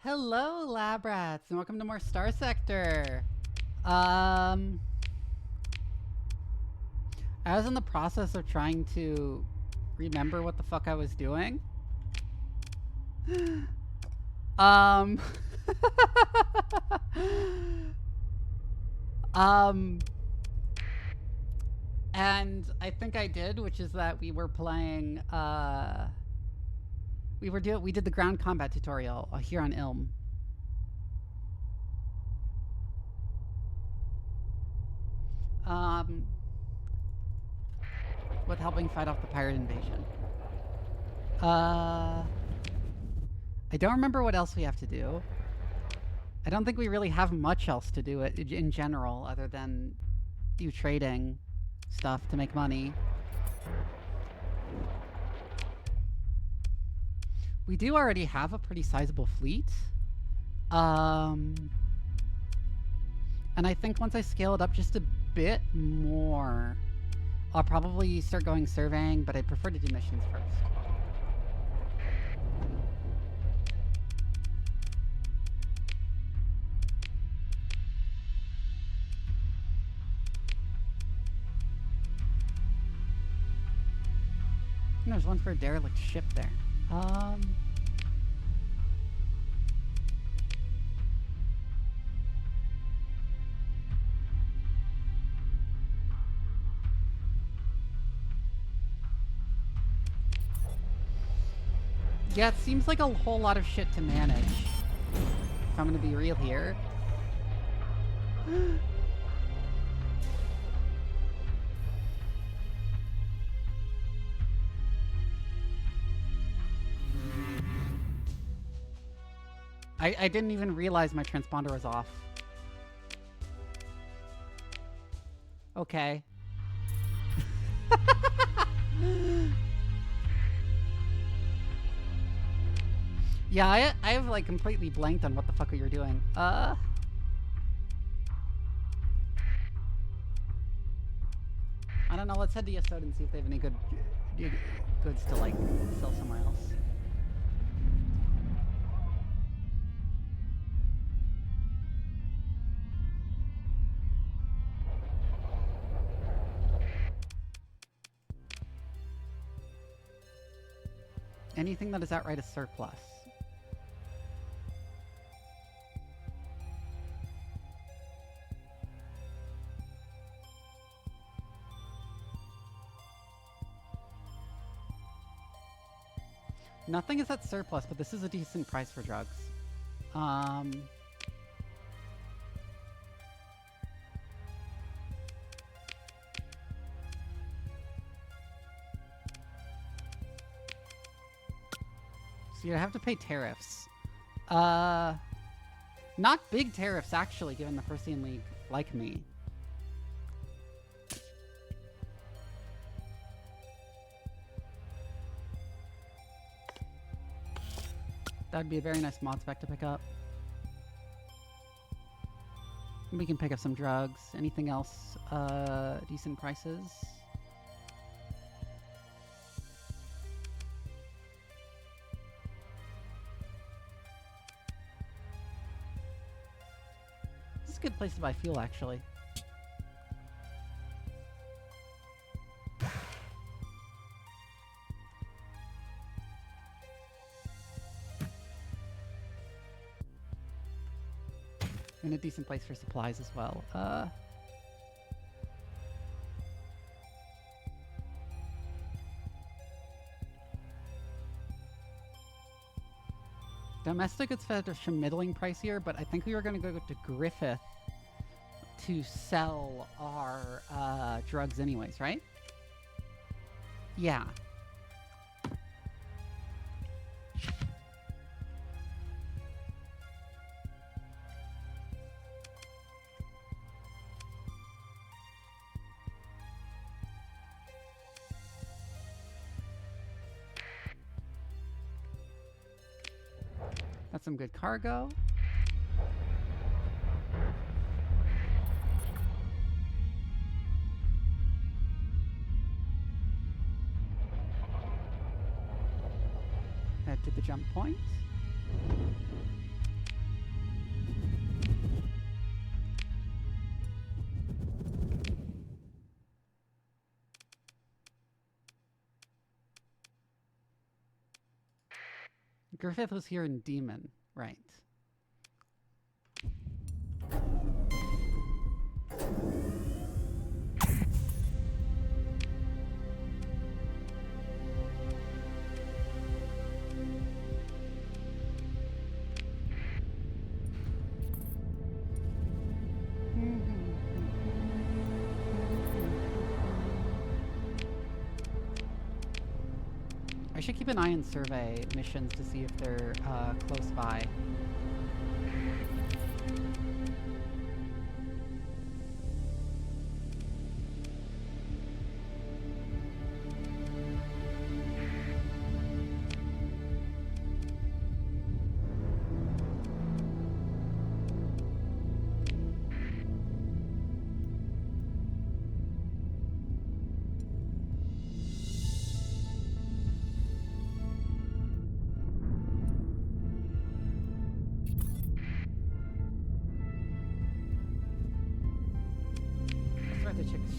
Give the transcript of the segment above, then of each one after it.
Hello, lab rats, and welcome to more Starsector. I was in the process of trying to remember what the fuck I was doing. And I think I did, which is that we were playing, we did the ground combat tutorial here on Ilm. With helping fight off the pirate invasion. I don't remember what else we have to do. I don't think we really have much else to do it in general, other than do trading stuff to make money. We do already have a pretty sizable fleet. And I think once I scale it up just a bit more, I'll probably start going surveying, but I prefer to do missions first. And there's one for a derelict ship there. Yeah, it seems like a whole lot of shit to manage, if I'm gonna be real here. I didn't even realize my transponder was off. Okay. Yeah, I have like completely blanked on what the fuck you're doing. I don't know, let's head to Yesod and see if they have any goods to like sell somewhere else. Anything that is outright a surplus. Nothing is at surplus, but this is a decent price for drugs. So you have to pay tariffs. Not big tariffs, actually, given the Persian League like me. That'd be a very nice mod spec to pick up. We can pick up some drugs. Anything else? Decent prices. This is a good place to buy fuel, actually. And a decent place for supplies as well. Domestic, it's at a middling price here, but I think we were going to go to Griffith to sell our drugs anyways, right? Yeah. That's some good cargo. Head to the jump point. Griffith was here in Demon, right? I should keep an eye on survey missions to see if they're close by.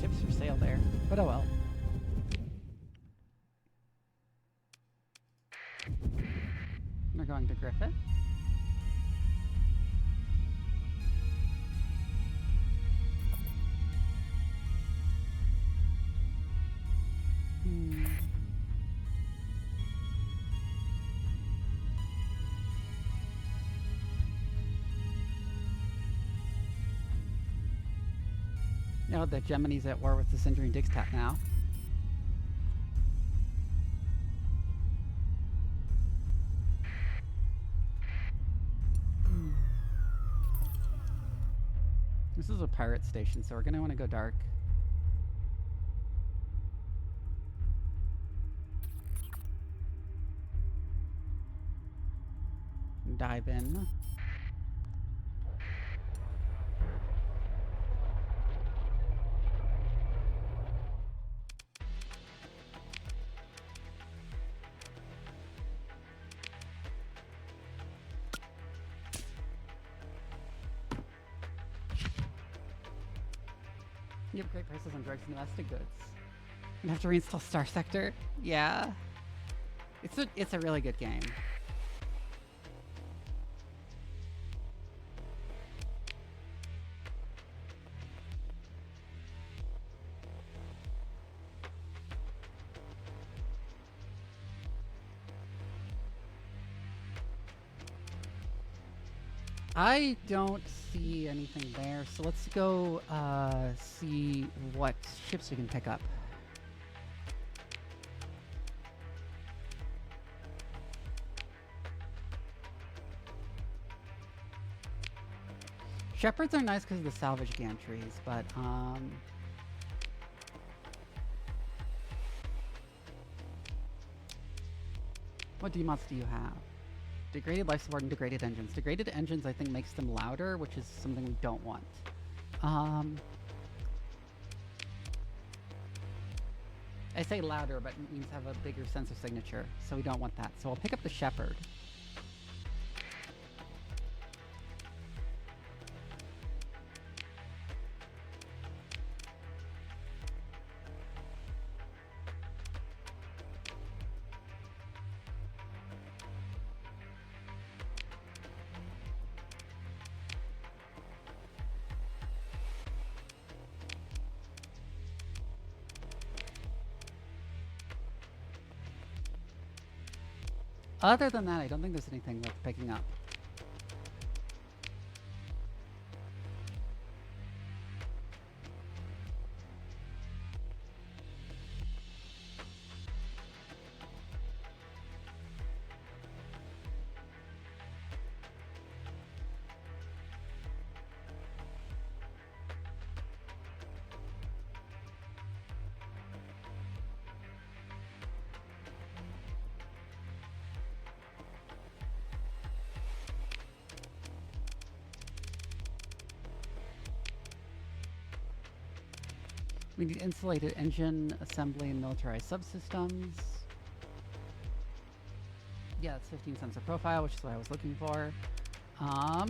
Ships for sale there, but oh well. We're going to Griffith. You know, the Gemini's at war with the Sindri and Diktat now. This is a pirate station, so we're gonna want to go dark. Dive in. You have great prices on drugs and domestic goods. You have to reinstall Starsector. Yeah. It's a really good game. I don't see anything there, so let's go see what ships we can pick up. Shepherds are nice because of the salvage gantries, but what demods do you have? Degraded life support and degraded engines. Degraded engines, I think, makes them louder, which is something we don't want. I say louder, but it means have a bigger sensor signature, so we don't want that. So I'll pick up the Shepherd. Other than that, I don't think there's anything worth picking up. We need insulated engine assembly and militarized subsystems. Yeah, it's 15 sensor profile, which is what I was looking for. For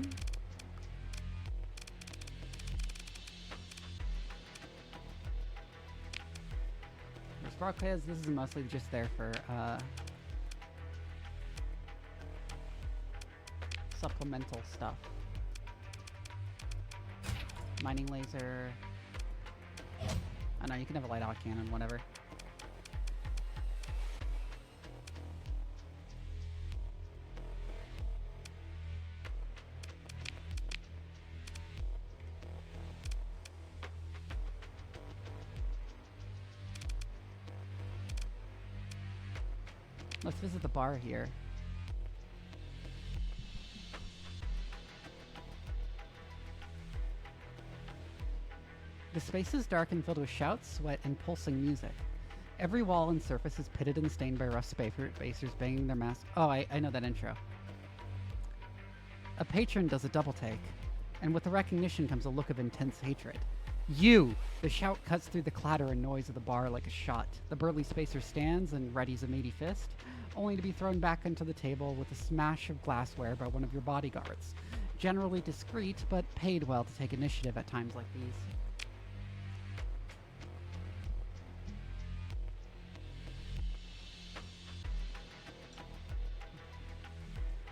Spark Players, this is mostly just there for supplemental stuff. Mining laser. I know, you can have a light out cannon, whatever. Let's visit the bar here. The space is dark and filled with shouts, sweat, and pulsing music. Every wall and surface is pitted and stained by rust spacers banging their masks. Oh, I know that intro. A patron does a double take, and with the recognition comes a look of intense hatred. You! The shout cuts through the clatter and noise of the bar like a shot. The burly spacer stands and readies a meaty fist, only to be thrown back onto the table with a smash of glassware by one of your bodyguards. Generally discreet, but paid well to take initiative at times like these.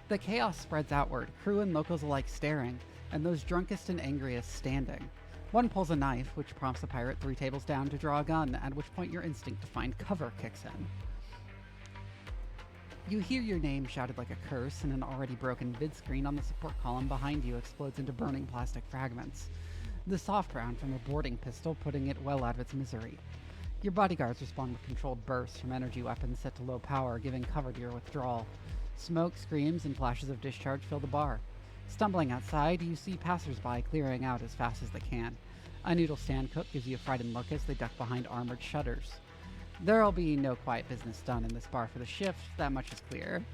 The chaos spreads outward, crew and locals alike staring, and those drunkest and angriest standing. One pulls a knife, which prompts the pirate 3 tables down to draw a gun, at which point your instinct to find cover kicks in. You hear your name shouted like a curse, and an already broken vid screen on the support column behind you explodes into burning plastic fragments. The soft round from a boarding pistol putting it well out of its misery. Your bodyguards respond with controlled bursts from energy weapons set to low power, giving cover to your withdrawal. Smoke, screams, and flashes of discharge fill the bar. Stumbling outside, you see passers-by clearing out as fast as they can. A noodle stand cook gives you a frightened look as they duck behind armored shutters. There'll be no quiet business done in this bar for the shift, that much is clear.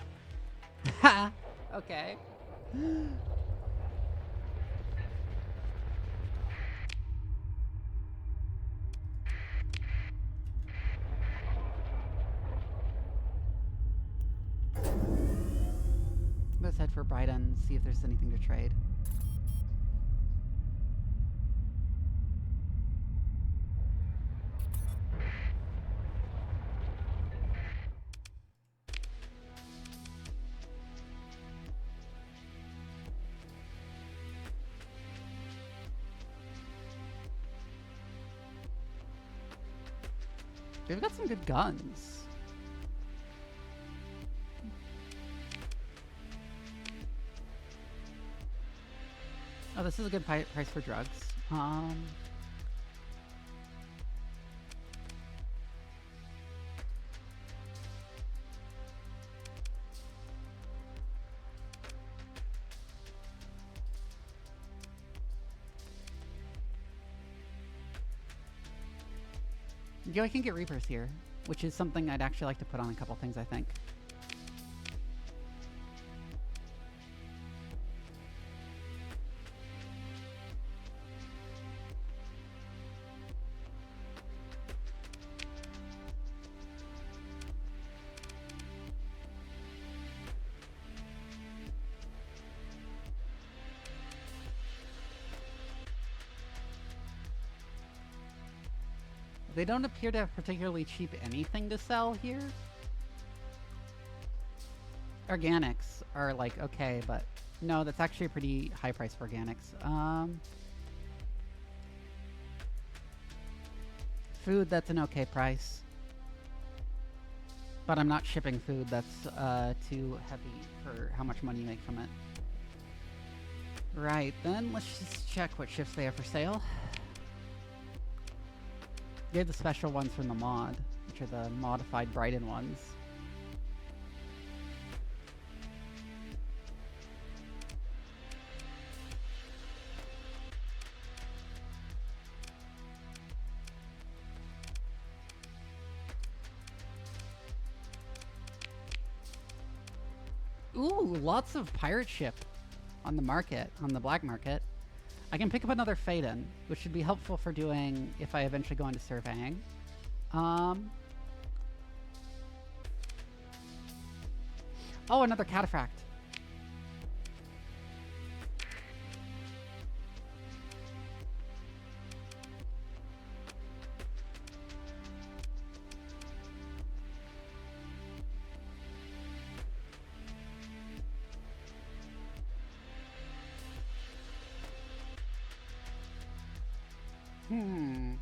Ha! Okay. Let's head for Brighton, see if there's anything to trade. They've got some good guns. Oh, this is a good price for drugs. Yeah, I can get Reapers here, which is something I'd actually like to put on a couple things, I think. They don't appear to have particularly cheap anything to sell here. Organics are like, okay, but no, that's actually a pretty high price for organics. Food, that's an okay price. But I'm not shipping food that's too heavy for how much money you make from it. Right, then let's just check what shifts they have for sale. They have the special ones from the mod, which are the modified Brighton ones. Ooh, lots of pirate ship on the market, on the black market. I can pick up another Faden, which should be helpful for doing if I eventually go into surveying. Oh, another Cataphract. Hmm.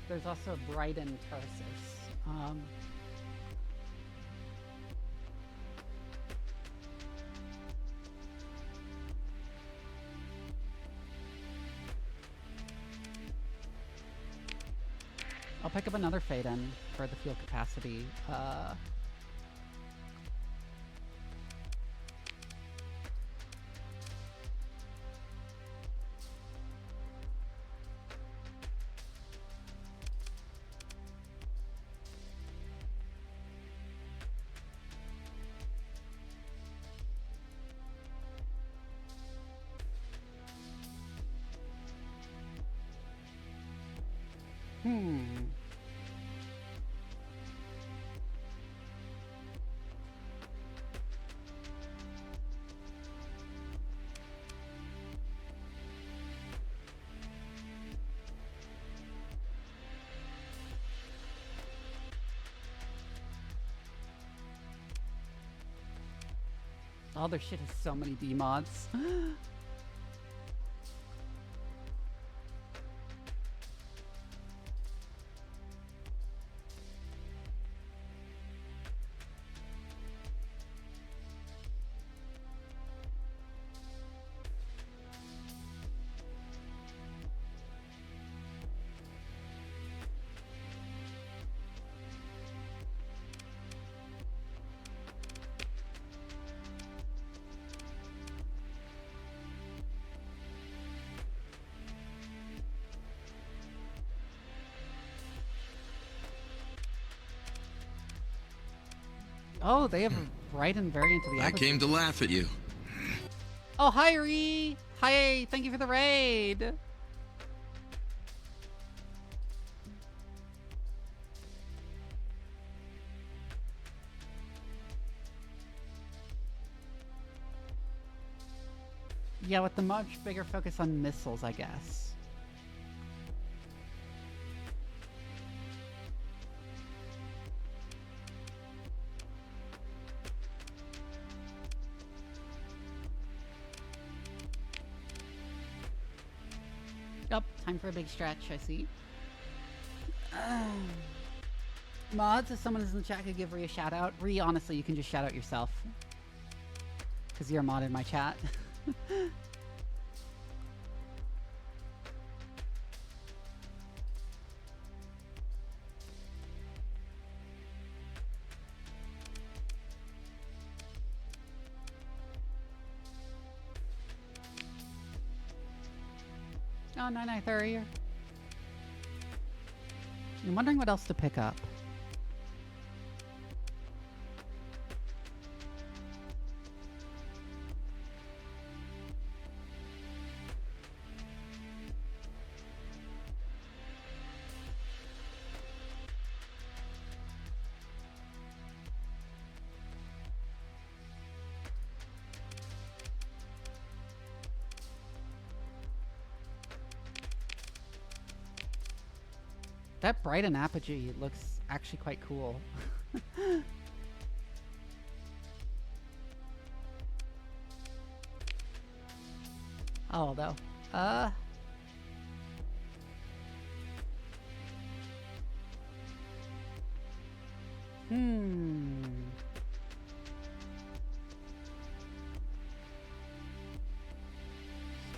There's also Brighton Tarsus. I'll pick up another Fade-In for the fuel capacity. Oh, their shit has so many D-mods. Oh, they have a Brighton variant of the I came to laugh at you. Oh, hi, Ree! Hi, thank you for the raid! Yeah, with the much bigger focus on missiles, I guess. Yep, time for a big stretch, I see. Mods, if someone is in the chat could give Ree a shout out. Ree, honestly, you can just shout out yourself. Because you're a mod in my chat. Oh, 9930. I'm wondering what else to pick up. That Brighton apogee looks actually quite cool. Oh, though. Well,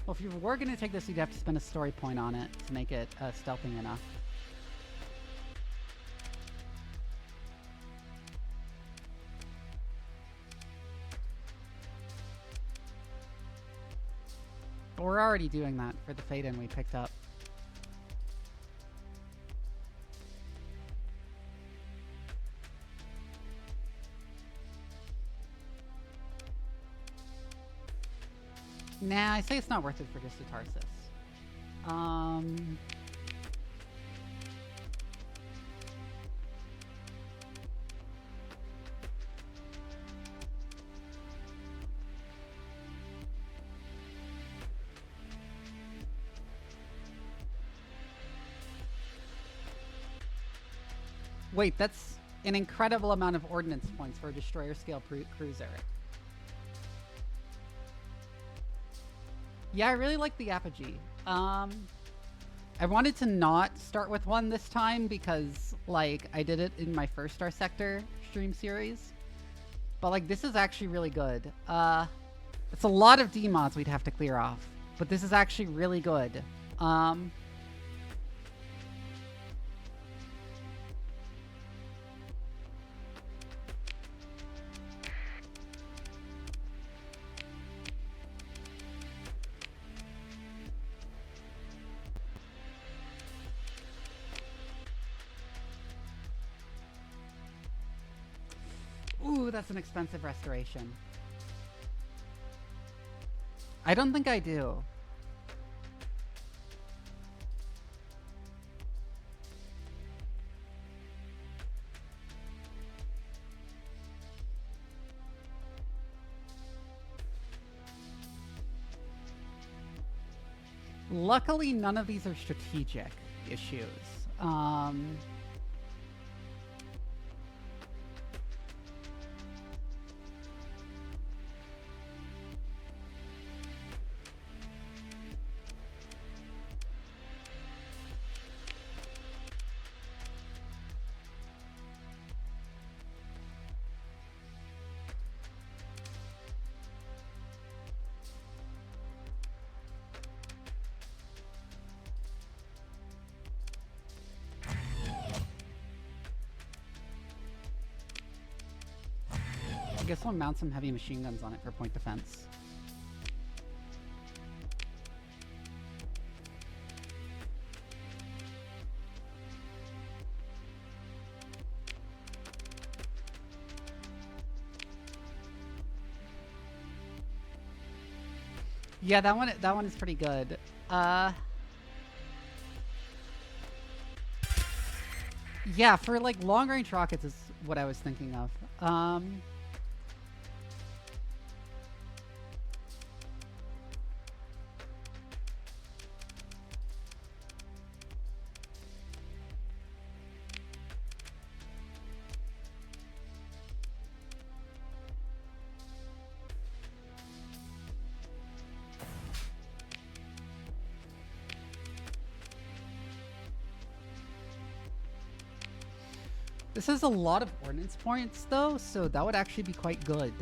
if you were going to take this, you'd have to spend a story point on it to make it stealthing enough. But we're already doing that for the Fade-In we picked up. Nah, I say it's not worth it for just a Tarsus. Wait, that's an incredible amount of ordnance points for a destroyer scale cruiser. Yeah, I really like the apogee. I wanted to not start with one this time because, like, I did it in my first Starsector stream series. But, like, this is actually really good. It's a lot of demods we'd have to clear off. But this is actually really good. Ooh, that's an expensive restoration. I don't think I do. Luckily, none of these are strategic issues. I guess I'll mount some heavy machine guns on it for point defense. Yeah, that one is pretty good. Yeah, for like long range rockets is what I was thinking of. This has a lot of ordnance points, though, so that would actually be quite good.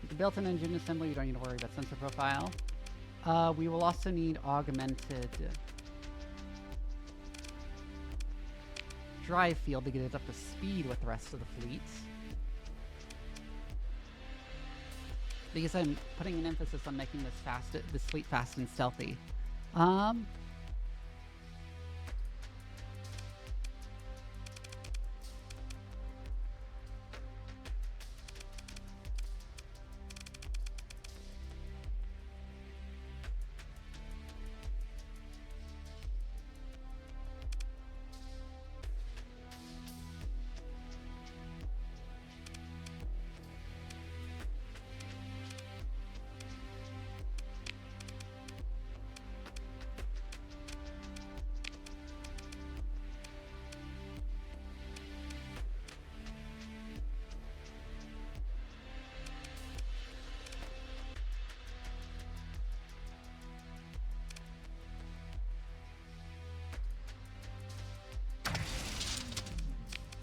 The built-in engine assembly, you don't need to worry about sensor profile. We will also need augmented drive field to get it up to speed with the rest of the fleet. Because I'm putting an emphasis on making this fleet fast and stealthy.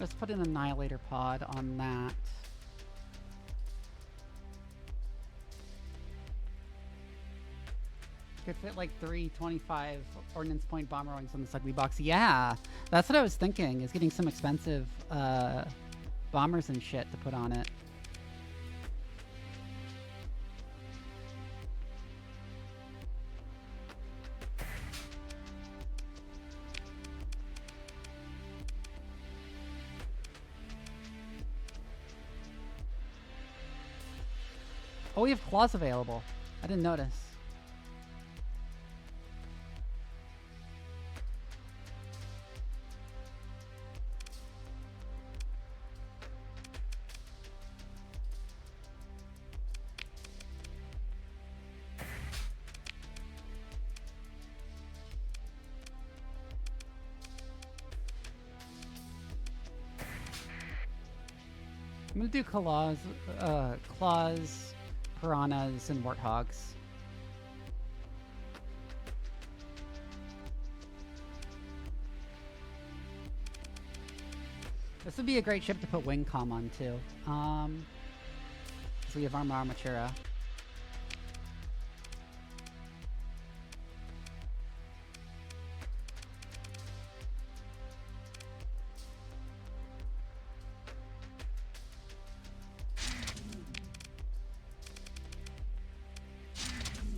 Let's put an Annihilator pod on that. Could fit like 325 ordnance point bomber wings on this ugly box. Yeah, that's what I was thinking, is getting some expensive bombers and shit to put on it. Oh, we have claws available. I didn't notice. I'm gonna do claws, piranhas, and warthogs. This would be a great ship to put wing comm on too. So we have Arma Armatura.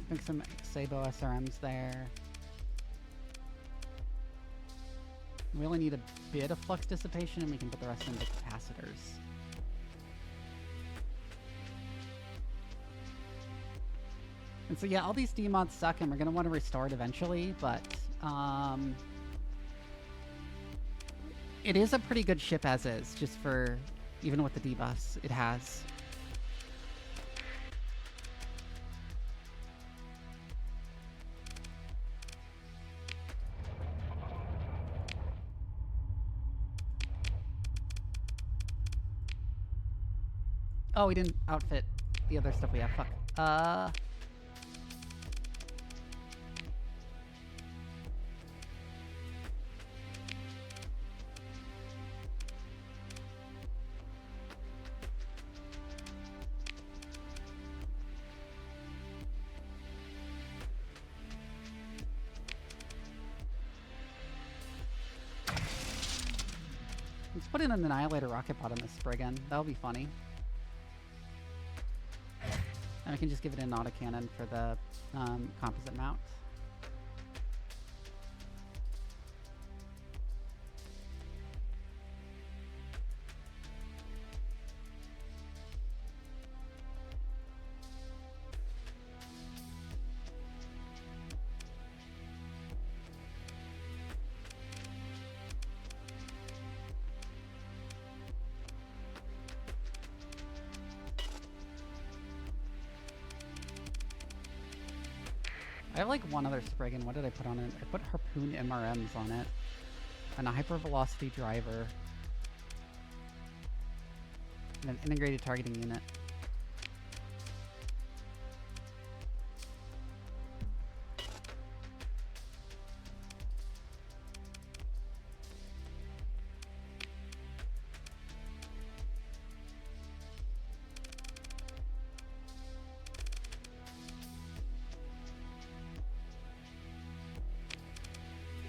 I think some Sabo SRMs there. We only need a bit of flux dissipation and we can put the rest into capacitors. And so yeah, all these demods suck and we're going to want to restore it eventually, but it is a pretty good ship as is, just for, even with the debuffs it has. Oh, we didn't outfit the other stuff we have. Fuck. Let's put in an Annihilator rocket pod on this Spriggan. That'll be funny. And we can just give it an autocannon for the composite mount. I have like one other Spriggan. What did I put on it? I put Harpoon MRMs on it. And a hypervelocity driver. And an integrated targeting unit.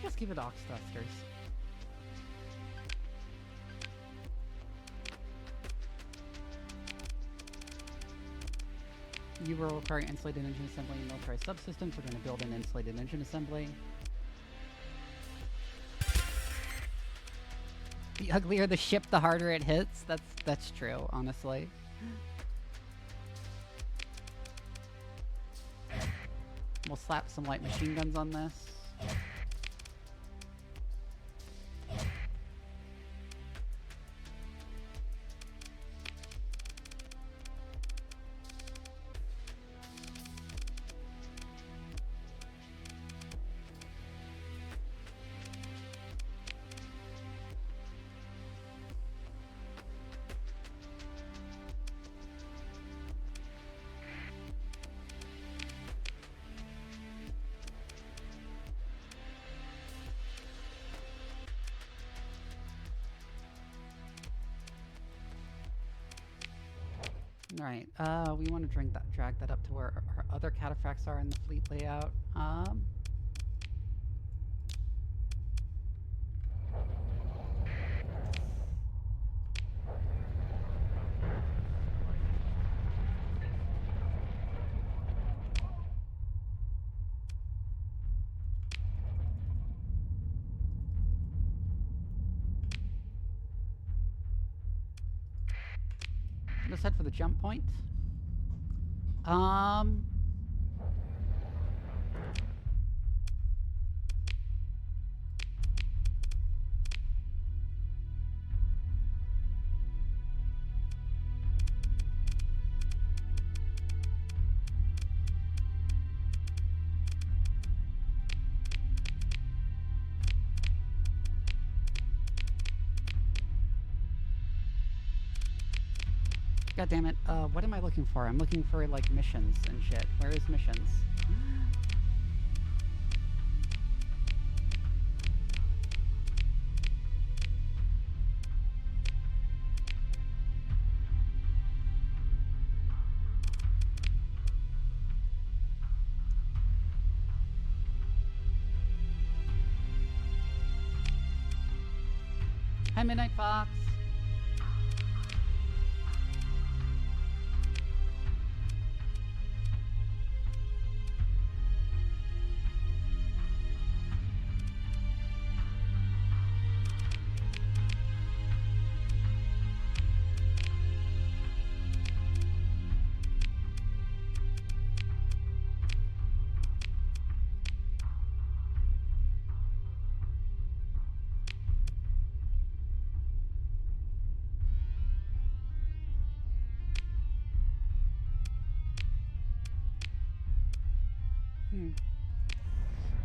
Just give it Ox Thrusters. You will require insulated engine assembly in military subsystems. We're going to build an insulated engine assembly. The uglier the ship, the harder it hits. That's true, honestly. We'll slap some light machine guns on this. Alright, we want to drag that up to where our other cataphracts are in the fleet layout. Let's head for the jump point. Um... God damn it. What am I looking for? I'm looking for, like, missions and shit. Where is missions? Hi, Midnight Fox.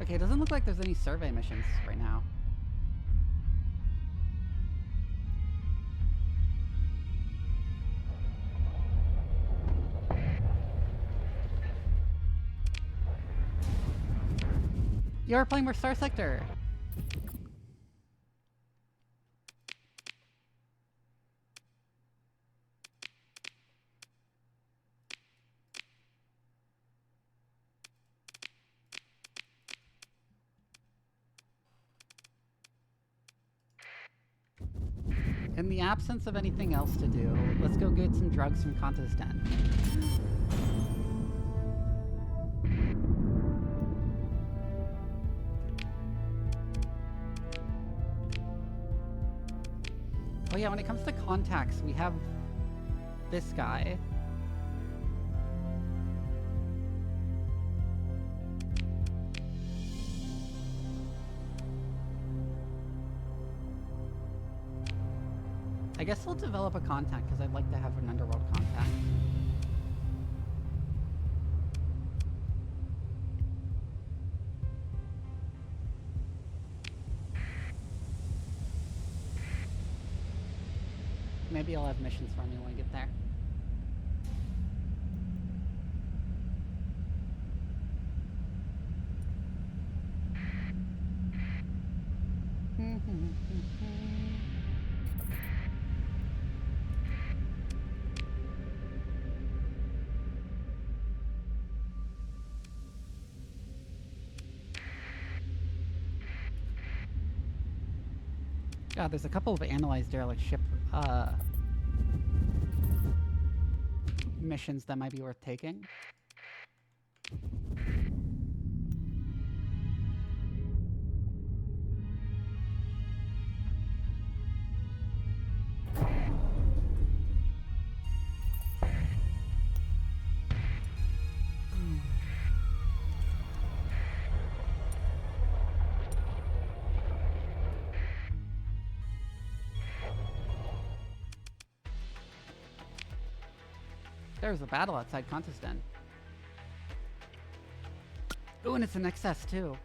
Okay, it doesn't look like there's any survey missions right now. You're playing more Starsector! In the absence of anything else to do, let's go get some drugs from Kanta's den. Oh yeah, when it comes to contacts, we have this guy. I guess I'll develop a contact because I'd like to have an underworld contact. Maybe I'll have missions for me when I get there. God, there's a couple of analyzed derelict ship missions that might be worth taking. There's a battle outside Kanta's den. Ooh, and it's an XS too.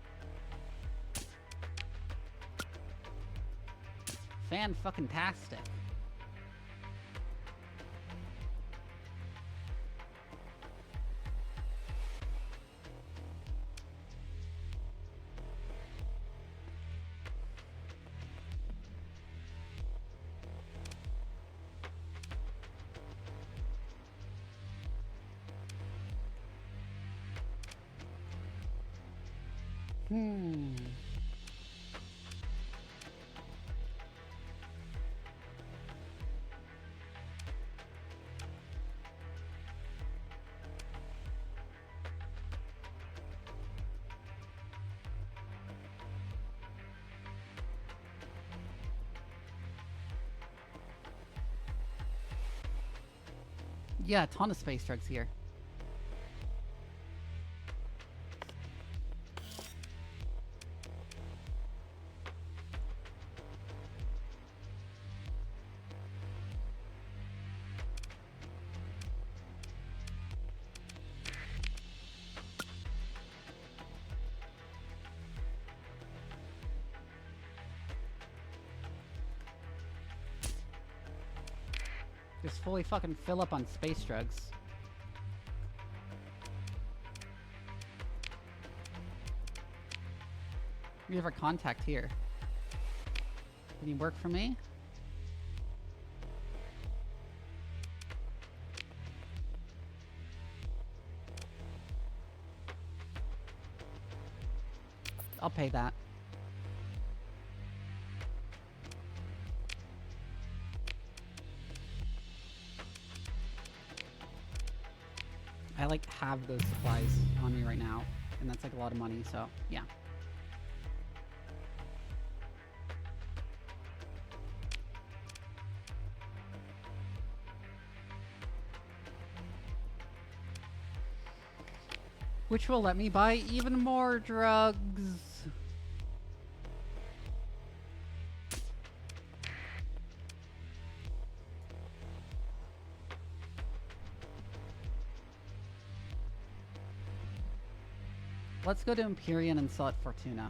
Fan-fucking-tastic. Yeah, a ton of space drugs here. Just fully fucking fill up on space drugs. We have our contact here. Can you work for me? I'll pay that. I like have those supplies on me right now, and that's like a lot of money, so yeah. Which will let me buy even more drugs. Let's go to Empyrean and sell at Fortuna.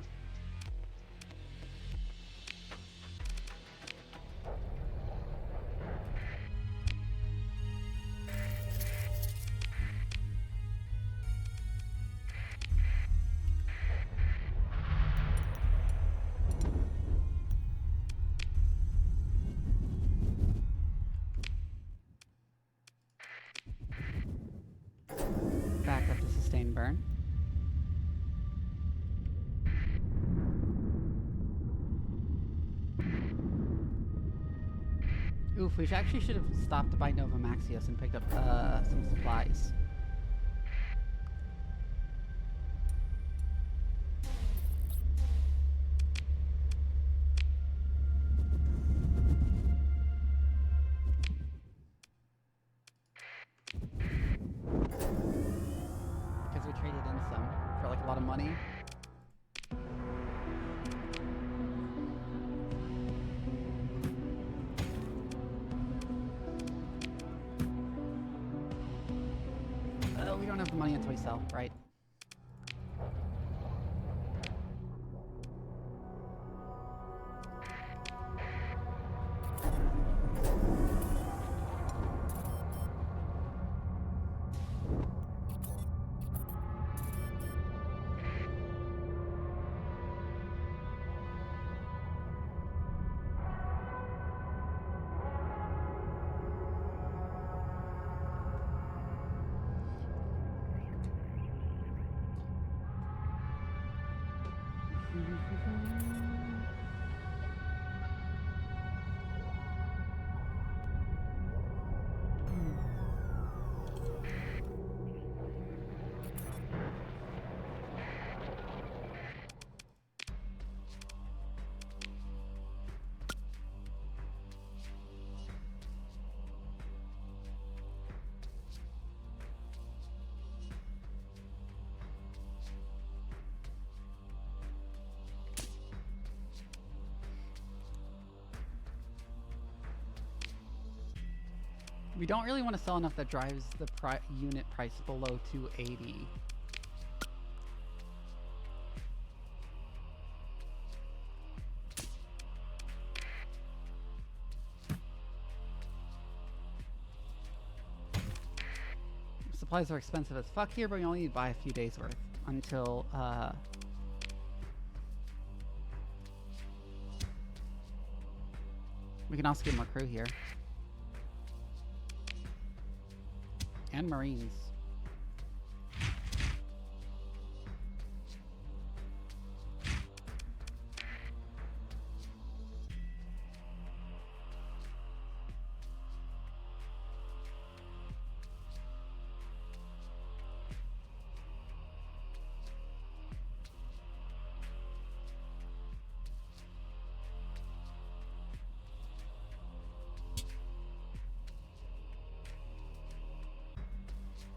Back up to sustained burn. Oof, we actually should have stopped to buy Nova Maxios and picked up some supplies. Because we traded in some for like a lot of money. We don't have the money until we sell, right? We don't really want to sell enough that drives the unit price below 280. Supplies are expensive as fuck here, but we only need to buy a few days worth until we can also get more crew here. And Marines.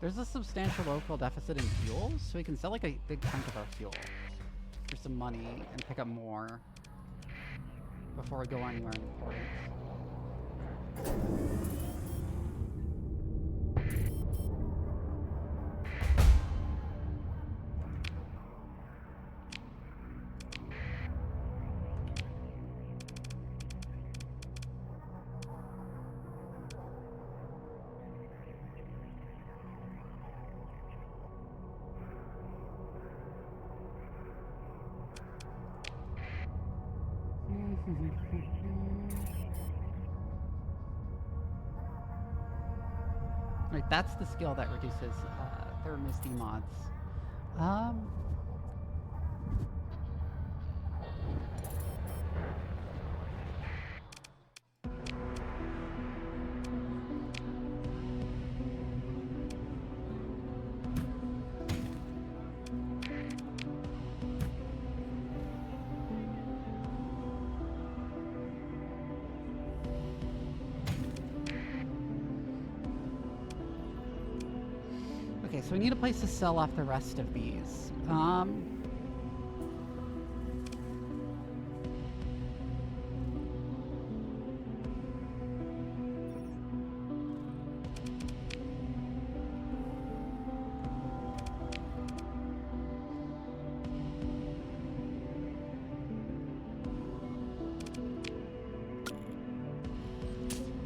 There's a substantial local deficit in fuel, so we can sell like a big chunk of our fuel for some money and pick up more before we go anywhere important. Right, that's the skill that reduces thermisty mods. Okay, so we need a place to sell off the rest of these.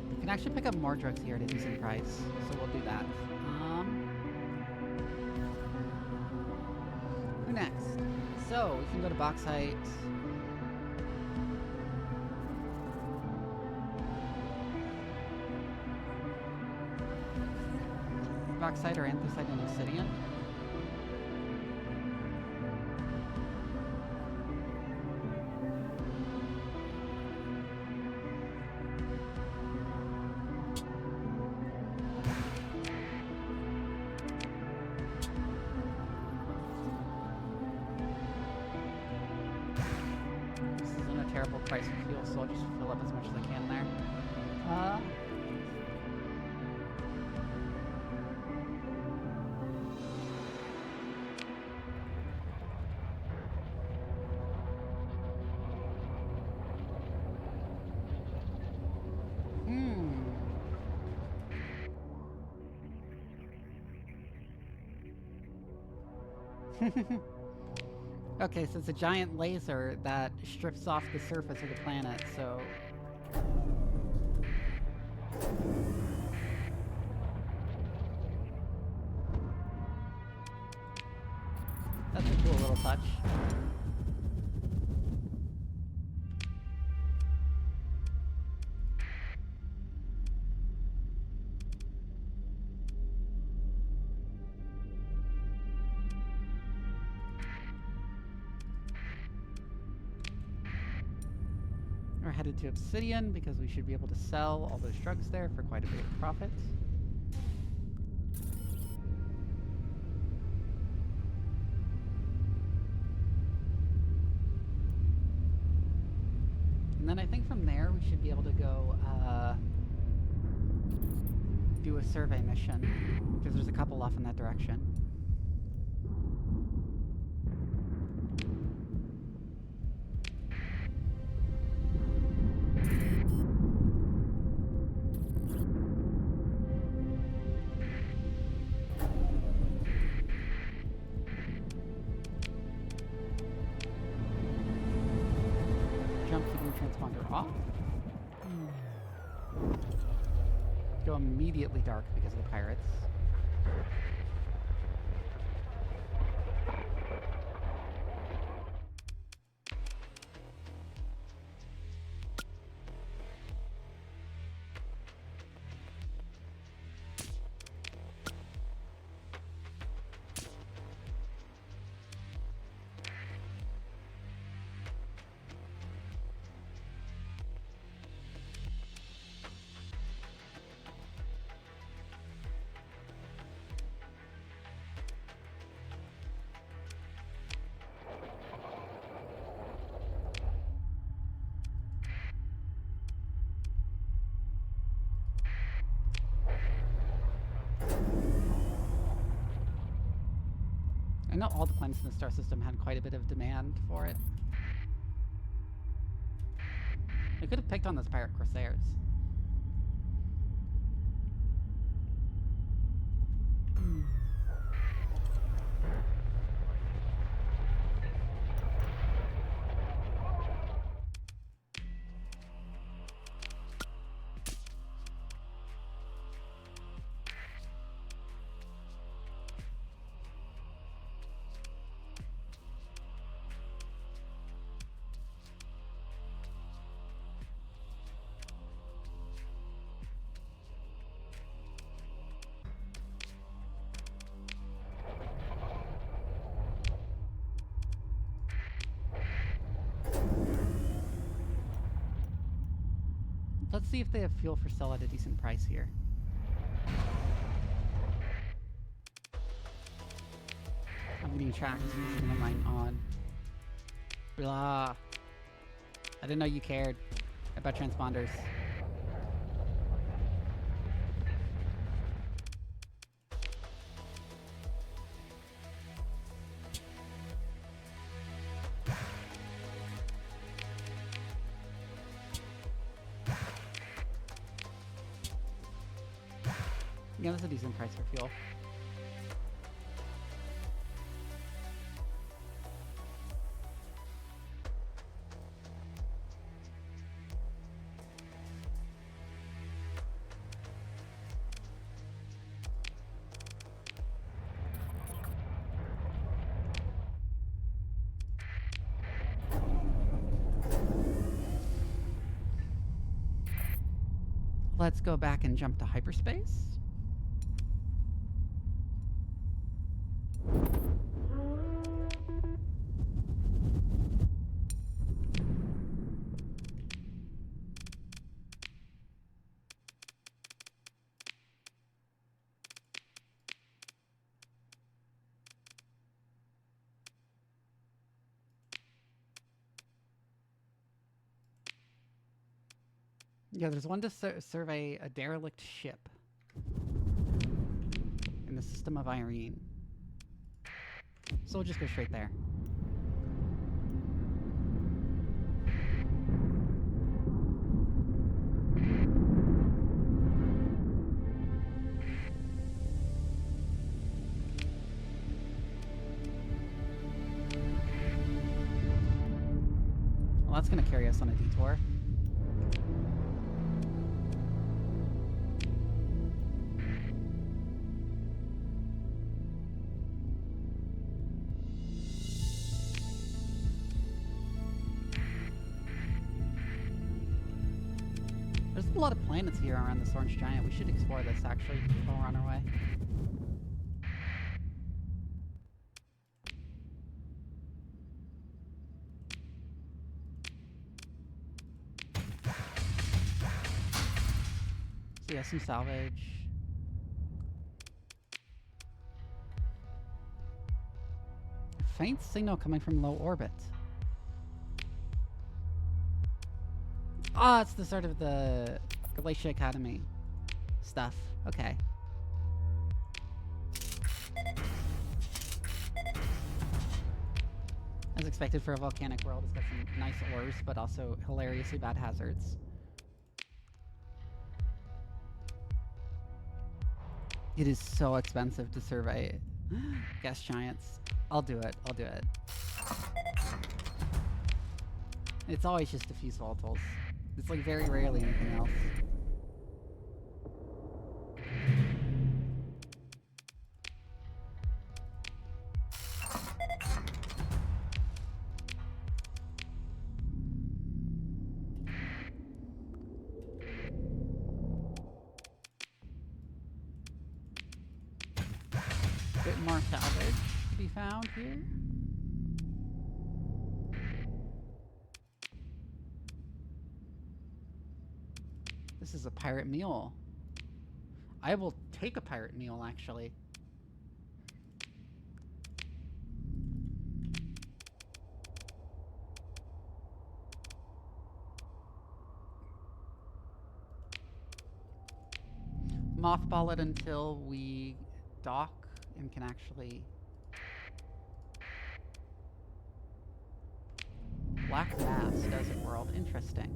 We can actually pick up more drugs here at a decent price, so we'll do that. Who next? So, we can go to bauxite. Bauxite or anthracite and obsidian. Terrible price of fuel, so I'll just fill up as much as I can there. Okay, so it's a giant laser that strips off the surface of the planet, so... That's a cool little touch. We're headed to Obsidian because we should be able to sell all those drugs there for quite a bit of profit. And then I think from there we should be able to go do a survey mission, because there's a couple off in that direction. Go immediately dark because of the pirates. I know all the planets in the star system had quite a bit of demand for it. I could have picked on those pirate corsairs. see if they have fuel for sale at a decent price here. I'm getting tracked using a mine on. Blah. I didn't know you cared about transponders. Yeah, that's a decent price for fuel. Let's go back and jump to hyperspace. Yeah, there's one to survey a derelict ship in the system of Irene. So we'll just go straight there. Well, that's going to carry us on a detour. There's a lot of planets here around this orange giant. We should explore this, actually, while we're on our way. So yeah, some salvage. Faint signal coming from low orbit. Ah, it's the start of the Glacier Academy stuff. Okay. As expected for a volcanic world, it's got some nice ores, but also hilariously bad hazards. It is so expensive to survey gas giants. I'll do it. I'll do it. It's always just diffuse volatiles. It's like very rarely anything else. Bit more salvage to be found here. This is a pirate mule. I will take a pirate mule, actually. Mothball it until we dock and can actually... Black Mass, Desert World, interesting.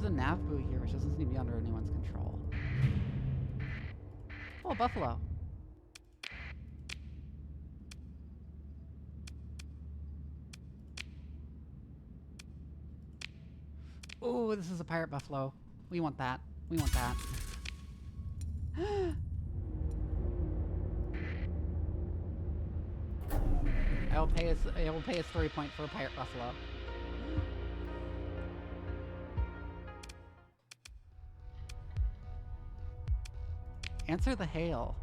Nav-boo here, which doesn't seem to be under anyone's control. Oh, a buffalo. Oh, this is a pirate buffalo. We want that. We want that. I will pay a story point for a pirate buffalo. Answer the hail.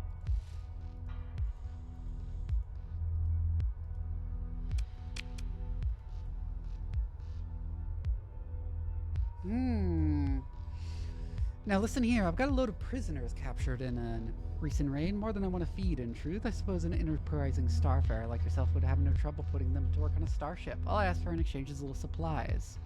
Now listen here, I've got a load of prisoners captured in a recent raid, more than I want to feed. In truth, I suppose an enterprising starfarer like yourself would have no trouble putting them to work on a starship. All I ask for in exchange is a little supplies.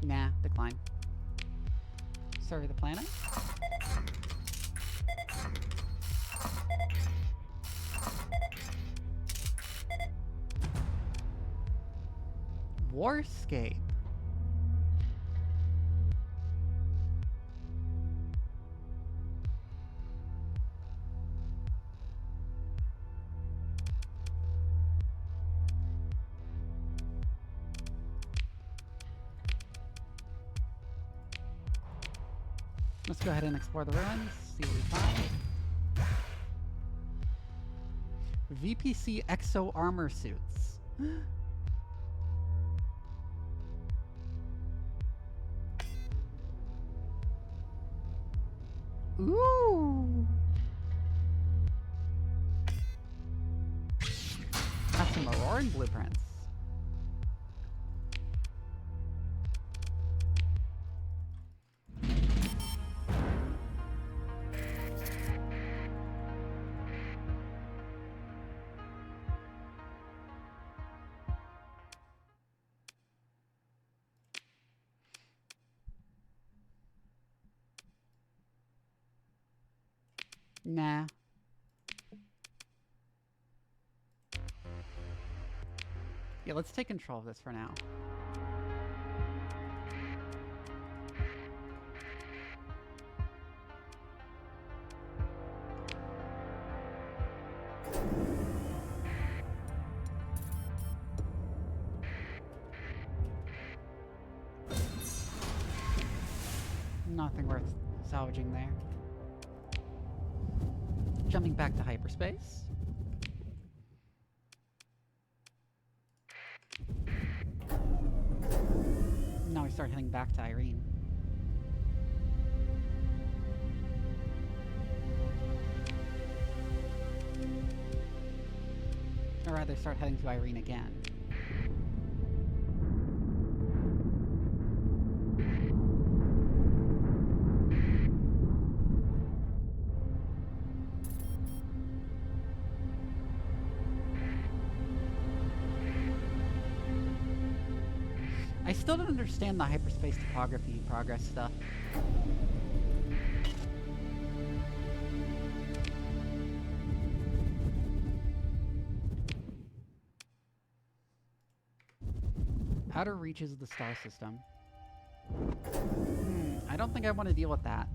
Nah, decline. Survey the planet. Warscape. Let's go ahead and explore the ruins, see what we find. VPC exo armor suits. Ooh! That's some Aurora blueprints. Nah. Yeah, let's take control of this for now. Nothing worth salvaging there. Jumping back to hyperspace. Now we start heading back to Irene. Or rather, start heading to Irene again. I still don't understand the hyperspace topography progress stuff. Outer reaches of the star system. I don't think I want to deal with that.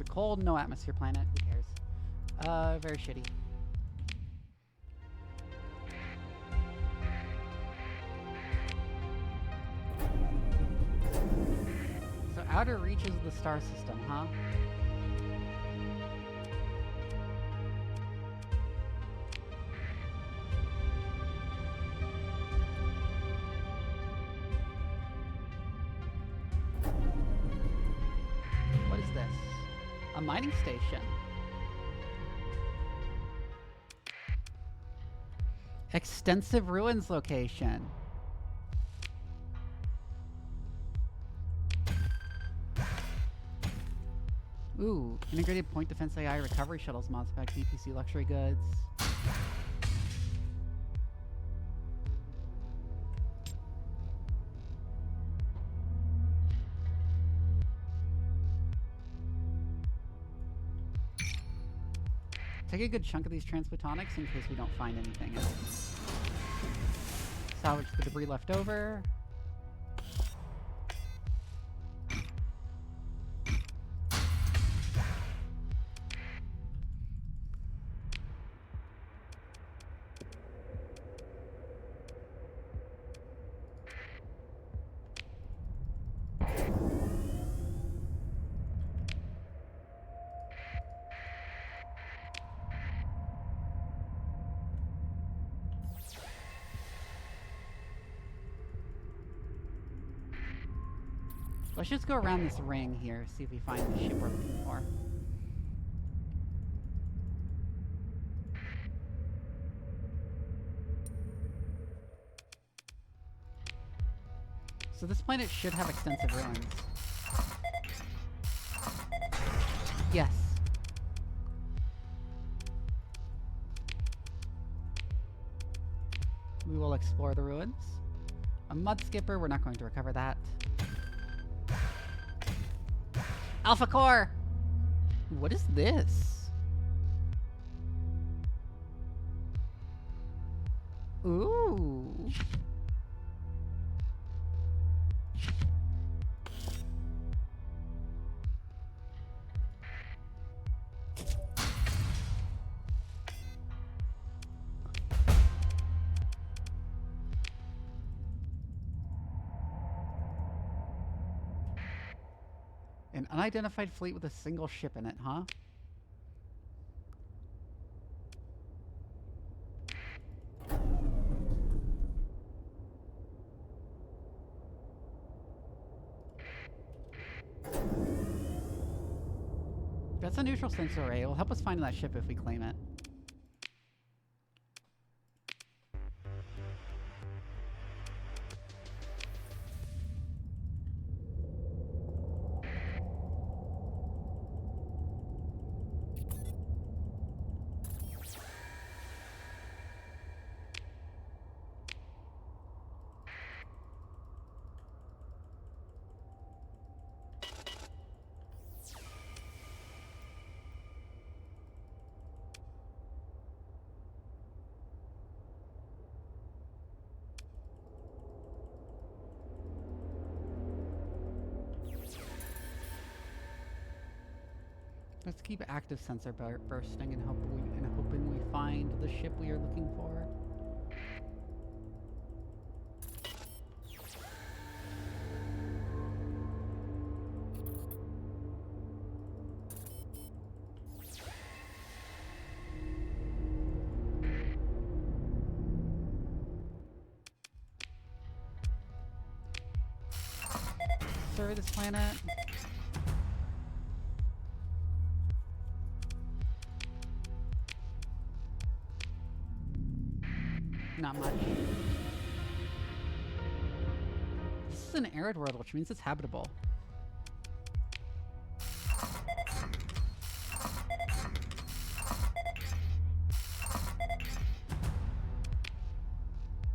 Cold, no atmosphere planet. Who cares? Very shitty. So outer reaches of the star system, huh? A mining station. Extensive ruins location. Ooh, integrated point defense AI recovery shuttles, mod spec, VPC luxury goods. Take a good chunk of these transphotonics in case we don't find anything else. Salvage the debris left over. Let's just go around this ring here, see if we find the ship we're looking for. So this planet should have extensive ruins. Yes. We will explore the ruins. A mud skipper, we're not going to recover that. Alpha Core! What is this? Ooh. An unidentified fleet with a single ship in it, huh? That's a neutral sensor array. It will help us find that ship if we claim it. Let's keep active sensor bursting and hoping we find the ship we are looking for. Survey this planet. Not much. This is an arid world, which means it's habitable.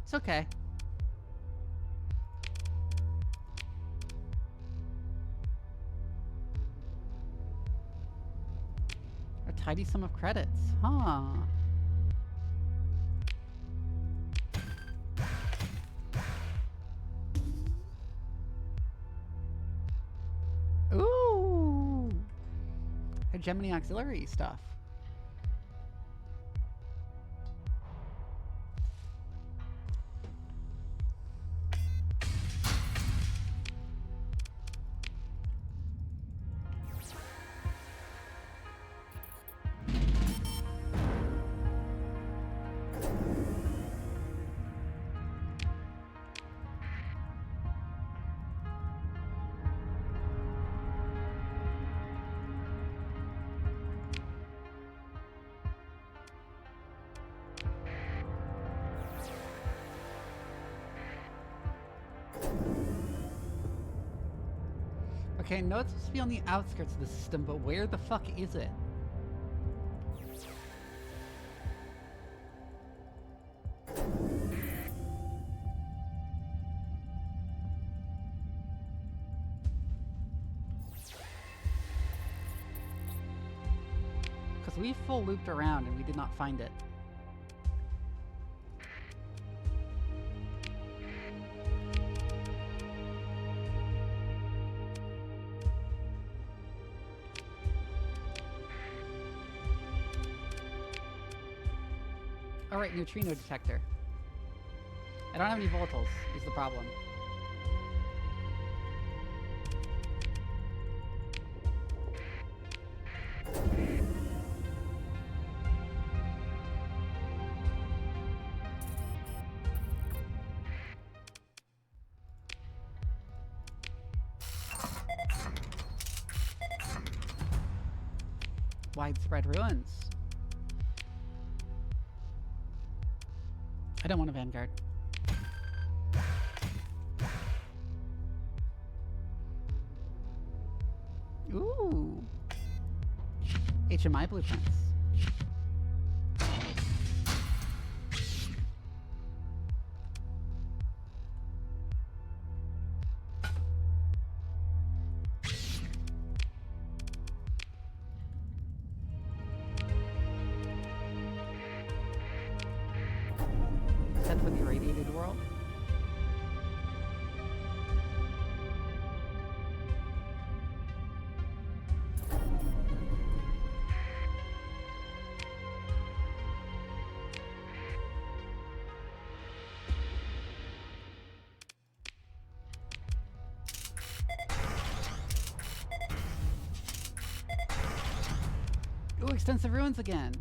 It's okay. A tidy sum of credits, huh? Ooh! Hegemony auxiliary stuff. Okay, I know it's supposed to be on the outskirts of the system, but where the fuck is it? Because so we full looped around and we did not find it. Alright, neutrino detector. I don't have any volatiles, is the problem. Widespread ruins. I don't want a vanguard. Ooh. HMI blueprints. Set for the irradiated world. Ooh, extensive ruins again.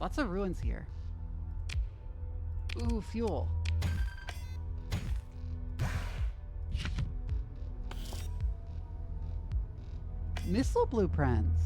Lots of ruins here. Ooh, fuel. Missile blueprints.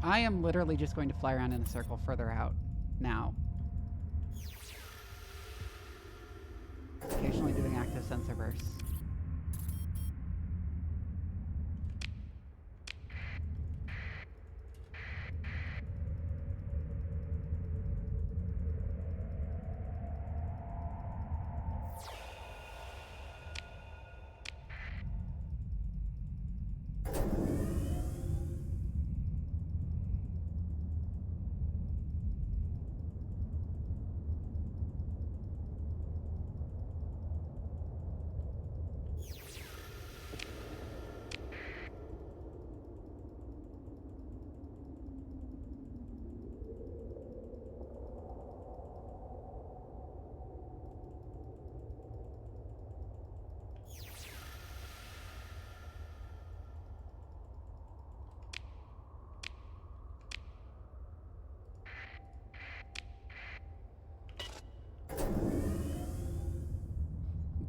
I am literally just going to fly around in a circle further out now. Occasionally doing active sensor bursts.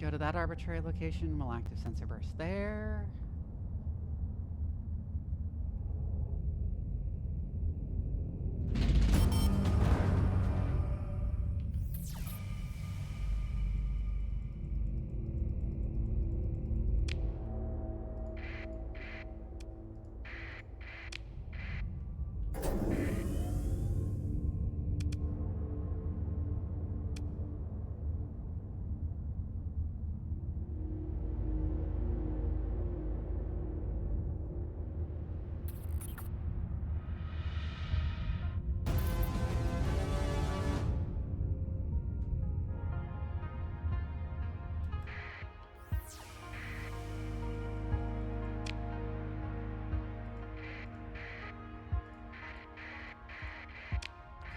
Go to that arbitrary location, we'll active sensor burst there.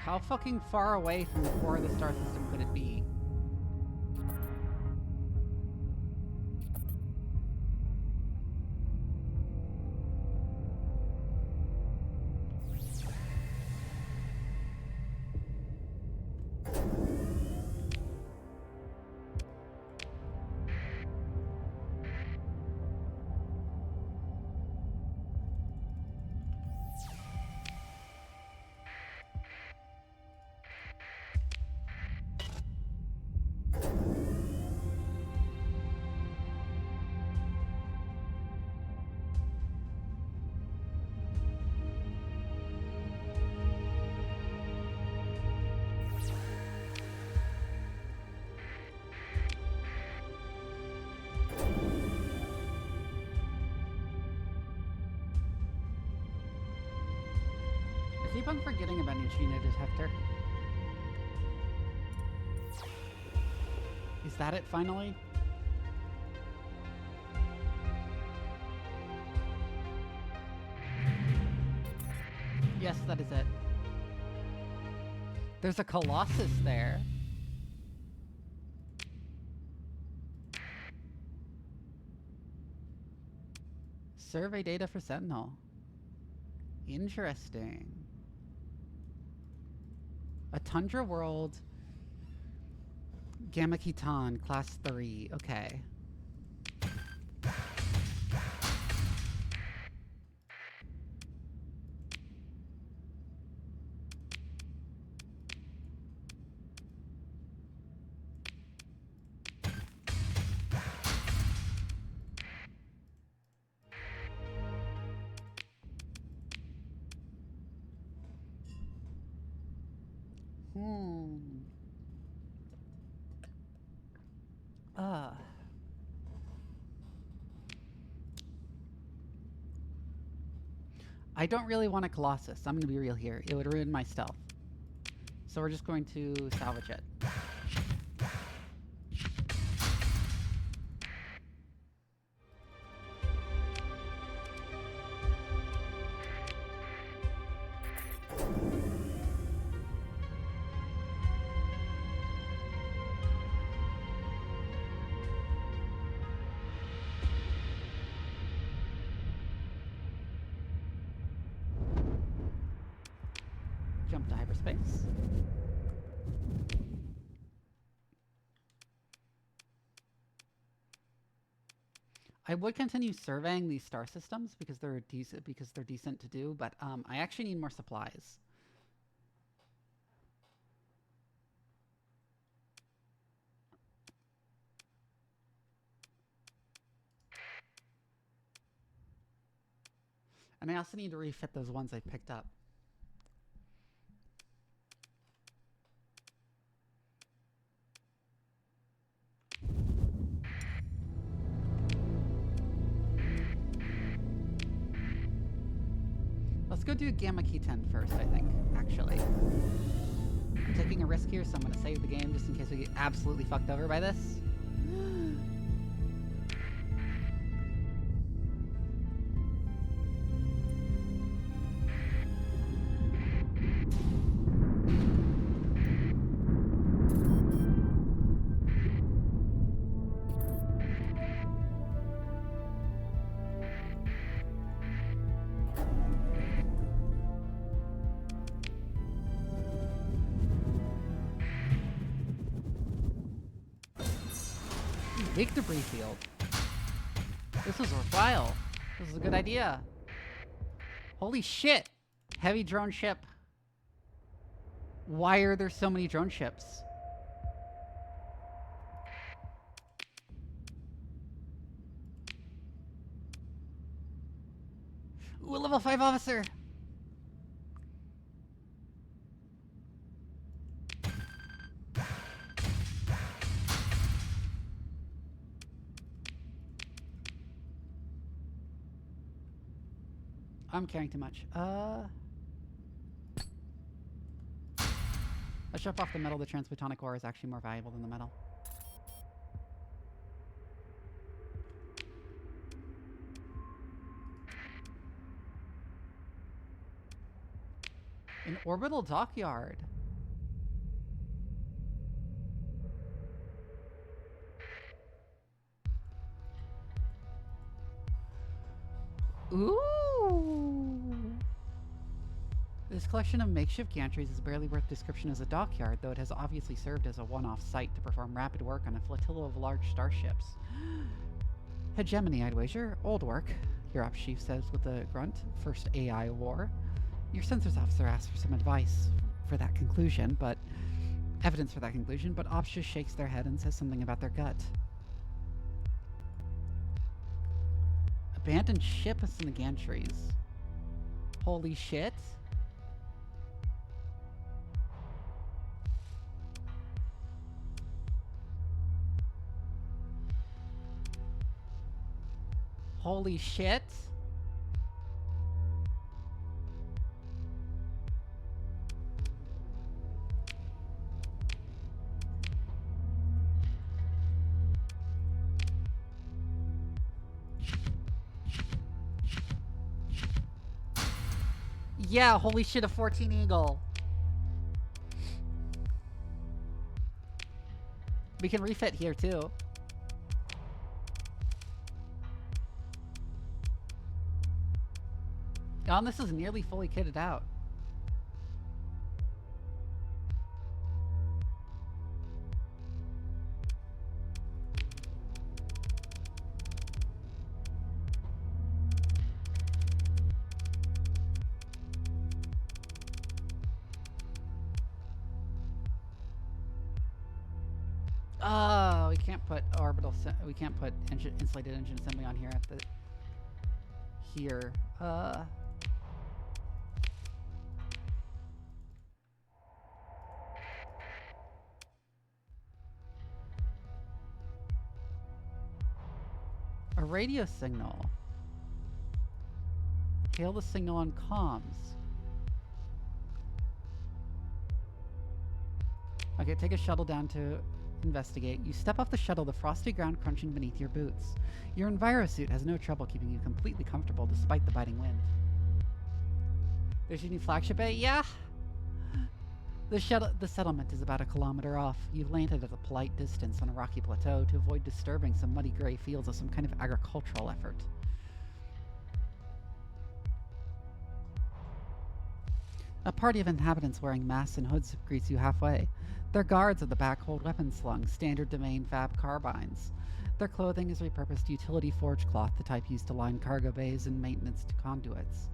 How fucking far away from the core of the star system could it be? keep on forgetting about neutrino detector. Is that it finally? Yes, that is it. There's a Colossus there. Survey data for Sentinel. Interesting. A Tundra World. Gamma Keton, class 3. Okay. I don't really want a Colossus. I'm going to be real here. It would ruin my stealth. So we're just going to salvage it. Jump to hyperspace. I would continue surveying these star systems because they're decent to do, but I actually need more supplies. And I also need to refit those ones I picked up. Let's go do Gamma Keton first, I think, actually. I'm taking a risk here, so I'm going to save the game just in case we get absolutely fucked over by this. Big debris field. This was worthwhile. This is a good idea. Holy shit! Heavy drone ship. Why are there so many drone ships? Ooh, a level 5 officer! I'm carrying too much. Let's drop off the metal. The transplutonic ore is actually more valuable than the metal. An orbital dockyard. Ooh! This collection of makeshift gantries is barely worth description as a dockyard, though it has obviously served as a one-off site to perform rapid work on a flotilla of large starships. Hegemony, I'd wager. Old work, your ops chief says with a grunt. First AI war. Your sensors officer asks for some advice for that conclusion, but... evidence for that conclusion, but ops just shakes their head and says something about their gut. Abandoned ship is in the gantries. Holy shit. Holy shit. Yeah, holy shit, a 14 Eagle. We can refit here, too. Oh, and this is nearly fully kitted out. Oh, we can't put we can't put insulated engine assembly on here at the here. A radio signal. Hail the signal on comms. Okay, take a shuttle down to investigate. You step off the shuttle, the frosty ground crunching beneath your boots. Your envirosuit has no trouble keeping you completely comfortable despite the biting wind. There's your new flagship, eh? Yeah! The settlement is about 1 kilometer off. You've landed at a polite distance on a rocky plateau to avoid disturbing some muddy gray fields of some kind of agricultural effort. A party of inhabitants wearing masks and hoods greets you halfway. Their guards at the back hold weapons slung, standard domain fab carbines. Their clothing is repurposed utility forge cloth, the type used to line cargo bays and maintenance conduits.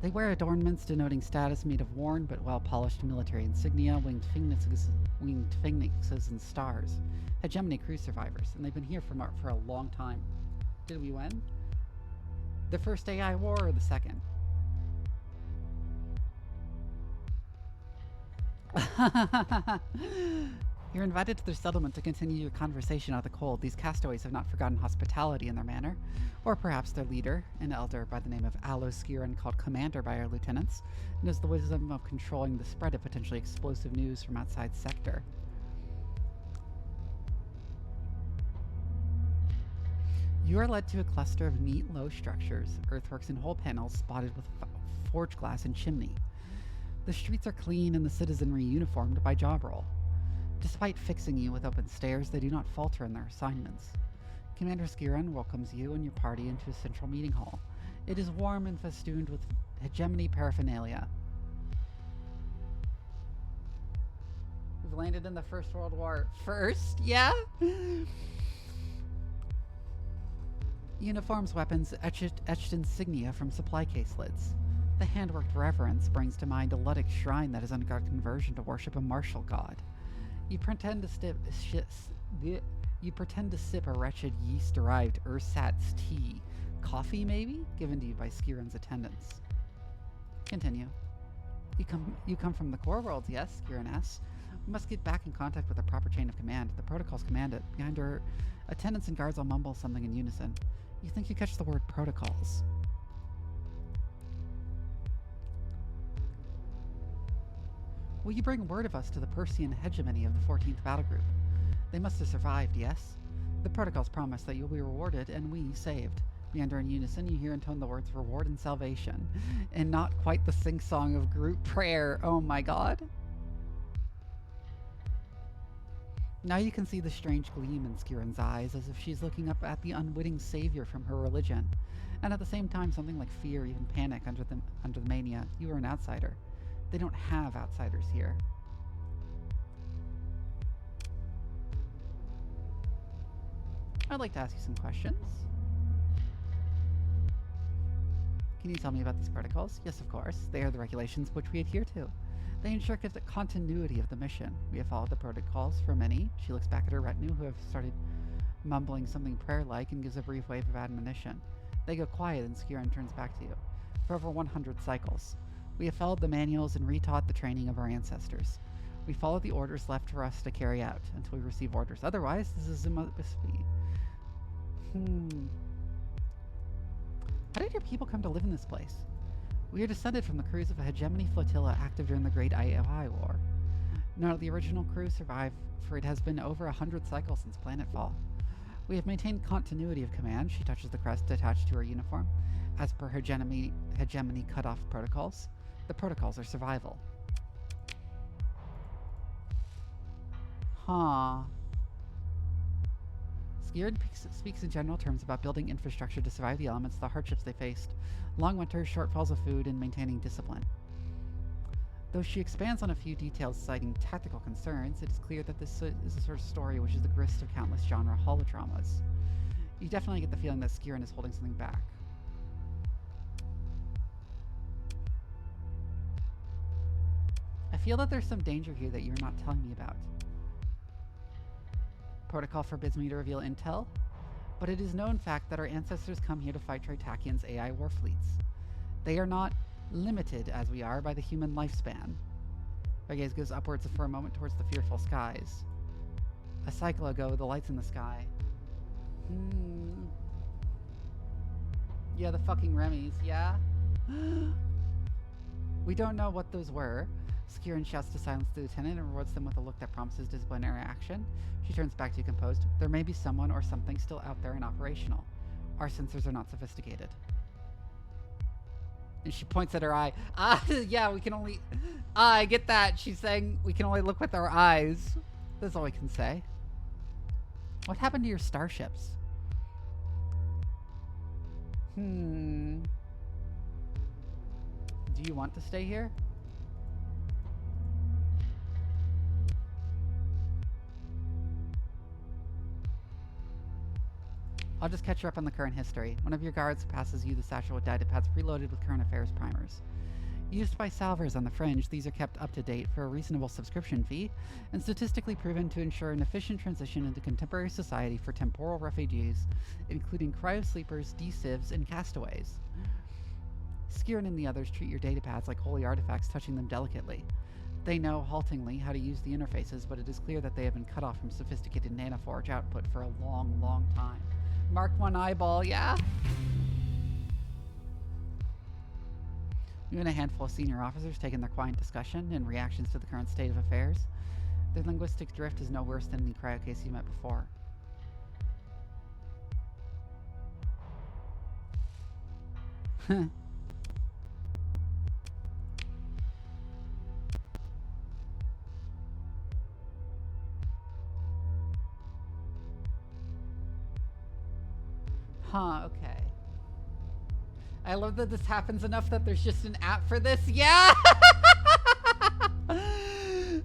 They wear adornments denoting status made of worn but well-polished military insignia, winged phoenixes and stars. Hegemony crew survivors, and they've been here for a long time. Did we win? The first AI war or the second? You're invited to their settlement to continue your conversation out of the cold. These castaways have not forgotten hospitality in their manner. Or perhaps their leader, an elder by the name of Aloskiran, called Commander by our lieutenants, knows the wisdom of controlling the spread of potentially explosive news from outside sector. You are led to a cluster of neat, low structures, earthworks and whole panels spotted with forge glass and chimney. The streets are clean and the citizenry uniformed by job role. Despite fixing you with open stairs, they do not falter in their assignments. Commander Skiran welcomes you and your party into a central meeting hall. It is warm and festooned with hegemony paraphernalia. We've landed in the First World War. First? Yeah? Uniforms, weapons, etched insignia from supply case lids. The handworked reverence brings to mind a Luddic shrine that has undergone conversion to worship a martial god. You pretend to sip a wretched yeast-derived ersatz tea. Coffee, maybe? Given to you by Skiran's attendants. Continue. You come from the core worlds, yes? Skiran asks. We must get back in contact with the proper chain of command. The protocols command it. Behind her, attendants and guards will mumble something in unison. You think you catch the word protocols. Will you bring word of us to the Persian hegemony of the 14th Battle Group? They must have survived, yes? The protocols promise that you'll be rewarded, and we saved. Meander in unison, you hear intone the words reward and salvation, and not quite the sing-song of group prayer. Oh my god. Now you can see the strange gleam in Skiran's eyes, as if she's looking up at the unwitting savior from her religion, and at the same time something like fear, even panic under the mania. You are an outsider. They don't have outsiders here. I'd like to ask you some questions. Can you tell me about these protocols? Yes, of course. They are the regulations which we adhere to. They ensure the continuity of the mission. We have followed the protocols for many. She looks back at her retinue, who have started mumbling something prayer-like, and gives a brief wave of admonition. They go quiet, and Skiran turns back to you. For over 100 cycles. We have followed the manuals and retaught the training of our ancestors. We follow the orders left for us to carry out until we receive orders. Otherwise, this is a must be. How did your people come to live in this place? We are descended from the crews of a hegemony flotilla active during the Great IOI War. None of the original crew survived, for it has been over 100 cycles since planetfall. We have maintained continuity of command. She touches the crest attached to her uniform, as per hegemony cutoff protocols. The protocols are survival. Huh. Skiern speaks in general terms about building infrastructure to survive the elements, the hardships they faced, long winters, shortfalls of food, and maintaining discipline. Though she expands on a few details citing tactical concerns, it is clear that this is a sort of story which is the grist of countless genre holodramas. You definitely get the feeling that Skiern is holding something back. I feel that there's some danger here that you're not telling me about. Protocol forbids me to reveal intel, but it is known fact that our ancestors come here to fight Tritakian's AI war fleets. They are not limited, as we are, by the human lifespan. My gaze goes upwards for a moment towards the fearful skies. A cycle ago, the lights in the sky. Yeah, the fucking Remy's, yeah? We don't know what those were. Skiern shouts to silence the lieutenant and rewards them with a look that promises disciplinary action. She turns back to composed. There may be someone or something still out there and operational. Our sensors are not sophisticated. And she points at her eye. Yeah, we can only... I get that. She's saying we can only look with our eyes. That's all we can say. What happened to your starships? Do you want to stay here? I'll just catch you up on the current history. One of your guards passes you the satchel with data pads preloaded with current affairs primers. Used by salvers on the fringe, these are kept up to date for a reasonable subscription fee, and statistically proven to ensure an efficient transition into contemporary society for temporal refugees, including cryosleepers, D-civs, and castaways. Skiern and the others treat your data pads like holy artifacts, touching them delicately. They know, haltingly, how to use the interfaces, but it is clear that they have been cut off from sophisticated nanoforge output for a long, long time. Mark one eyeball, yeah? You and a handful of senior officers take in their quiet discussion and reactions to the current state of affairs. Their linguistic drift is no worse than the cryo case you met before. Huh, okay. I love that this happens enough that there's just an app for this. Yeah!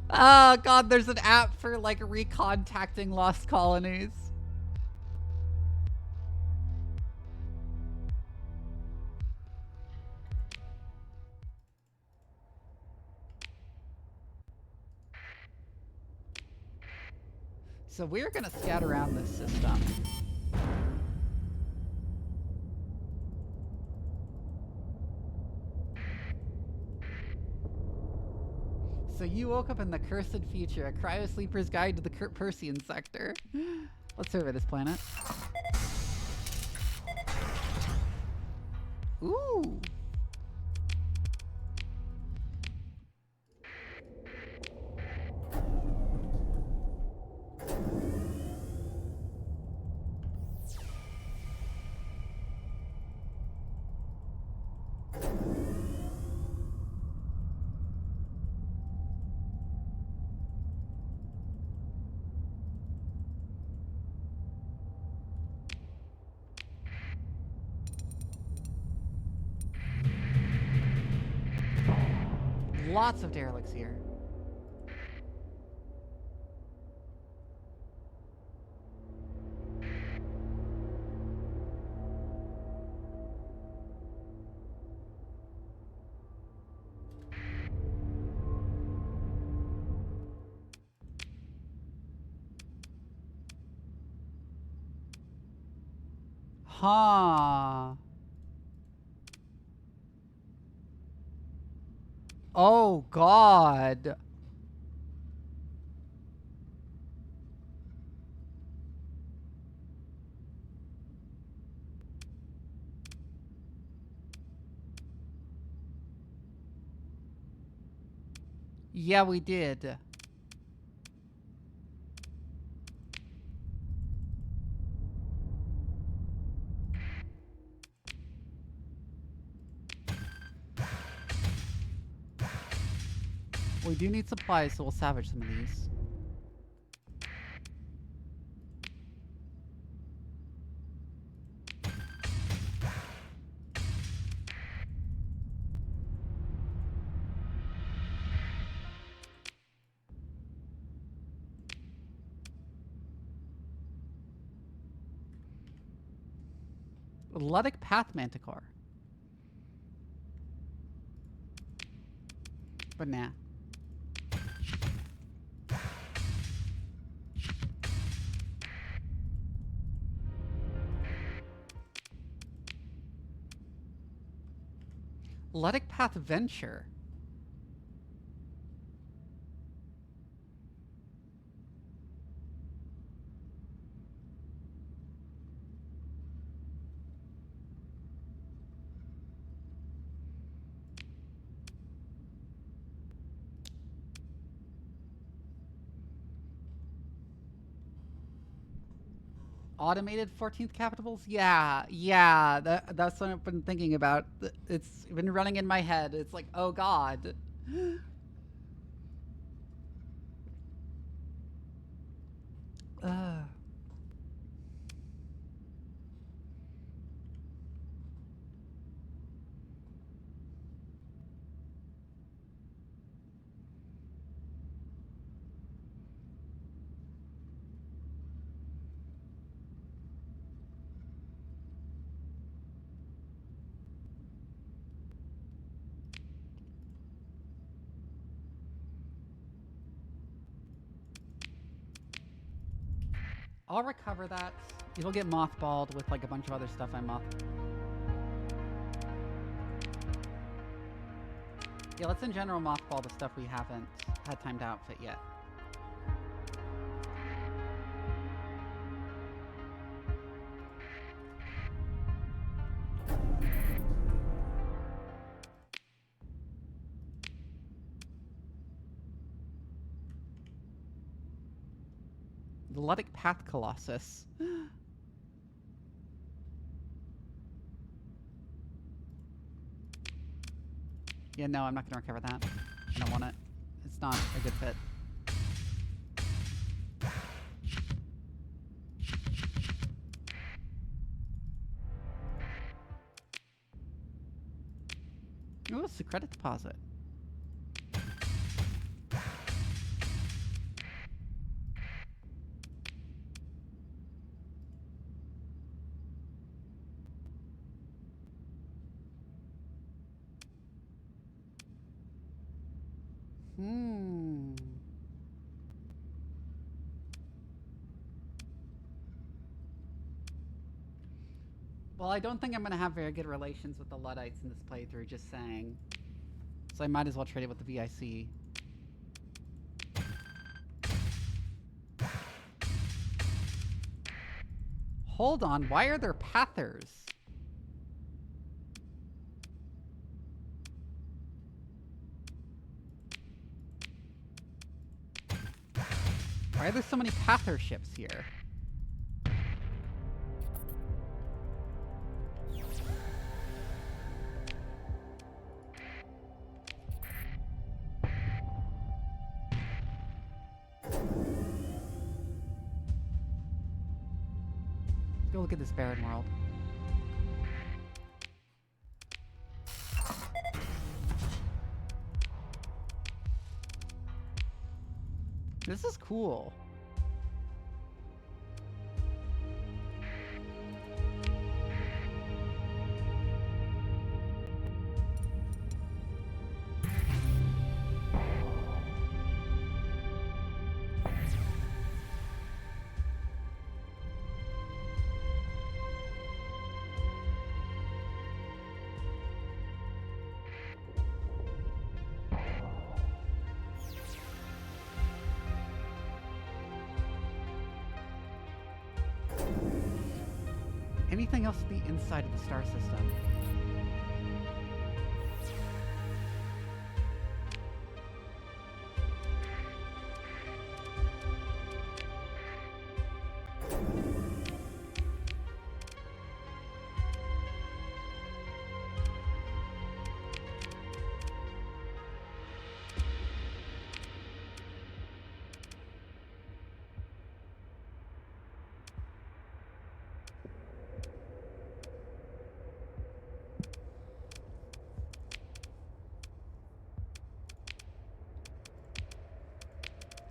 Oh god, there's an app for like recontacting lost colonies. So we're gonna scout around this system. So you woke up in the cursed future, a cryosleeper's guide to the Persian sector. Let's survey this planet. Ooh. Lots of derelicts here. Huh. Oh, God. Yeah, we did. We do need supplies, so we'll salvage some of these. Luddic Path Manticore. But nah. Luddic Path Venture. Automated 14th capitals? Yeah, that's what I've been thinking about. It's been running in my head. It's like, oh god. I'll recover that. It'll get mothballed with like a bunch of other stuff I moth. Yeah, let's in general mothball the stuff we haven't had time to outfit yet. The Luddic Path Colossus. Yeah, no, I'm not gonna recover that. I don't want it. It's not a good fit. Ooh, it's a credit deposit. Well, I don't think I'm going to have very good relations with the Luddites in this playthrough, just saying. So I might as well trade it with the VIC. Hold on, why are there pathers? Why are there so many pather ships here? Go look at this barren world. This is cool. Anything else at the inside of the star system?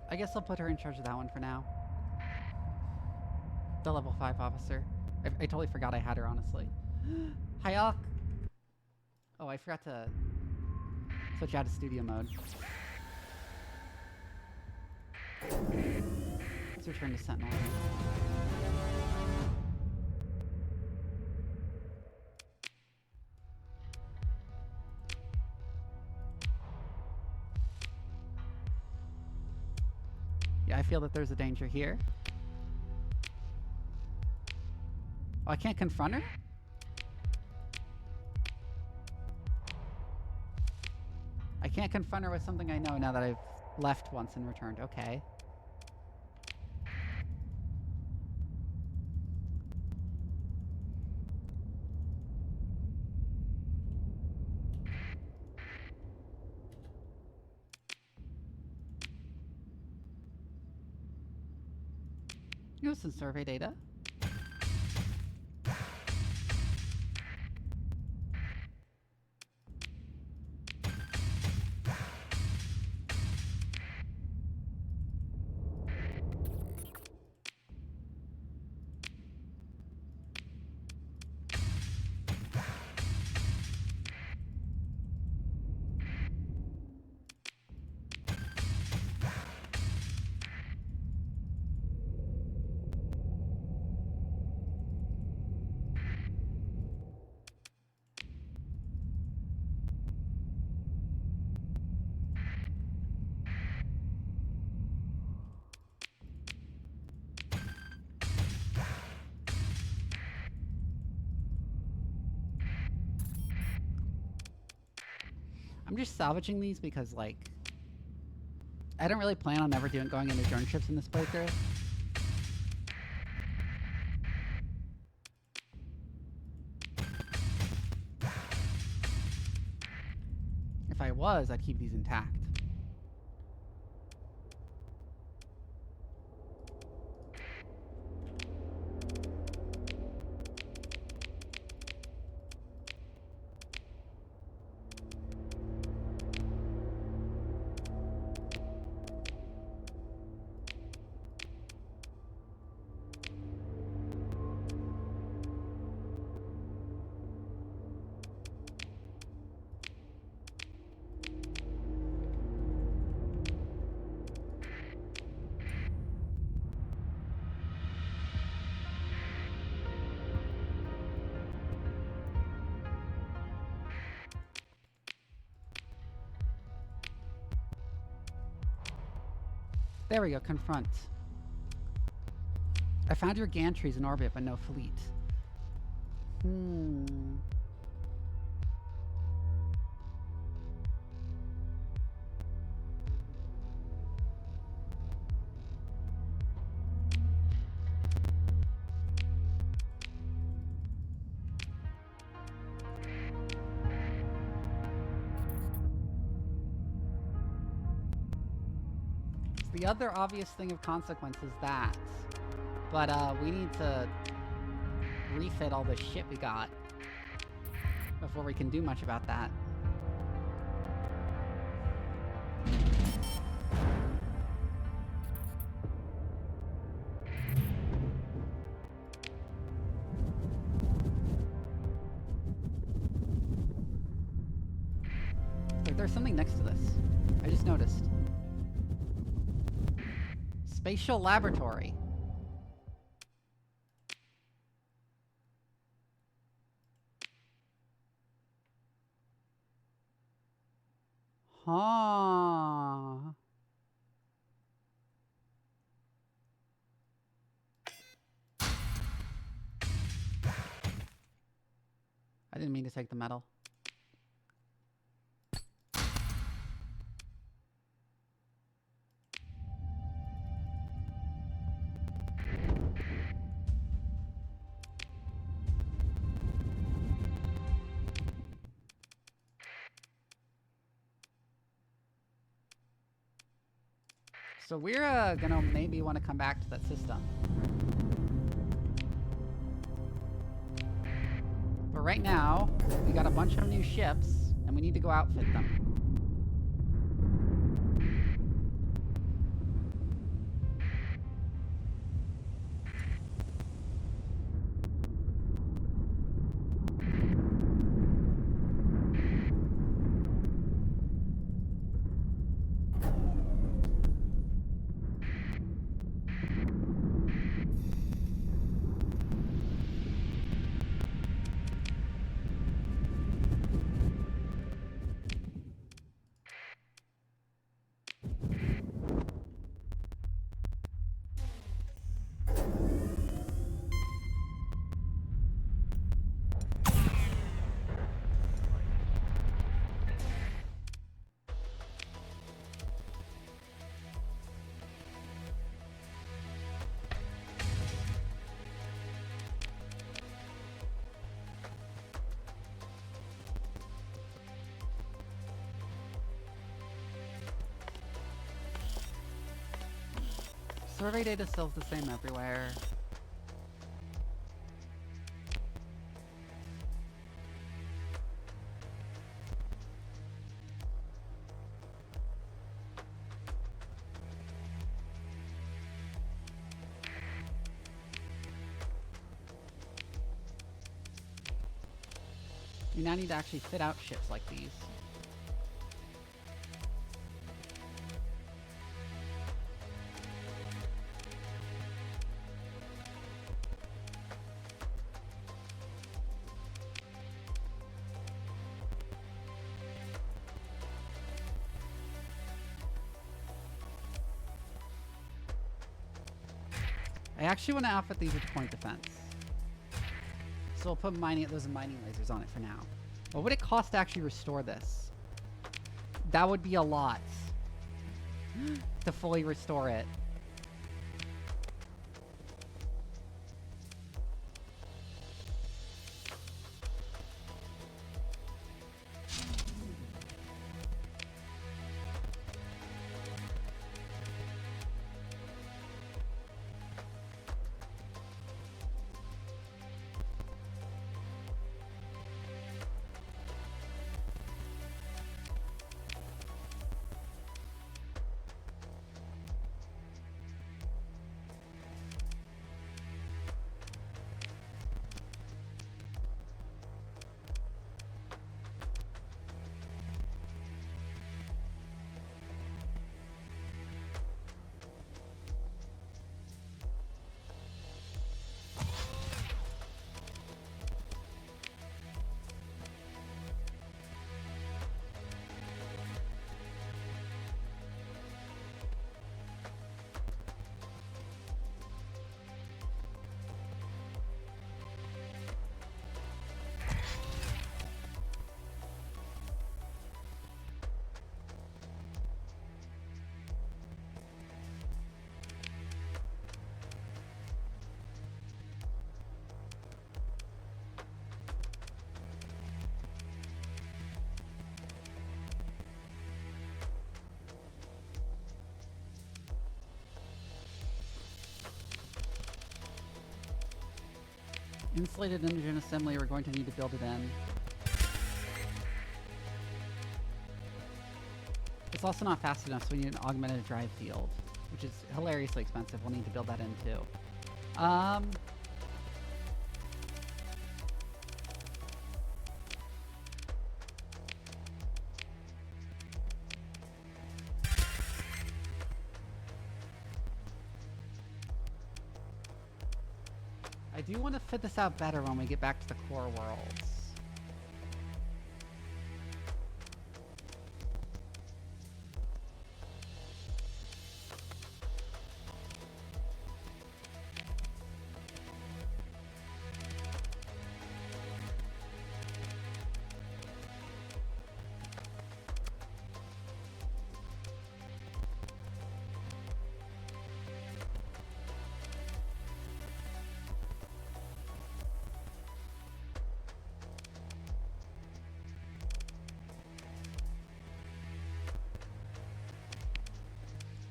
I guess I'll put her in charge of that one for now. The level 5 officer. I totally forgot I had her, honestly. Hayok! Oh, I forgot to switch out of studio mode. Let's return to Sentinel. Yeah, I feel that there's a danger here. Oh, I can't confront her? I can't confront her with something I know now that I've left once and returned. Okay. Here's some survey data. I'm just salvaging these because, like, I don't really plan on ever going into drone ships in this playthrough. If I was, I'd keep these intact. There we go, confront. I found your gantries in orbit, but no fleet. The other obvious thing of consequence is that. But, we need to refit all the shit we got before we can do much about that. Like, there's something next to this. I just noticed. Spatial laboratory. Huh. I didn't mean to take the metal. So we're gonna maybe want to come back to that system. But right now, we got a bunch of new ships, and we need to go outfit them. Survey data still's the same everywhere. You now need to actually fit out ships like these. I actually want to outfit these with point defense. So we'll put those mining lasers on it for now. What would it cost to actually restore this? That would be a lot. To fully restore it. Insulated engine assembly, we're going to need to build it in. It's also not fast enough, so we need an augmented drive field, which is hilariously expensive. We'll need to build that in too. I do want to fit this out better when we get back to the core worlds.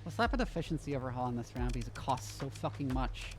Let's slap an efficiency overhaul on this round because it costs so fucking much.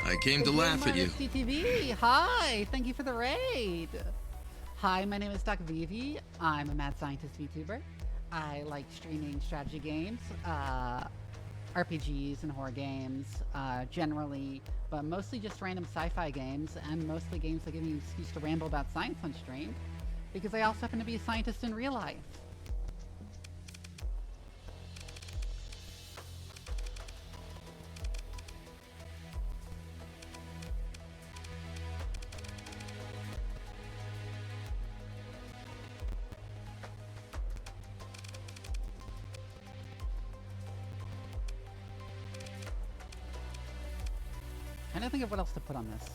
I came to laugh at you. CTV. Hi, thank you for the raid. Hi, my name is Dr. Vivi. I'm a mad scientist VTuber. I like streaming strategy games, RPGs and horror games, generally, but mostly just random sci-fi games, and mostly games that give me an excuse to ramble about science on stream, because I also happen to be a scientist in real life. Trying to think of what else to put on this.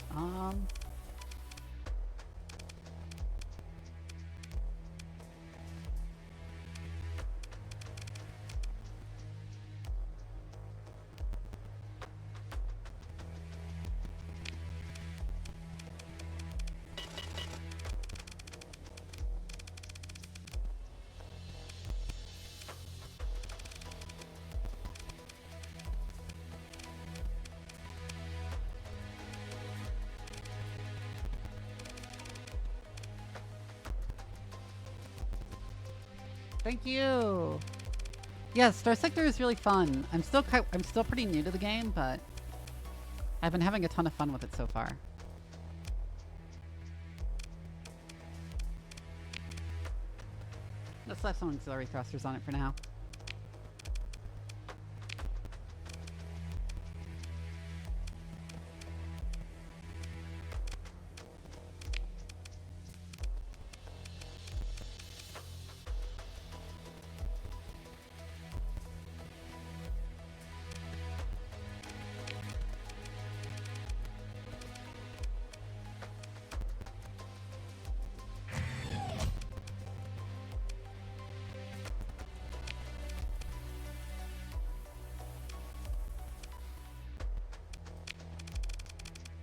Thank you! Yes, Starsector is really fun. I'm still pretty new to the game, but I've been having a ton of fun with it so far. Let's slap some auxiliary thrusters on it for now.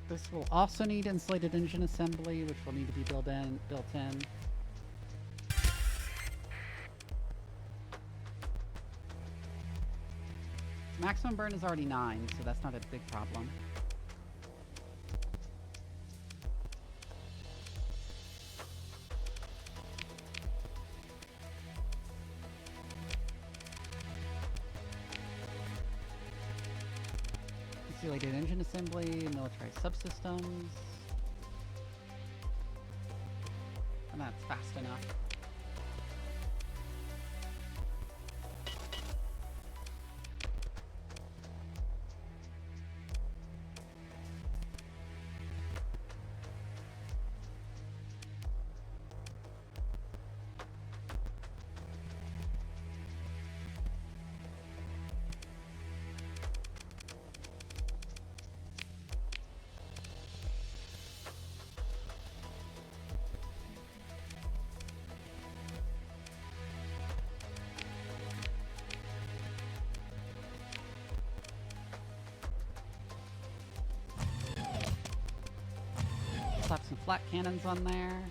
This will also need insulated engine assembly, which will need to be built in. Maximum burn is already 9, so that's not a big problem. Insulated engine assembly, military subsystems. And that's fast enough. Slap some flat cannons on there.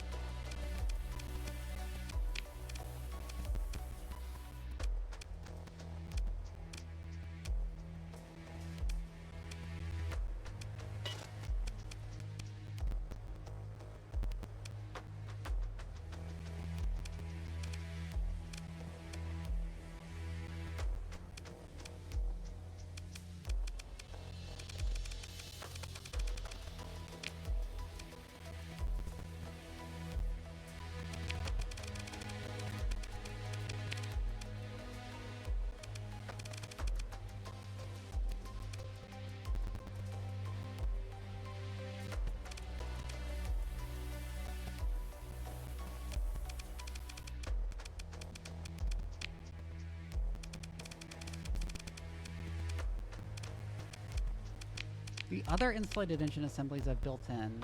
The other insulated engine assemblies I've built in,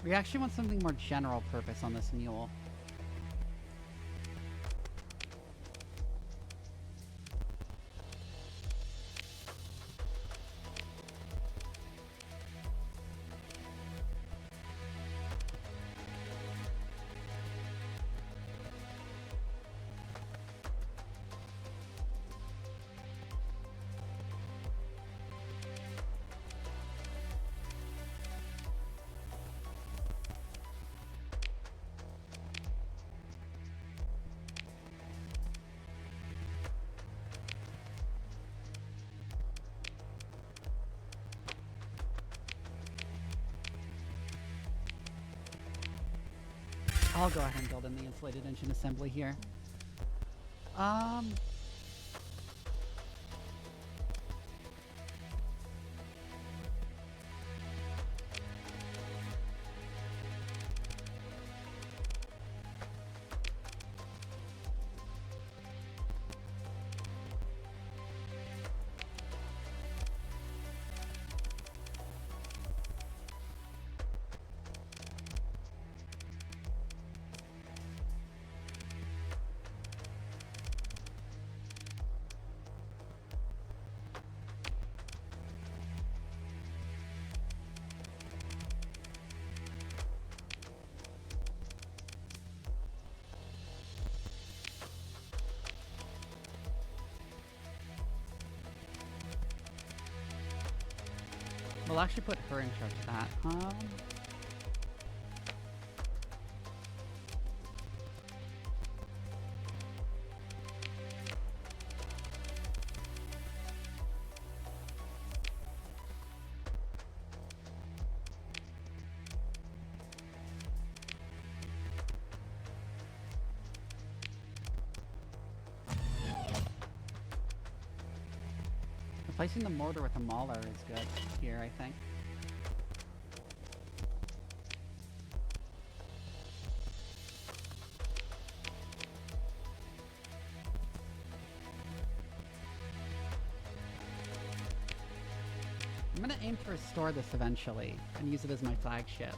we actually want something more general purpose on this mule. I'll go ahead and build in the insulated engine assembly here. We'll actually put her in charge of that. Replacing the mortar with a mauler is good here, I think. I'm gonna aim to restore this eventually and use it as my flagship.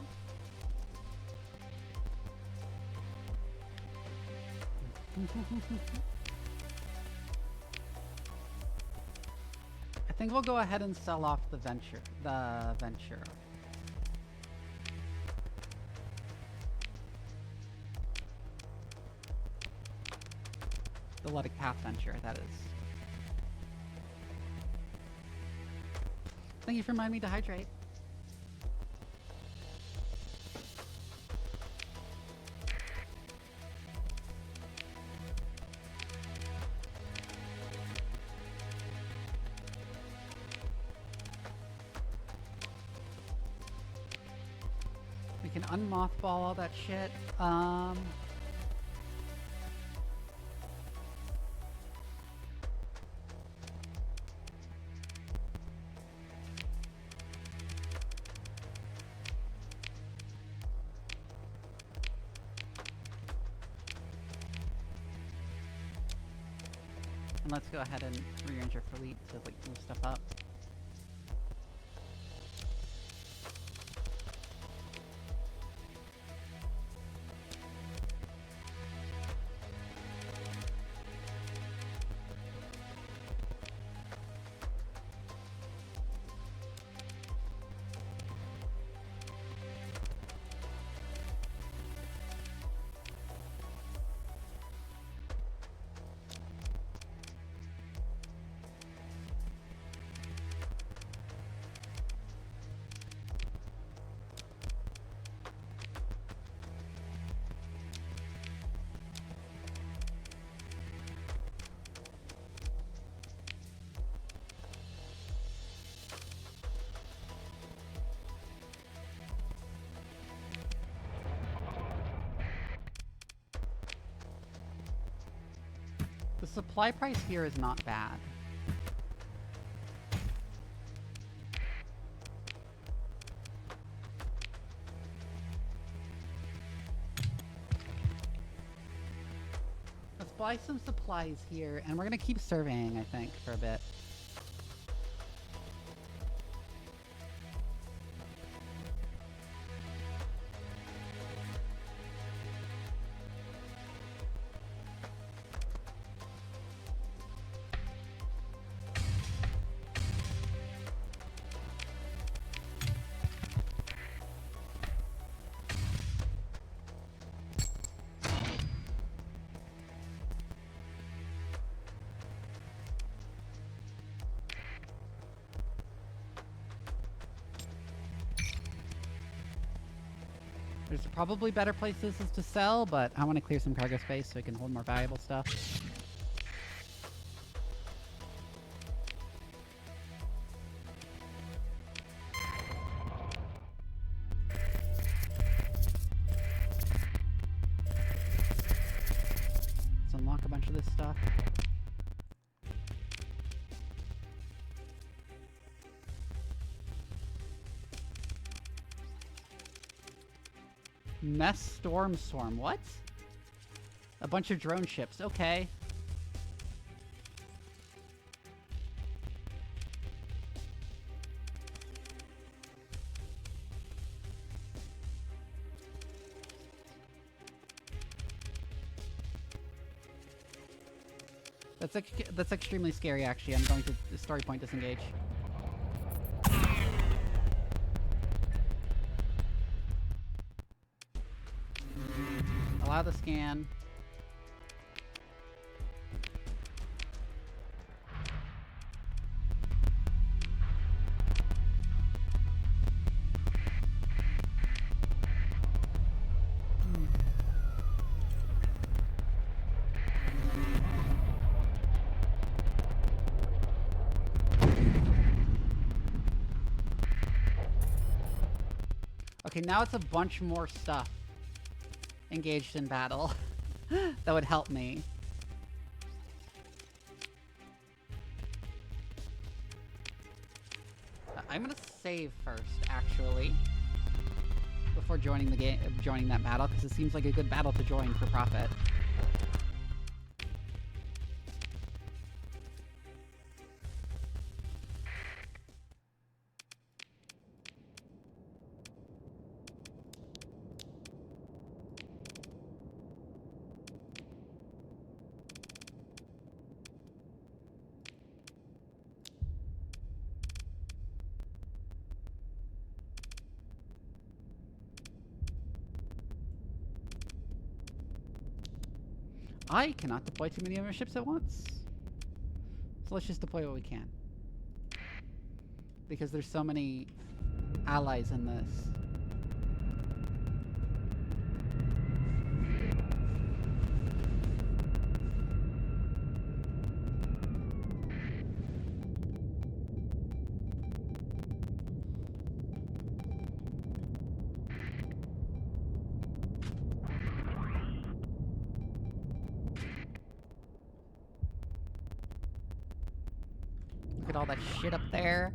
I think we'll go ahead and sell off the Venture. The Luddic Venture, that is. Thank you for reminding me to hydrate. We can unmothball all that shit. And let's go ahead and rearrange our fleet to like move stuff up. The supply price here is not bad. Let's buy some supplies here, and we're gonna keep surveying, I think, for a bit. There's probably better places to sell, but I want to clear some cargo space so we can hold more valuable stuff. unlock a bunch of this stuff. Mess Storm Swarm. What? A bunch of drone ships. Okay. That's extremely scary, actually. I'm going to story point disengage. Allow the scan. Okay, now it's a bunch more stuff engaged in battle that would help me. I'm gonna save first, actually, before joining the game, joining that battle, because it seems like a good battle to join for profit. I cannot deploy too many of our ships at once. So let's just deploy what we can. Because there's so many allies in this. All that shit up there.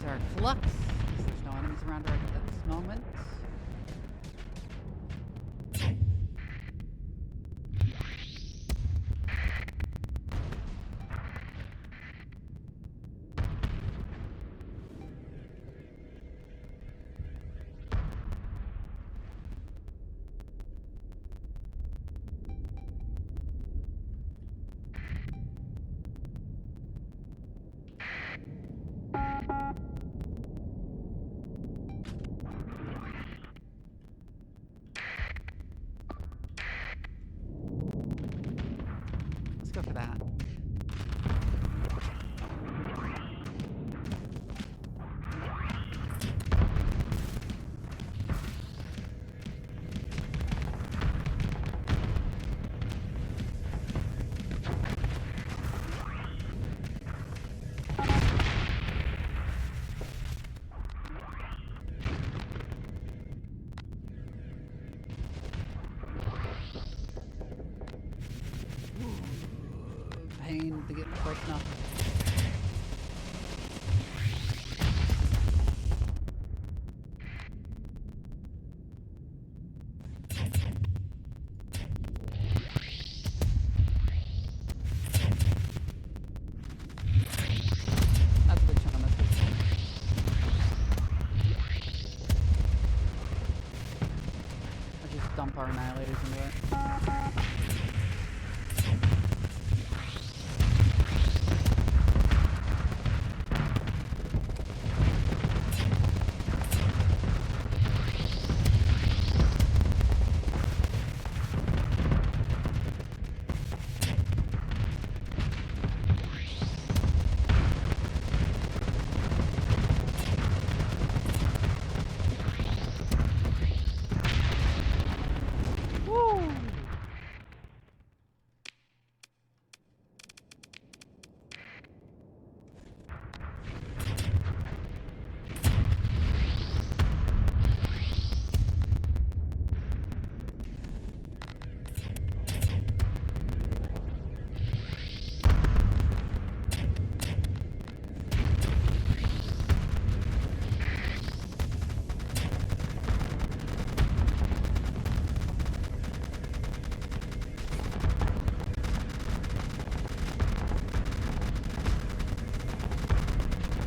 Dark Flux. There's no enemies around right at this moment. Let's go for that. Pain to get broken up. That's a good chunk of misses. Let's just dump our annihilators into it.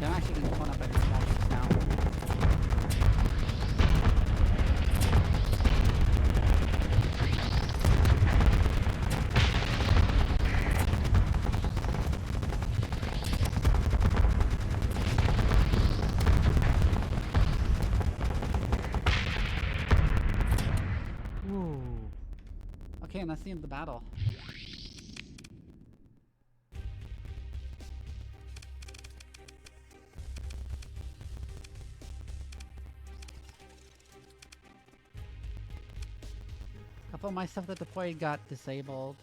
I'm actually getting torn up by these monsters now. Ooh. Okay, and that's the end of the battle. Couple of my stuff that deployed got disabled.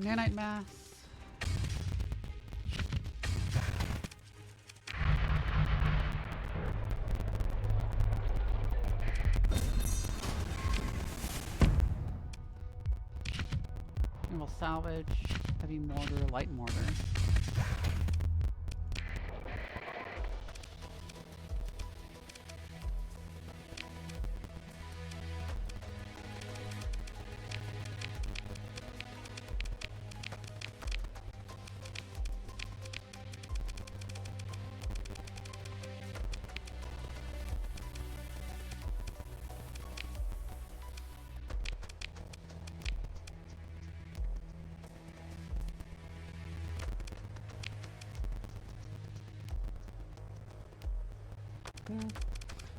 Nanite mass. And we'll salvage heavy mortar, light mortar.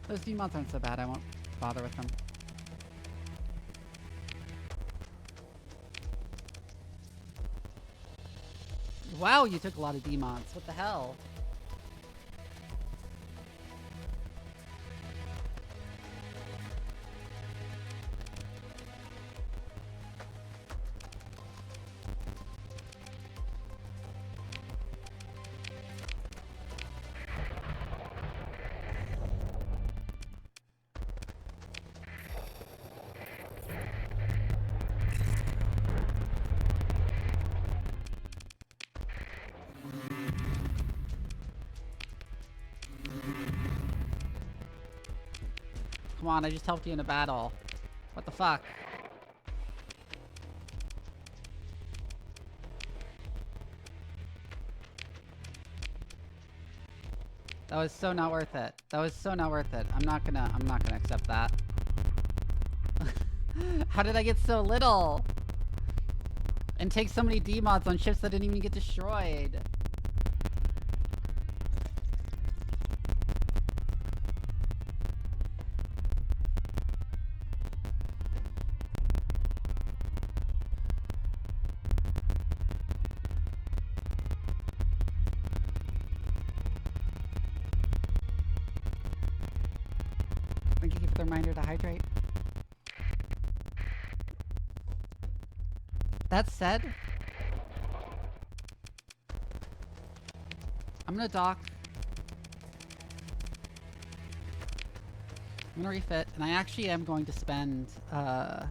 Those demods aren't so bad, I won't bother with them. Wow, you took a lot of demods. What the hell? Come on, I just helped you in a battle. What the fuck? That was so not worth it. That was so not worth it. I'm not gonna accept that. How did I get so little? And take so many D-mods on ships that didn't even get destroyed. Thank you for the reminder to hydrate. That said, I'm gonna dock. I'm gonna refit, and I actually am going to spend, I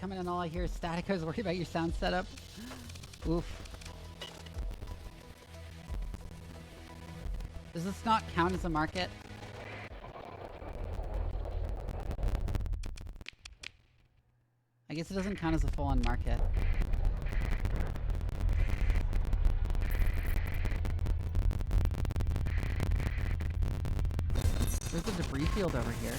come in and all I hear is static. I was worried about your sound setup. Oof. Does this not count as a market? I guess it doesn't count as a full-on market. There's a debris field over here.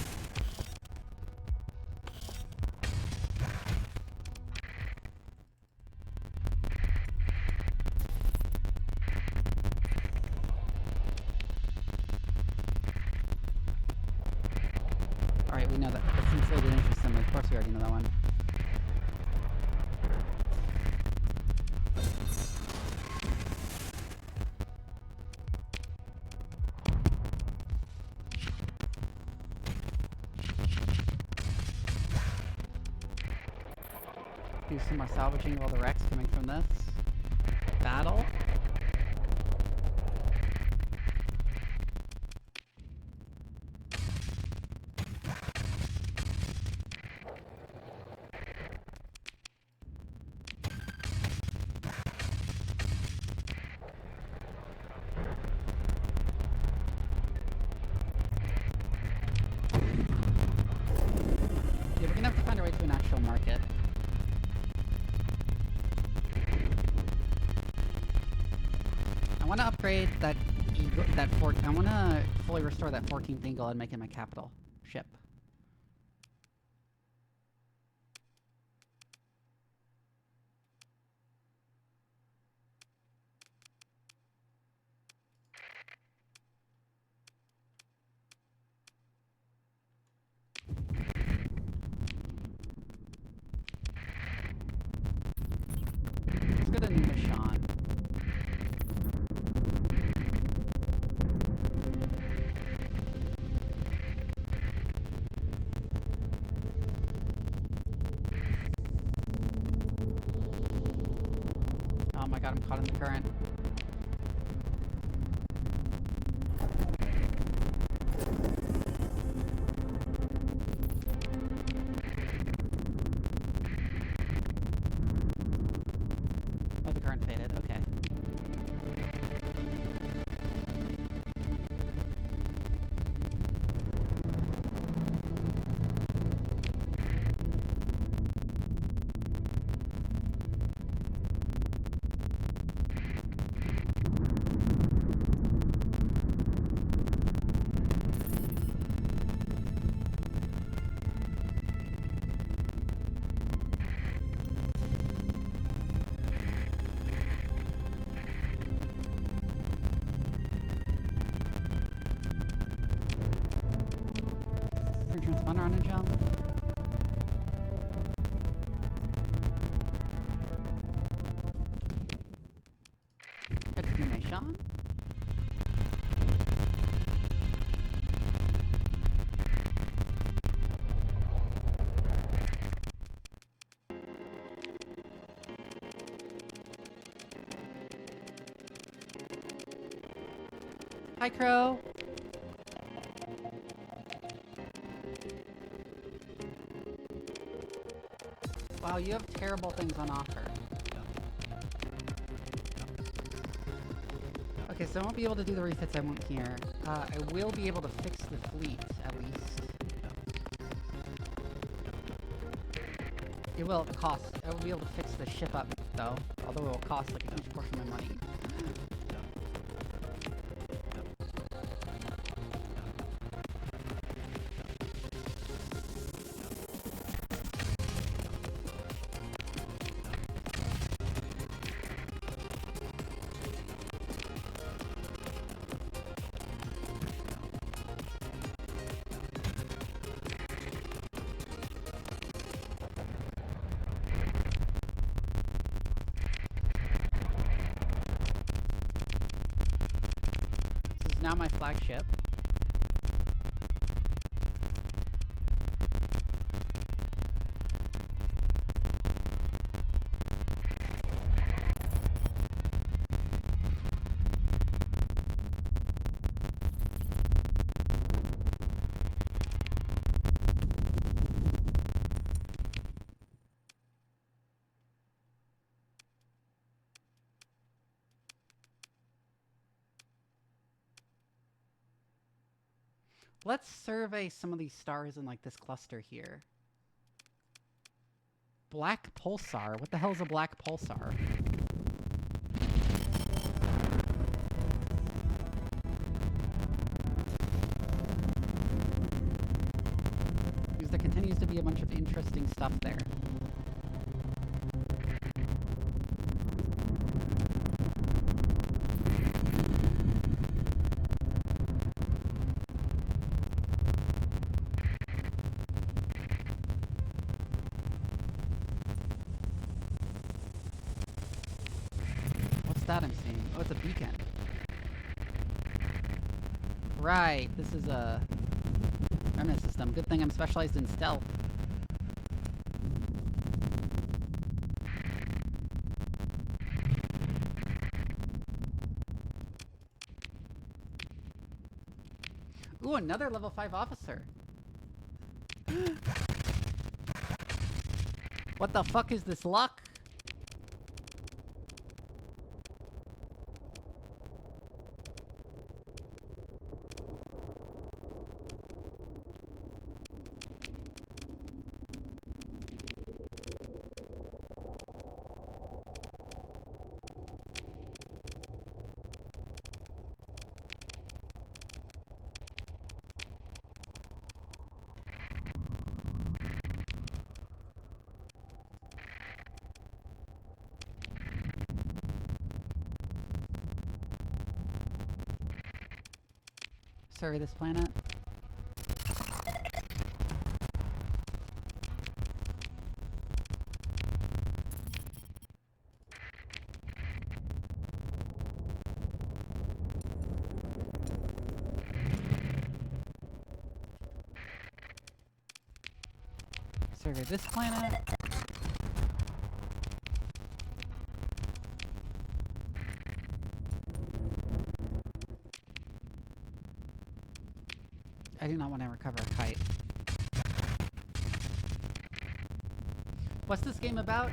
Alright, we know that. That's insulated interest symbol. Of course we already know that one. Do some more salvaging of all the wrecks coming from this battle. Yeah, we're gonna have to find our way to an actual market. I want to upgrade that eagle, I want to fully restore that 14th eagle and make it my capital ship. Let's go to Nishan. Oh my god, I'm caught in the current. Oh, the current faded, okay. Transponder on a jump. Destination. Hi, Crow. Wow, you have terrible things on offer. So I won't be able to do the refits I want here. I will be able to fix the fleet, at least. It will cost. I will be able to fix the ship up, though. Although it will cost like a huge portion of my money. Now my flagship. Let's survey some of these stars in like this cluster here. Black pulsar. What the hell is a black pulsar? Because there continues to be a bunch of interesting stuff there. That I'm seeing. Oh, it's a beacon. Right, this is a remnant system. Good thing I'm specialized in stealth. Ooh, another level 5 officer. What the fuck is this luck? Survey this planet. Survey this planet. I do not want to recover a kite. What's this game about?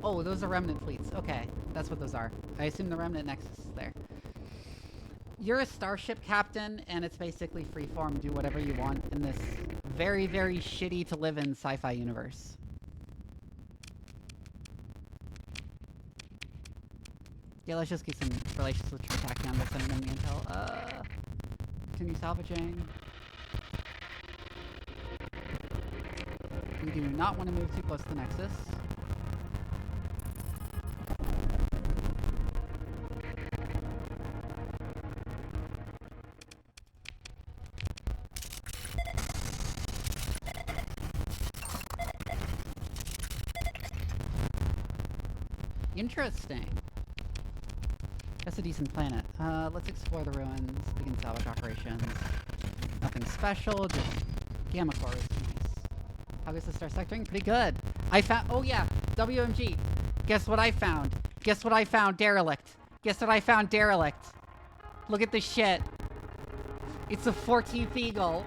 Oh, those are remnant fleets. Okay, that's what those are. I assume the remnant nexus is there. You're a starship captain, and it's basically freeform. Do whatever you want in this very, very shitty to live in sci-fi universe. Yeah, let's just get some relations with Tachyon by sending them the intel. Continue salvaging. We do not want to move too close to the Nexus. Interesting. That's a decent planet. Let's explore the ruins, begin salvage operations. Nothing special, just gamma cores. Nice. How goes the Starsectoring? Pretty good. I found, oh yeah, WMG. Guess what I found? Guess what I found, Derelict. Guess what I found, Derelict. Look at this shit. It's a 14th Eagle.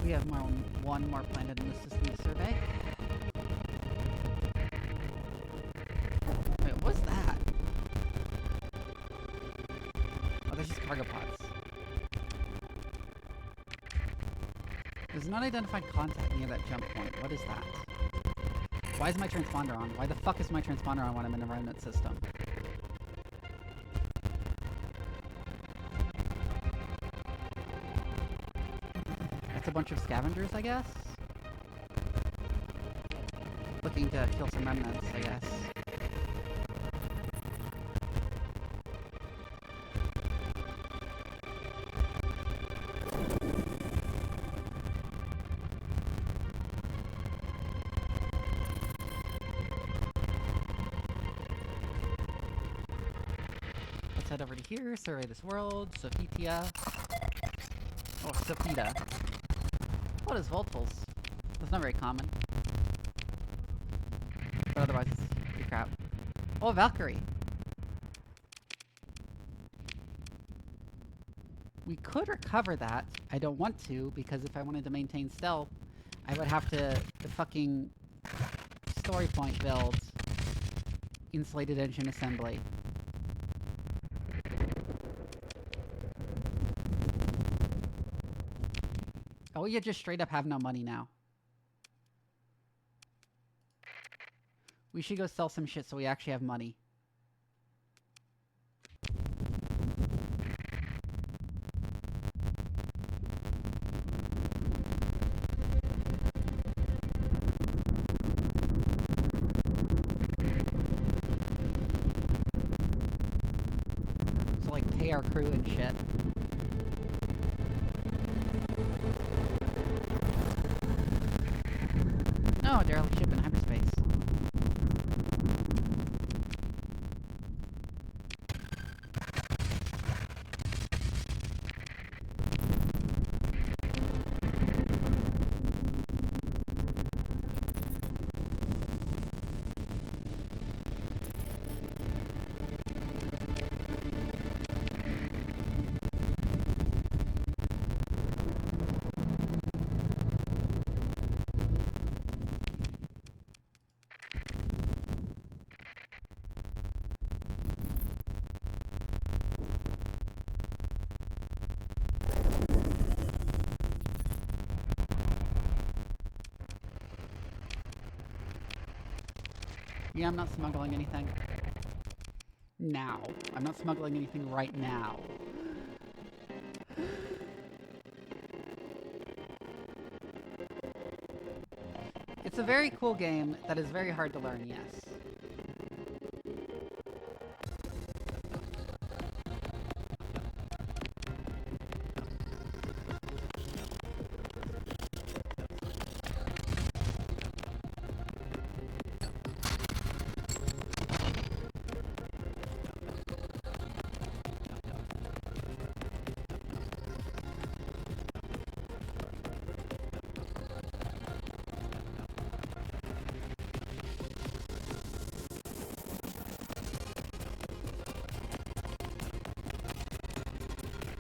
We have one more planet in the system to survey. Wait, what's that? Oh, there's just cargo pods. There's an unidentified contact near that jump point. What is that? Why is my transponder on? Why the fuck is my transponder on when I'm in a remnant system? That's a bunch of scavengers, I guess? Looking to kill some remnants, I guess. Let's head over to here, survey this world, Sophitia. Oh, Sophita. What is Voltals? That's not very common. But otherwise, it's pretty crap. Oh, Valkyrie! We could recover that. I don't want to, because if I wanted to maintain stealth, I would have to the fucking story point build insulated engine assembly. Oh, you just straight up have no money now. We should go sell some shit so we actually have money. So, like, pay our crew and shit. No, derelict ship in hyperspace. Yeah, I'm not smuggling anything. Now. I'm not smuggling anything right now. It's a very cool game that is very hard to learn, yes.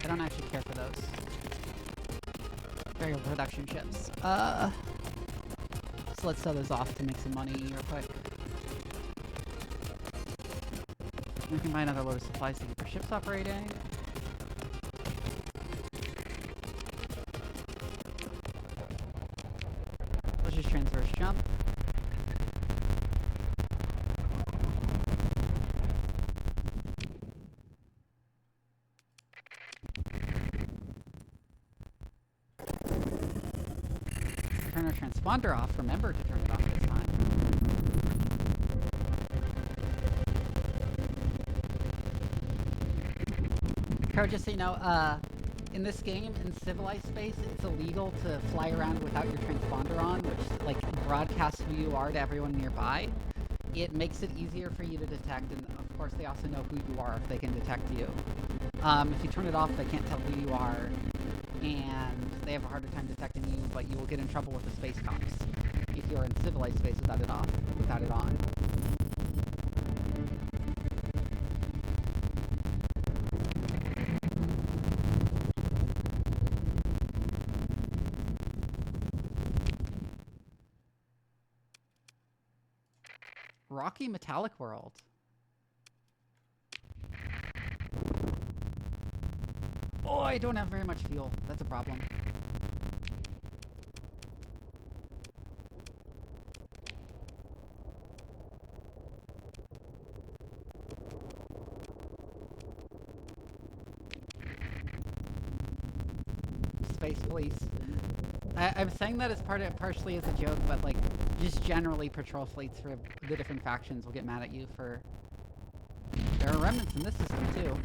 I don't actually care for those. Variable production ships. So let's sell those off to make some money real quick. We can buy another load of supplies to keep our ships operating. Let's just transverse jump. Turn our transponder off. Remember to turn it off this time. Crow, just so you know, in this game, in civilized space, it's illegal to fly around without your transponder on, which, like, broadcasts who you are to everyone nearby. It makes it easier for you to detect, and of course they also know who you are if they can detect you. If you turn it off, they can't tell who you are, and they have a harder time detecting you, but you will get in trouble with the space cops if you're in civilized space without it on. Rocky Metallic World. Oh, I don't have very much fuel. That's a problem. Space police. I'm saying that as partially as a joke, but like, just generally patrol fleets for the different factions will get mad at you for... There are remnants in this system, too.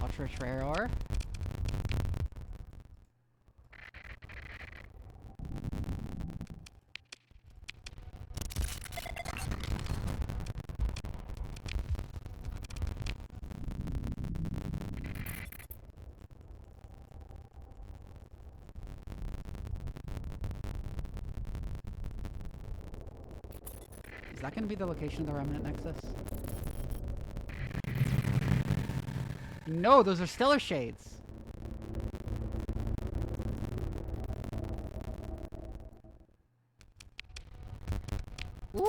Ultra rare ore. Is that going to be the location of the Remnant Nexus? No, those are Stellar Shades. Woo!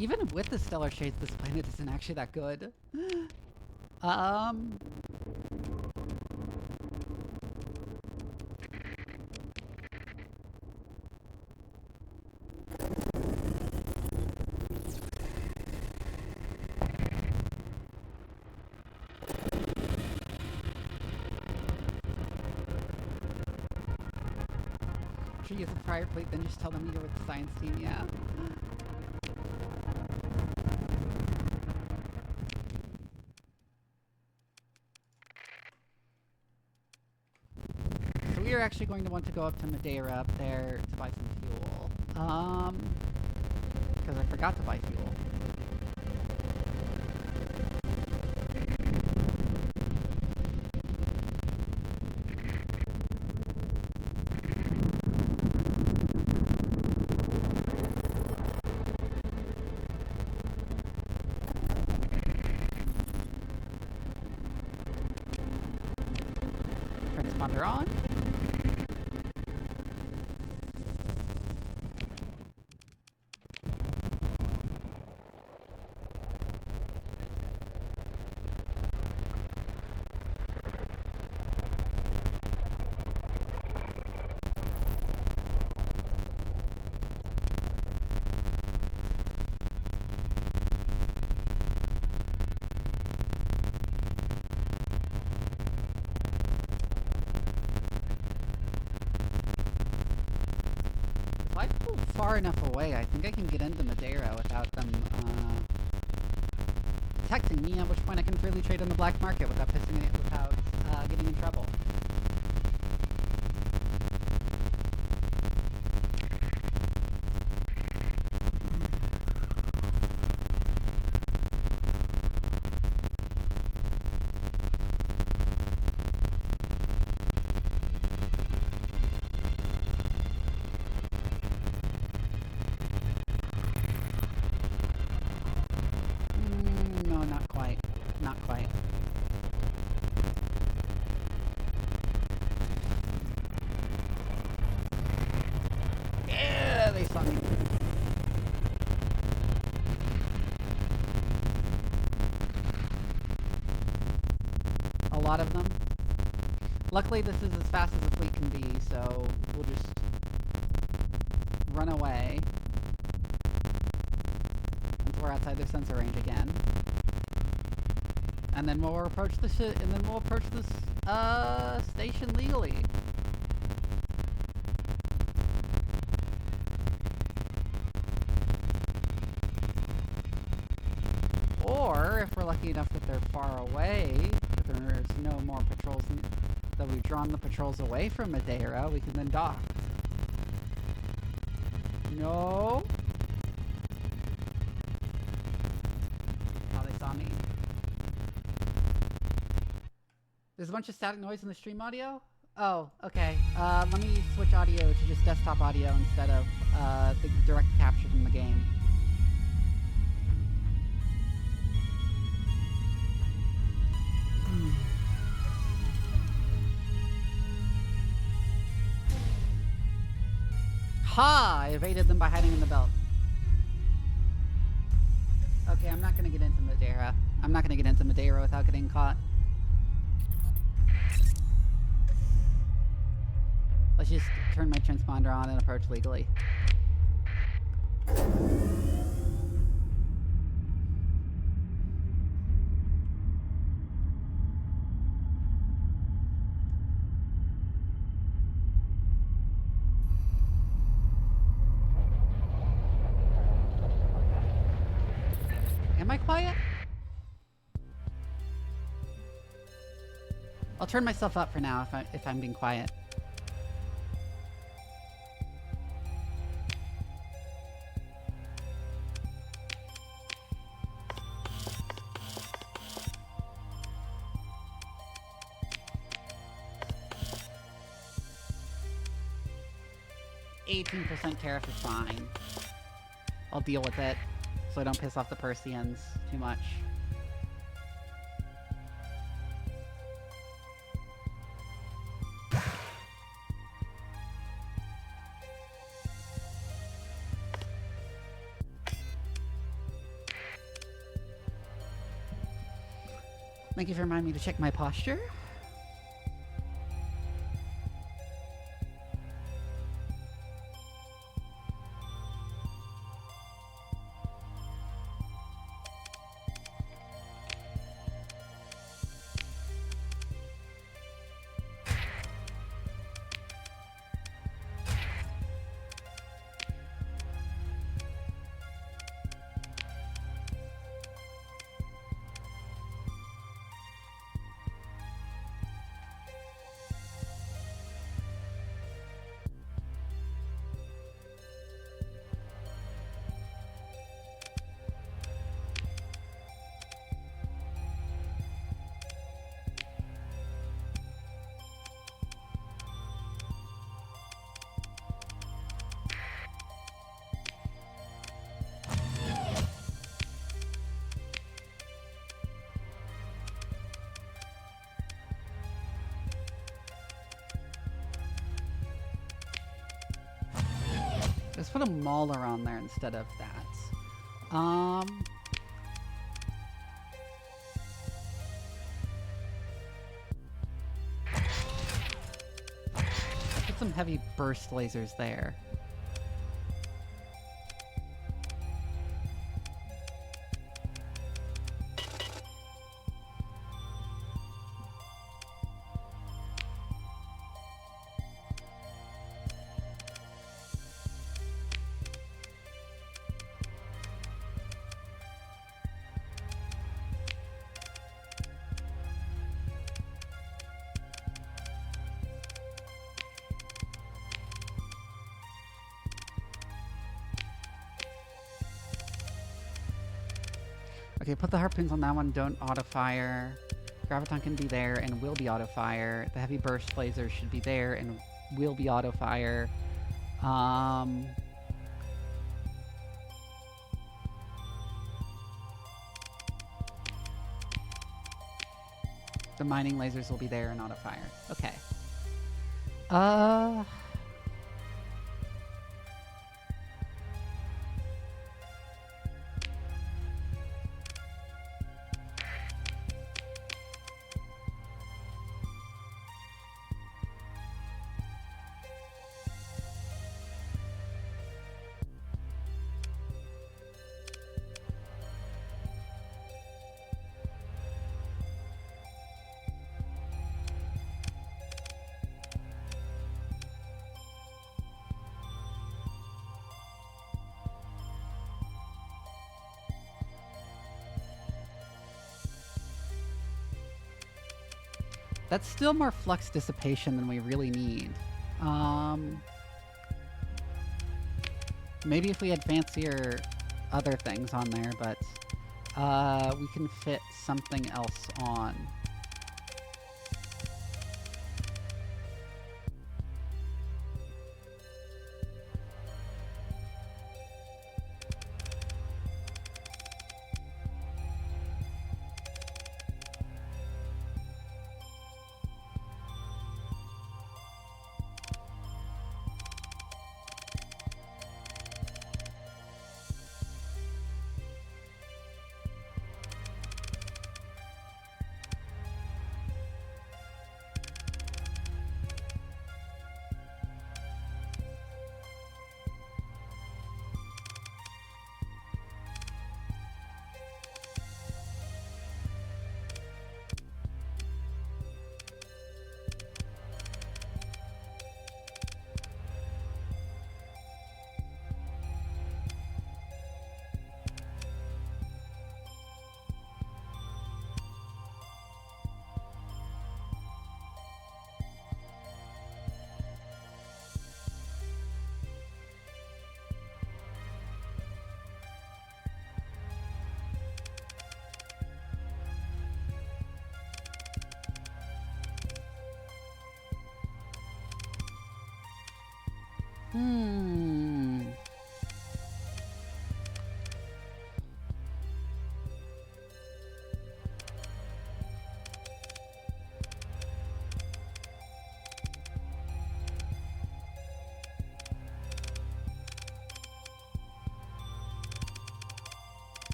Even with the Stellar Shades, this planet isn't actually that good. Should use a prior plate, then just tell them you're with the science team, yeah. So we are actually going to want to go up to Madeira up there to buy some fuel. Because I forgot to buy fuel. Transponder on. Far enough away, I think I can get into Madeira without them detecting me, at which point I can freely trade on the black market without getting in trouble. Lot of them. Luckily, this is as fast as a fleet can be, so we'll just run away until we're outside their sensor range again, and then we'll approach the station legally. Or, if we're lucky enough that they're far away, that there's no more patrols, that we've drawn the patrols away from Madeira, we can then dock. No. Oh, they saw me. There's a bunch of static noise in the stream audio? Oh, okay. Let me switch audio to just desktop audio instead of the direct capture from the game. Ha! I evaded them by hiding in the belt. Okay, I'm not gonna get into Madeira. I'm not gonna get into Madeira without getting caught. Let's just turn my transponder on and approach legally. Am I quiet? I'll turn myself up for now if I'm being quiet. %, tariff is fine. I'll deal with it so I don't piss off the Persians too much. Thank you for reminding me to check my posture. Let's put a mauler on there instead of that. Put some heavy burst lasers there. Okay, put the harpoons on that one, don't auto-fire. Graviton can be there and will be auto-fire. The heavy burst laser should be there and will be auto-fire. The mining lasers will be there and auto-fire. Okay. That's still more flux dissipation than we really need. Maybe if we had fancier other things on there, but we can fit something else on.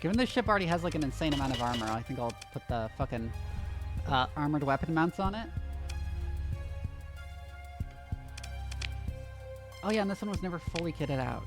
Given this ship already has like an insane amount of armor, I think I'll put the fucking armored weapon mounts on it. Oh yeah, and this one was never fully kitted out.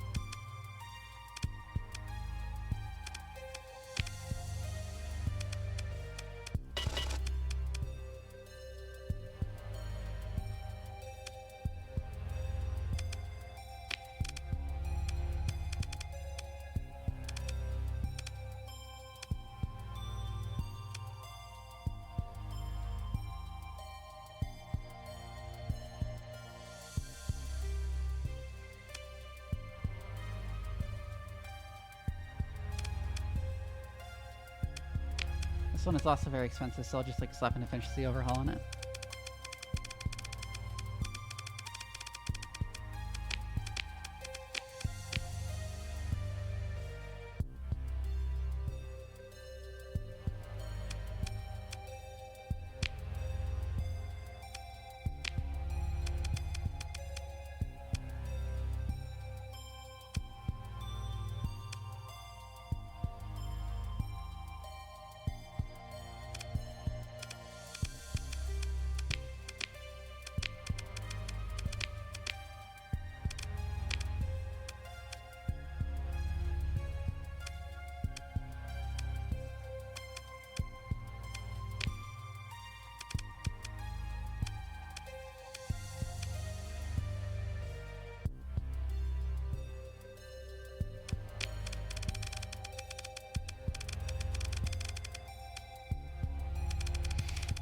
This one is also very expensive, so I'll just like slap an efficiency overhaul on it.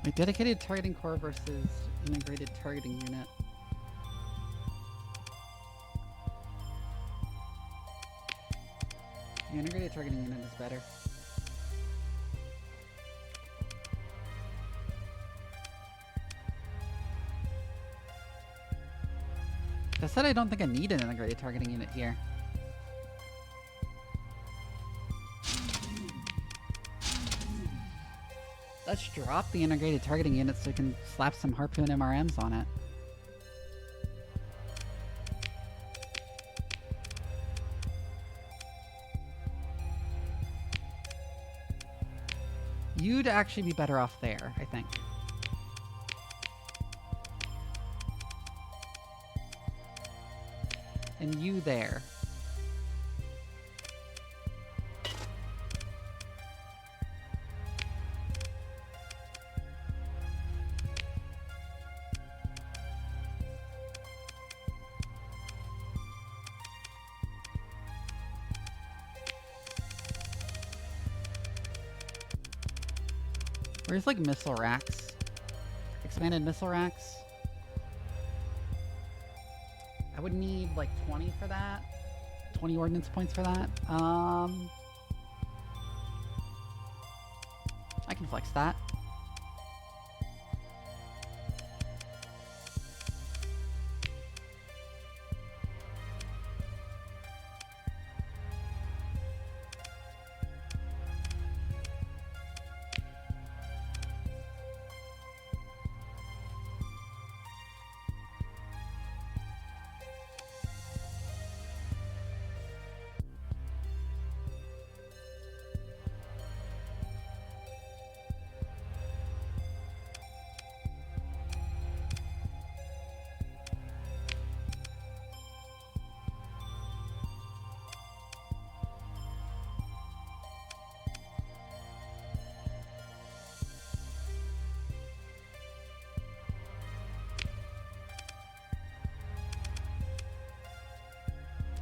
A dedicated targeting core versus integrated targeting unit. The integrated targeting unit is better. I said I don't think I need an integrated targeting unit here. Let's drop the integrated targeting unit so we can slap some harpoon MRMs on it. You'd actually be better off there, I think. And you there. Where's like missile racks? Expanded missile racks? I would need like 20 for that. 20 ordnance points for that. I can flex that.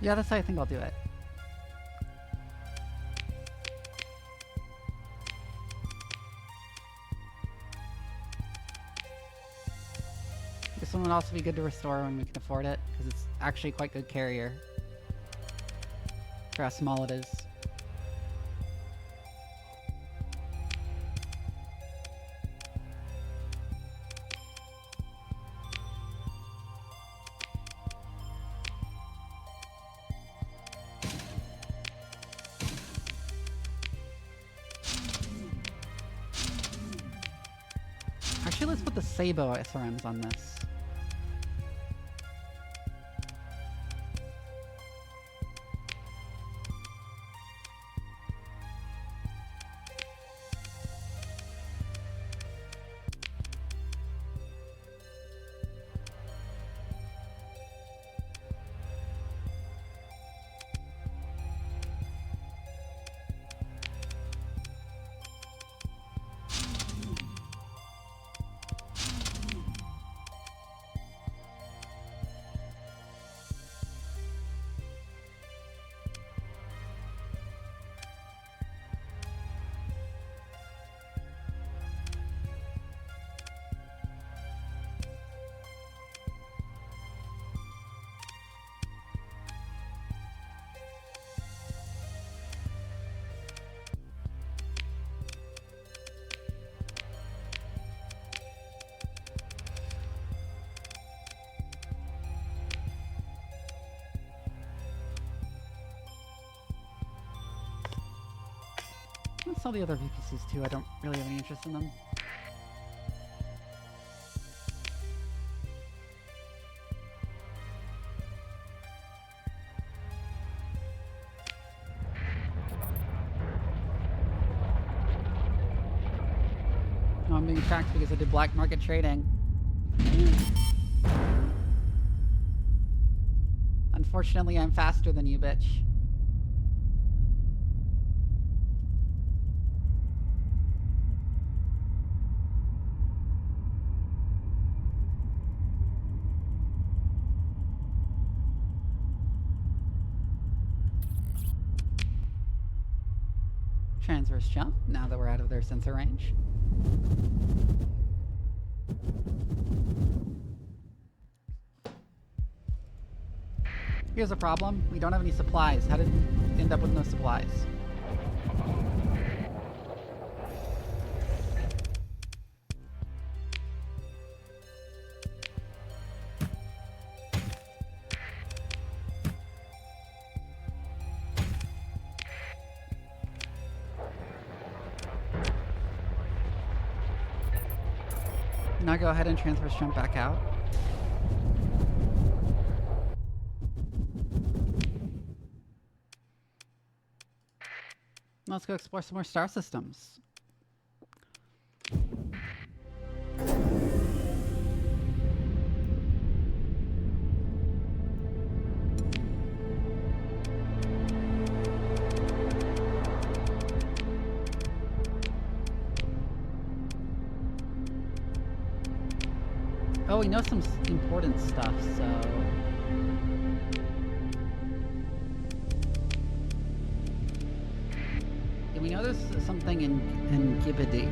Yeah, that's how I think I'll do it. This one would also be good to restore when we can afford it, because it's actually quite good carrier for how small it is. Actually, let's put the Sabo SRMs on this. Let's sell the other VPCs too. I don't really have any interest in them. No, I'm being tracked because I did black market trading. Unfortunately, I'm faster than you, bitch. Transverse jump, now that we're out of their sensor range. Here's a problem. We don't have any supplies. How did we end up with no supplies? Now go ahead and transverse jump back out. Let's go explore some more star systems. Oh, we know some important stuff, so... Yeah, we know there's something in Gibbidi.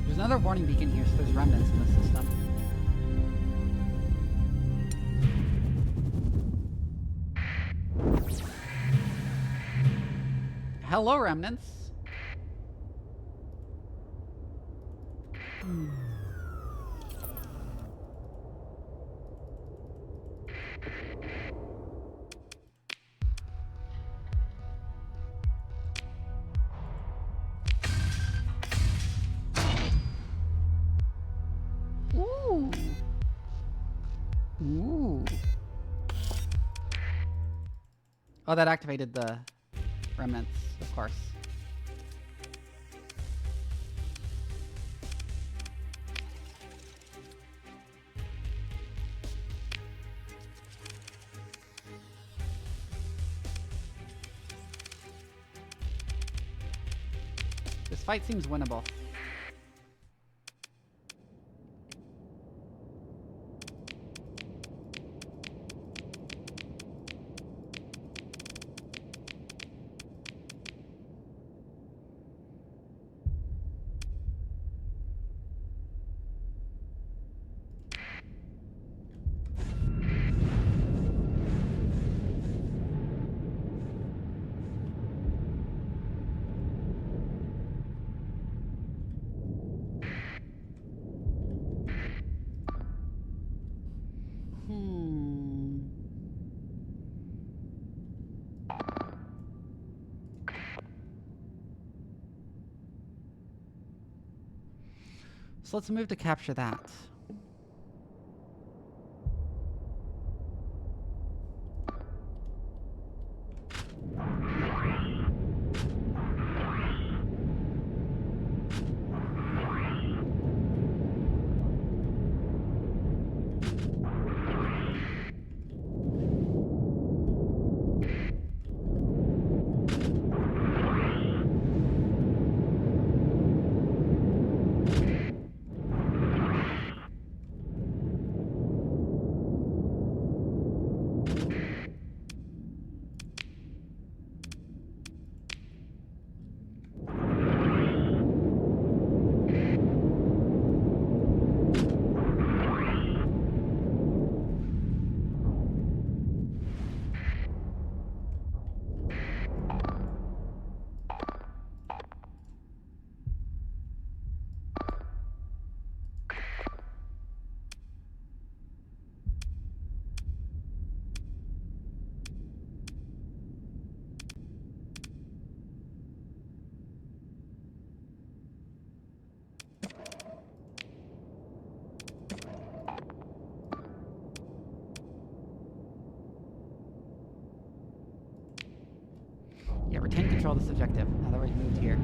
There's another warning beacon here, so there's remnants in the system. Hello, remnants. Ooh. Ooh. Oh, that activated the remnants, of course. This fight seems winnable. So let's move to capture that. Yeah, retain control of this objective, now that we've moved here.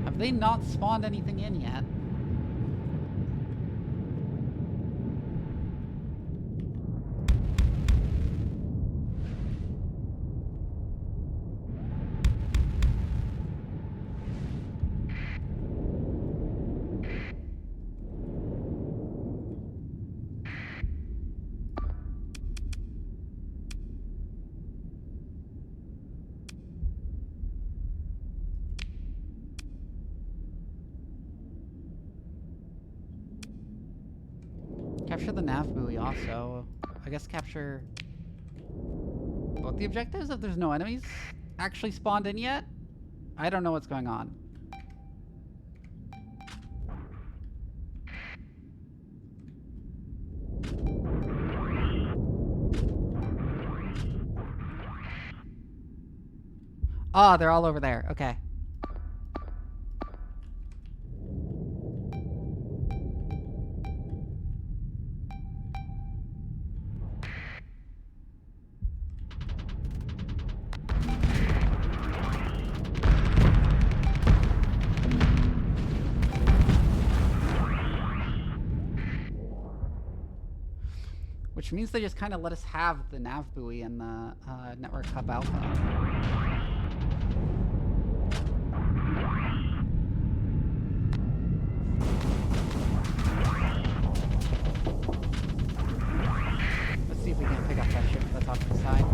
Have they not spawned anything in yet? Capture the nav buoy also. I guess capture both the objectives if there's no enemies actually spawned in yet. I don't know what's going on. Oh, they're all over there. Okay. Which means they just kind of let us have the nav buoy and the network hub alpha. Let's see if we can pick up that ship that's off to the side.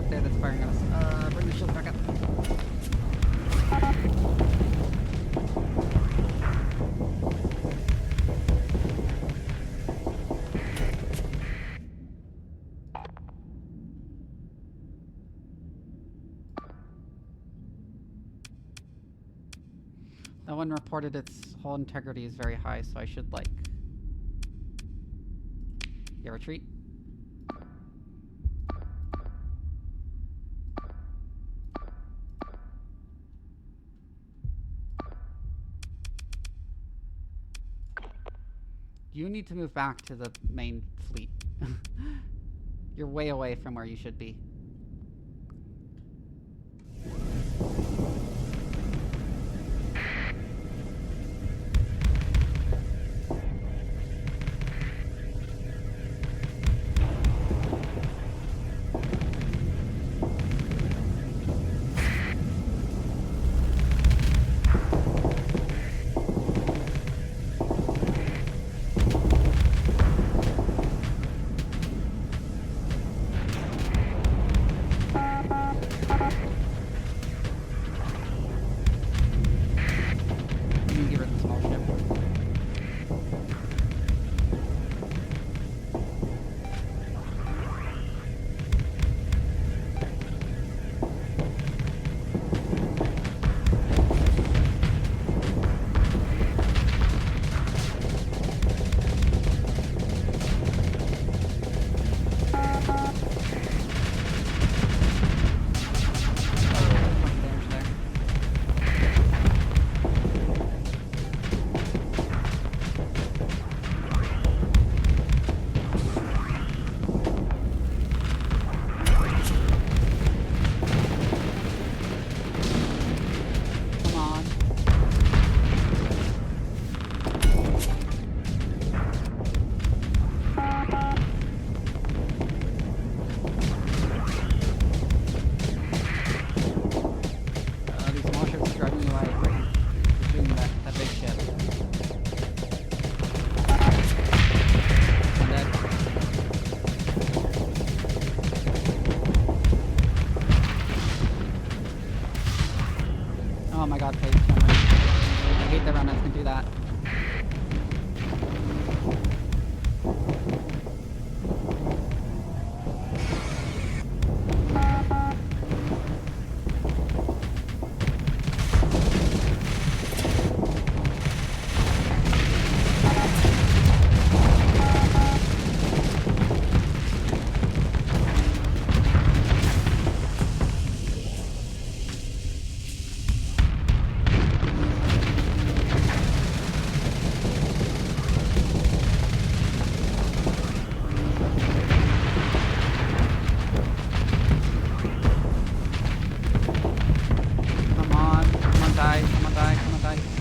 up there that's firing at us. Bring the shield back up. No one reported its hull integrity is very high, so I should, like... Yeah, retreat. You need to move back to the main fleet. You're way away from where you should be.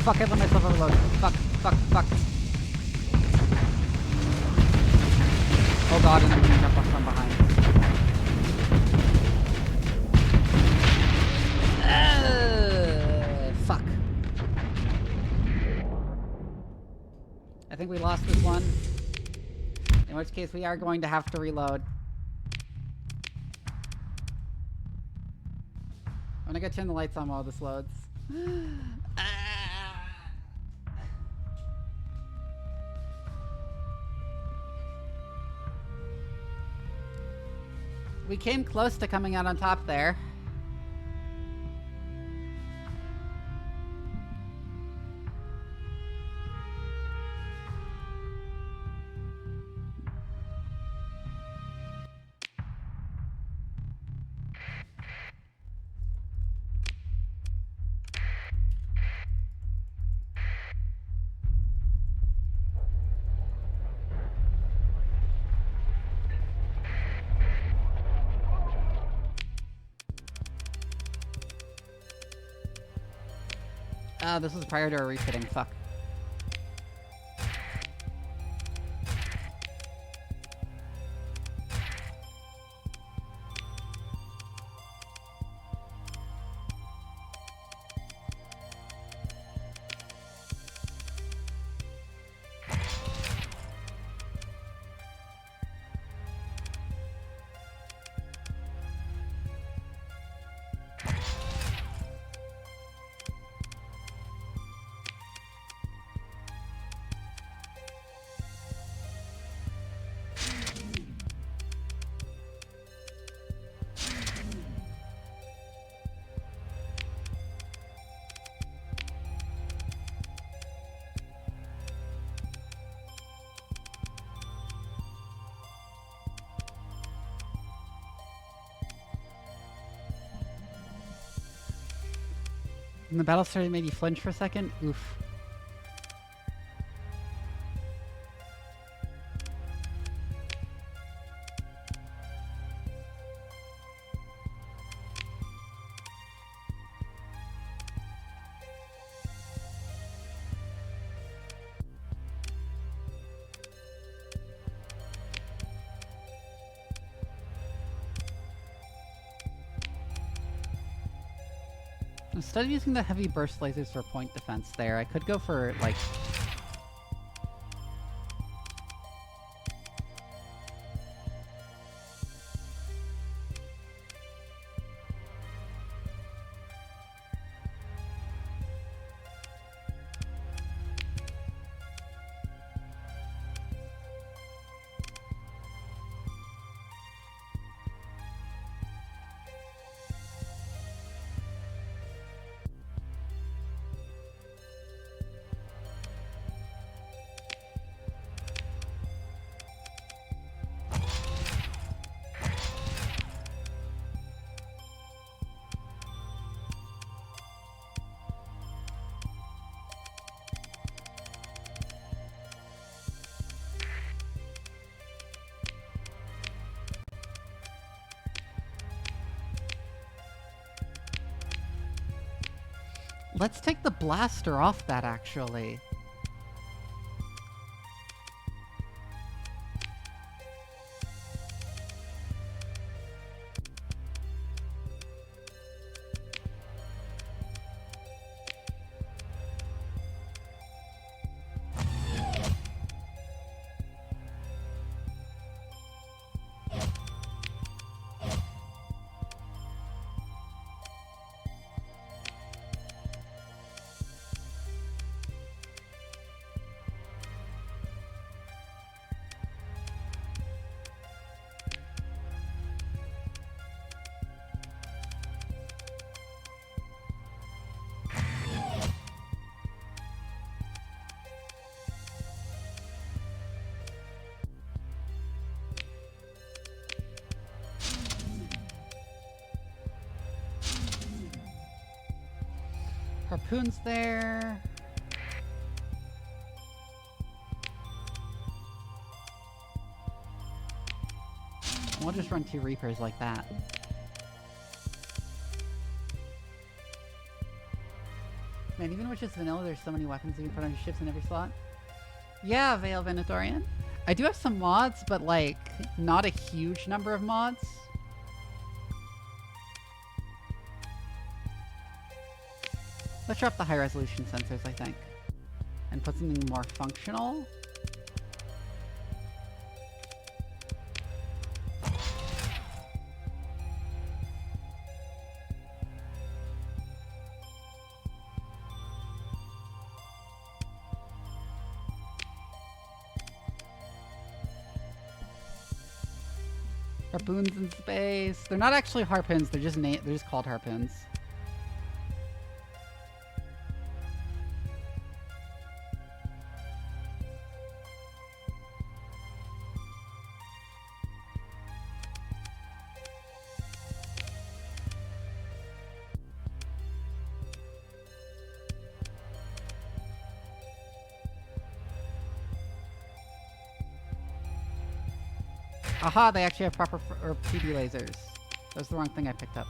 Fuck, I let myself overload. Fuck, fuck, fuck. Oh god, and I'm getting up from behind. Fuck. I think we lost this one. In which case we are going to have to reload. I'm gonna go turn the lights on while this loads. We came close to coming out on top there. This was prior to our refitting. Fuck. And the battle started made you flinch for a second? Oof. Instead of using the heavy burst lasers for point defense there, I could go for, like... Let's take the blaster off that, actually. Harpoon's there. We'll just run 2 Reapers like that. Man, even with just vanilla, there's so many weapons you can put on your ships in every slot. Yeah, Veil Venatorian. I do have some mods, but like, not a huge number of mods. Let's drop the high resolution sensors, I think. And put something more functional. Harpoons in space. They're not actually harpoons, they're just called harpoons. Aha, they actually have proper PD lasers. That was the wrong thing I picked up.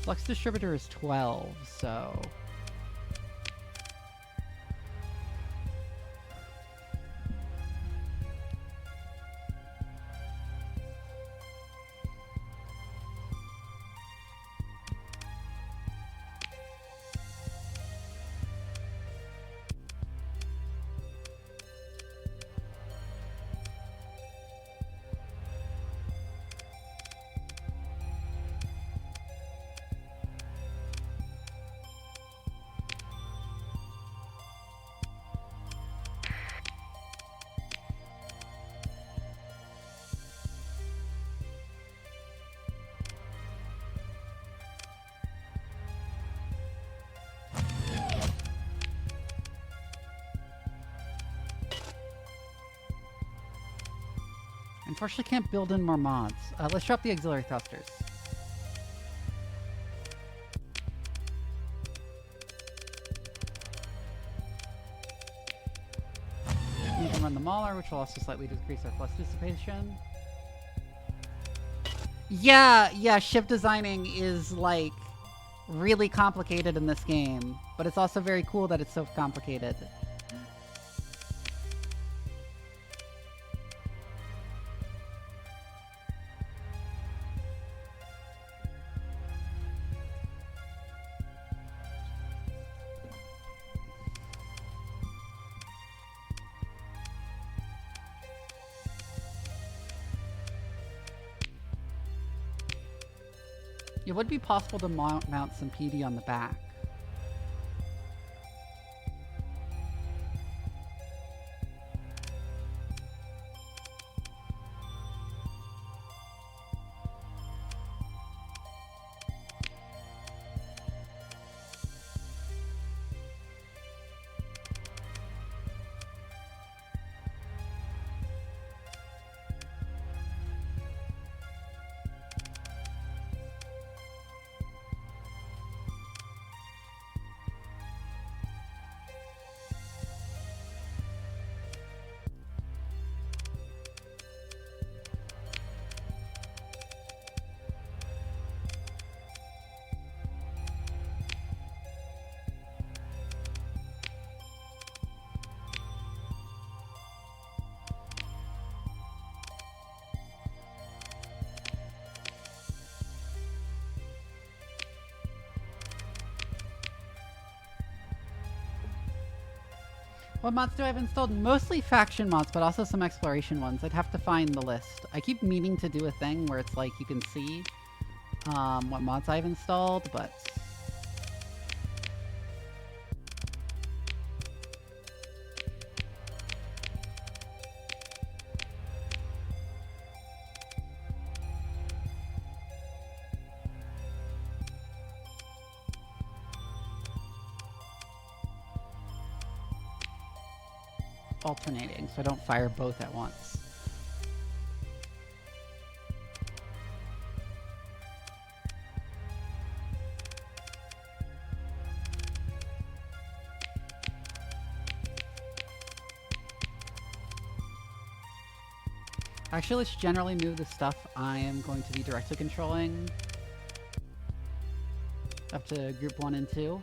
Flux distributor is 12, so... Unfortunately, can't build in more mods. Let's drop the auxiliary thrusters. We can run the Mauler, which will also slightly decrease our flux dissipation. Yeah, ship designing is, like, really complicated in this game, but it's also very cool that it's so complicated. It would be possible to mount some PD on the back. What mods do I have installed? Mostly faction mods, but also some exploration ones. I'd have to find the list. I keep meaning to do a thing where it's like you can see what mods I've installed, but... alternating, so I don't fire both at once. Actually, let's generally move the stuff I am going to be directly controlling up to group 1 and 2.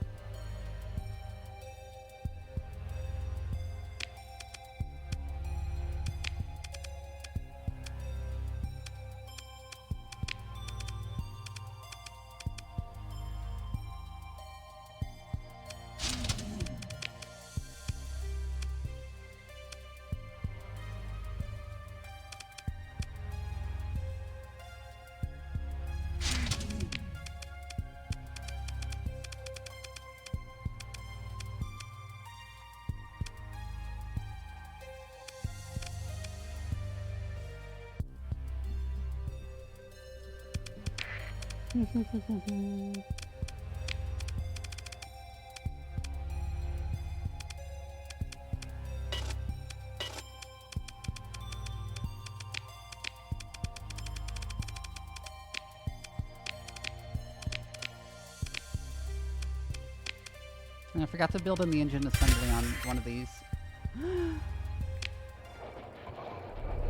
And I forgot to build in the engine assembly on one of these.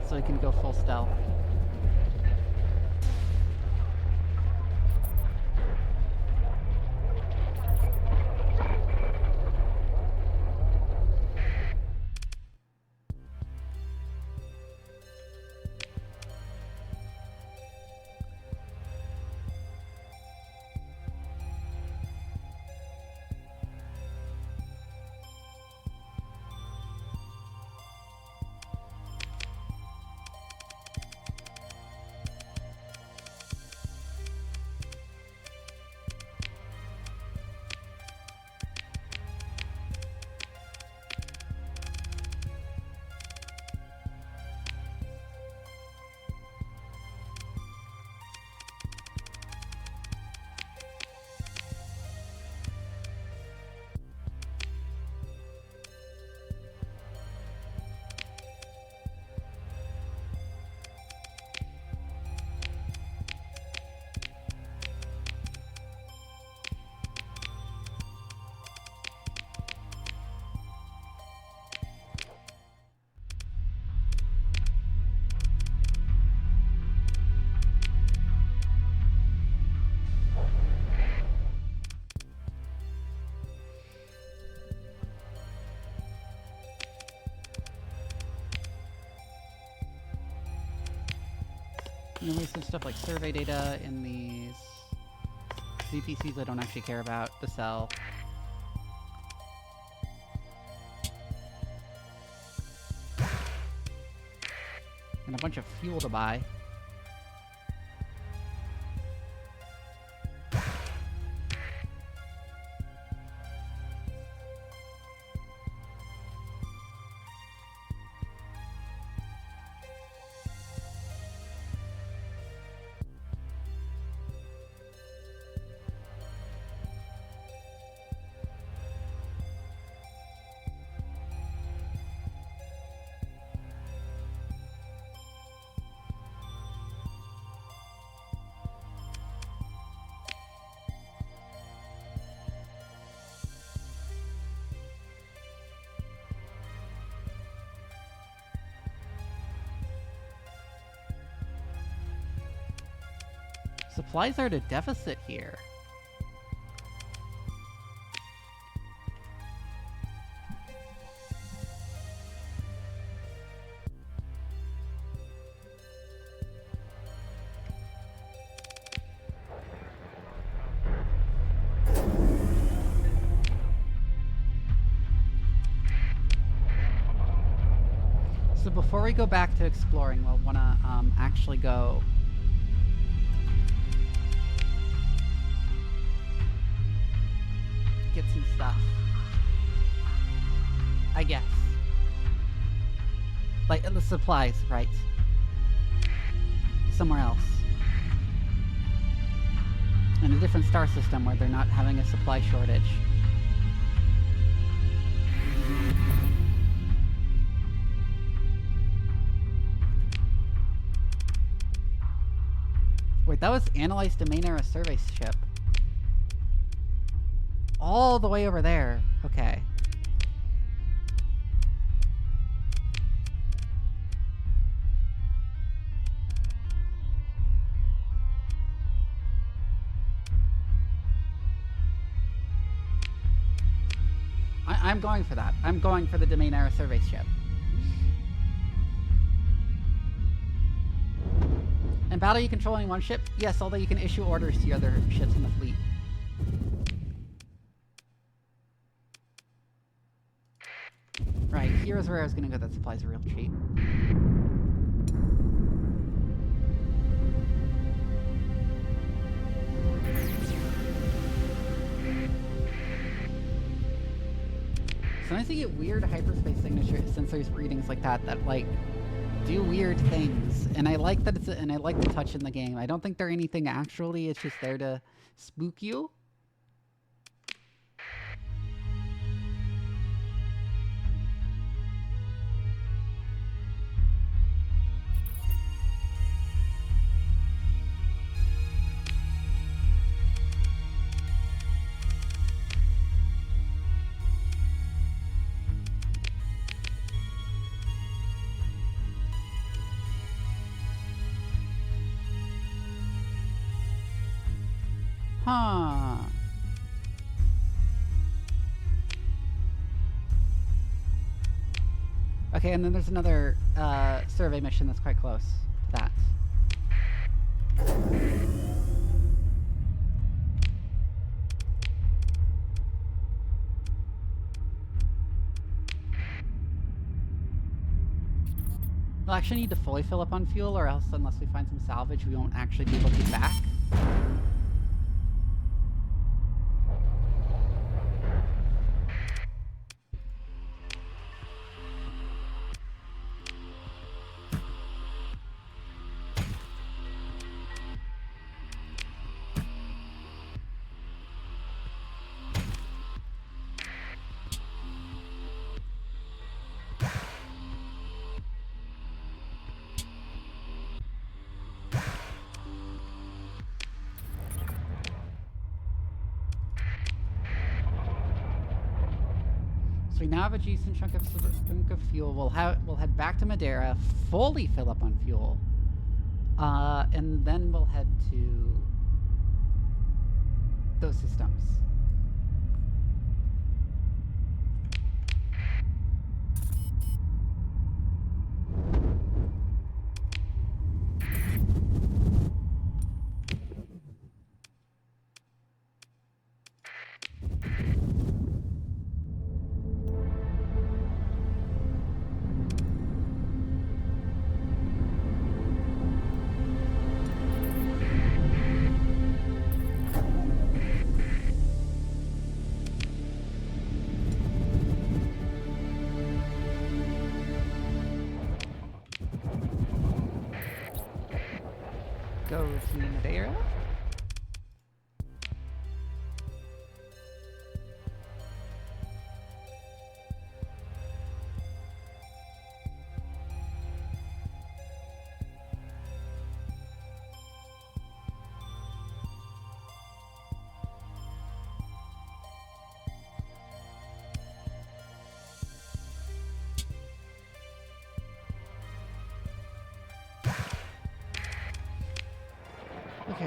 So I can go full stealth. There's some stuff like survey data in these VPCs I don't actually care about to sell. And a bunch of fuel to buy. Supplies are at a deficit here. So before we go back to exploring, we'll want to actually go get some stuff. I guess. Like, the supplies, right? Somewhere else. In a different star system where they're not having a supply shortage. Wait, that was Analyze Domain Era Survey Ship. All the way over there. Okay. I'm going for that. I'm going for the Domain Era Survey Ship. In battle, you control only one ship? Yes, although you can issue orders to other ships in the fleet. Right, here's where I was gonna go. That supplies are real cheap. Sometimes you get weird hyperspace sensors readings like that that like do weird things, and I like that and I like the touch in the game. I don't think they're anything actually. It's just there to spook you. Huh. Okay, and then there's another survey mission that's quite close to that. We'll actually need to fully fill up on fuel, or else unless we find some salvage, we won't actually be able to get back. We now have a decent chunk of fuel. We'll head back to Madeira, fully fill up on fuel, and then we'll head to those systems.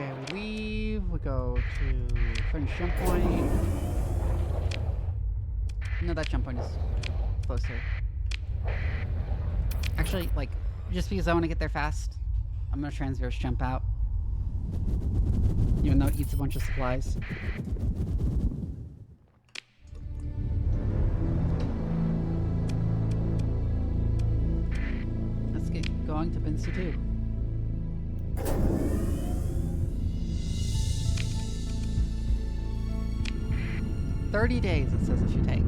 Okay, we leave, we go to finish jump point. No, that jump point is closer. Actually, like, just because I want to get there fast, I'm gonna transverse jump out. Even though it eats a bunch of supplies. Let's get going to Binsu 2. 30 days, it says, if you take.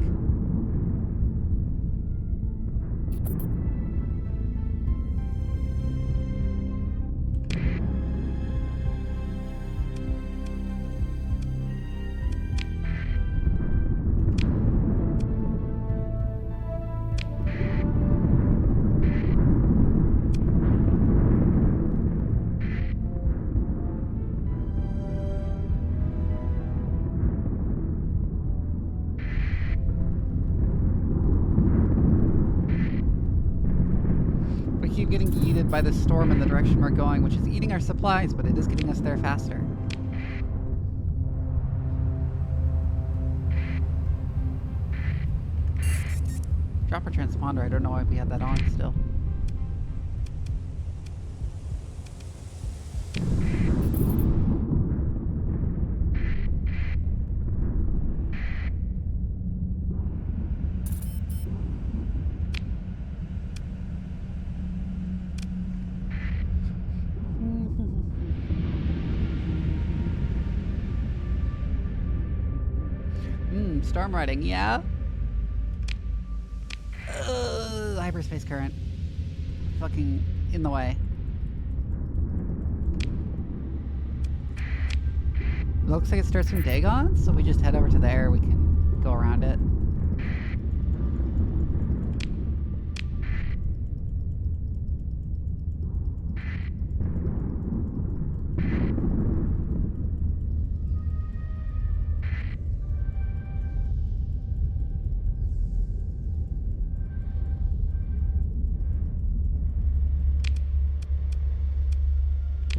Getting yeeted by the storm in the direction we're going, which is eating our supplies, but it is getting us there faster. Dropper transponder, I don't know why we had that on still. Storm riding, yeah. Hyperspace current. Fucking in the way. Looks like it starts from Dagon, so if we just head over to there, we can go around it.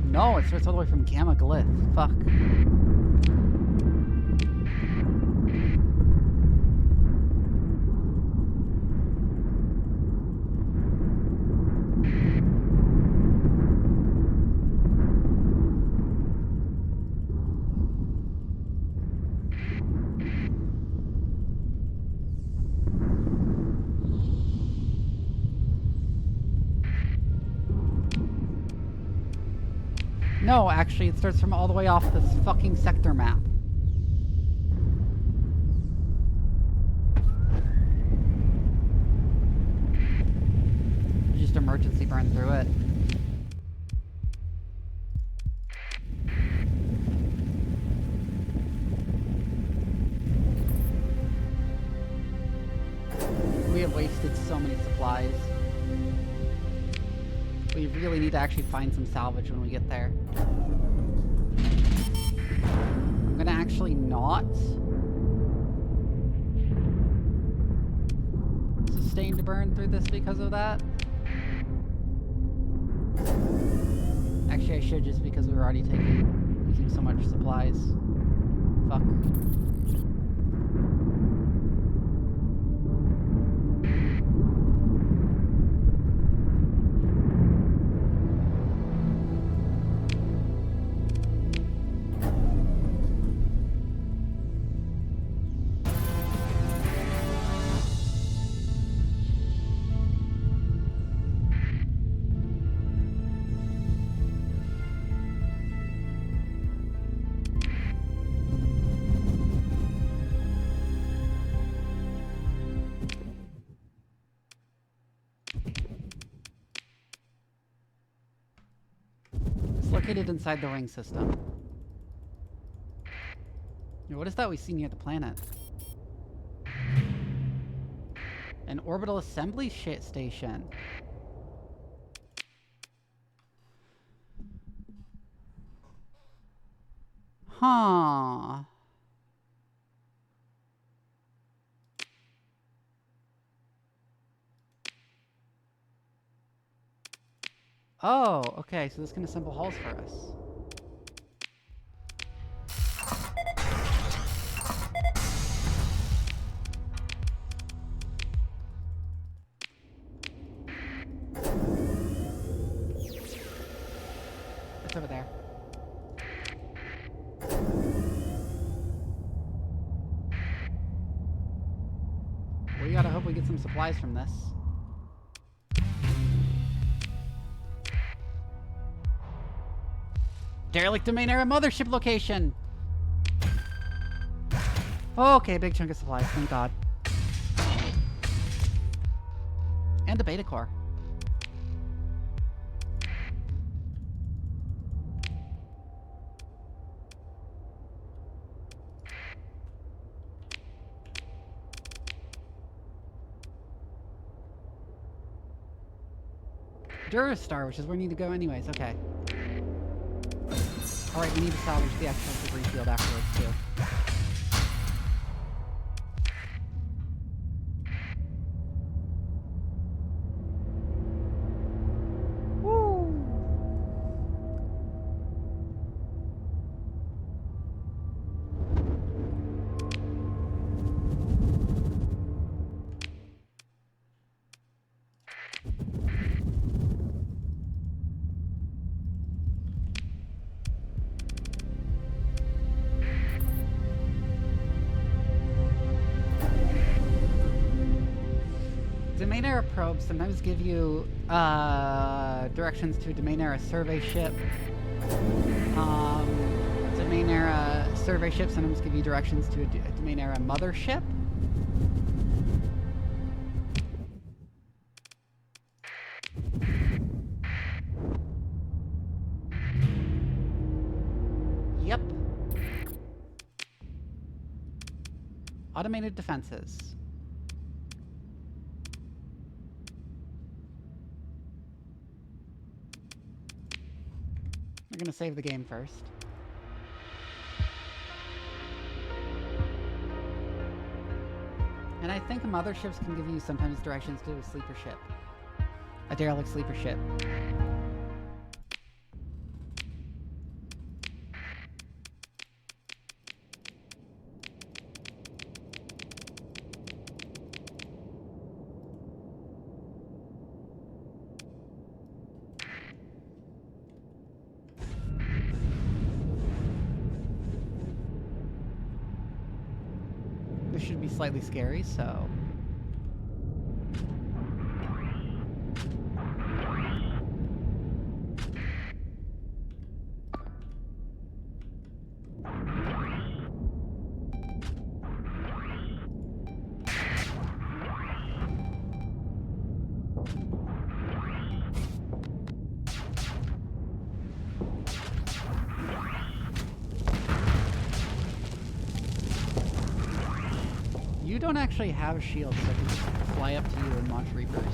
No, it starts all the way from Gamma Glyph. Fuck. No, actually, it starts from all the way off this fucking sector map. Just emergency burn through it. We have wasted so many supplies. We really need to actually find some salvage when we get there. I'm gonna actually not sustain to burn through this because of that. Actually, I should, just because we were already using so much supplies. Fuck. Located inside the ring system. What is that we see near the planet? An orbital assembly station. Huh. Oh, okay, so this can assemble hulls for us. we gotta hope we get some supplies from this. Derelict Domain Era Mothership location! Okay, big chunk of supplies, thank God. And a beta core. Durastar, which is where we need to go anyways, okay. Alright, we need to salvage the actual debris field afterwards, too. Domain Era probes sometimes give you directions to a Domain Era survey ship. Domain Era survey ships sometimes give you directions to a Domain Era mothership. Yep. Automated defenses. We're gonna save the game first. And I think motherships can give you sometimes directions to a sleeper ship. A derelict sleeper ship. Should be slightly scary, so... You don't actually have shields, so I can just fly up to you and launch Reapers.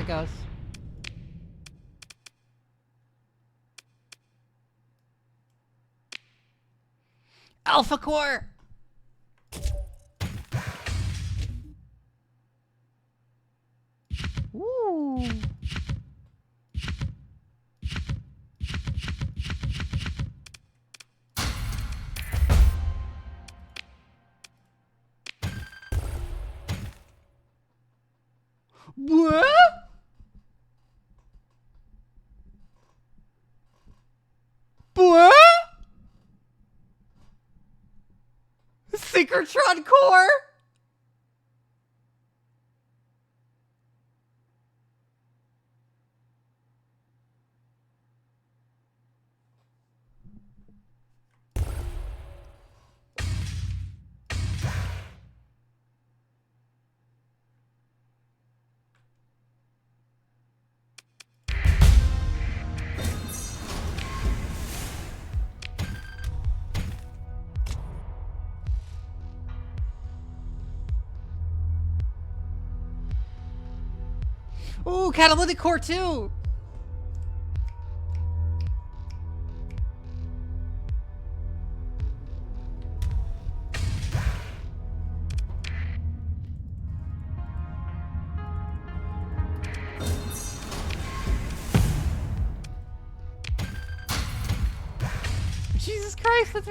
it goes. Alpha core! Ooh. What? What? Synchrotron core? Ooh, catalytic core too. Jesus Christ, that's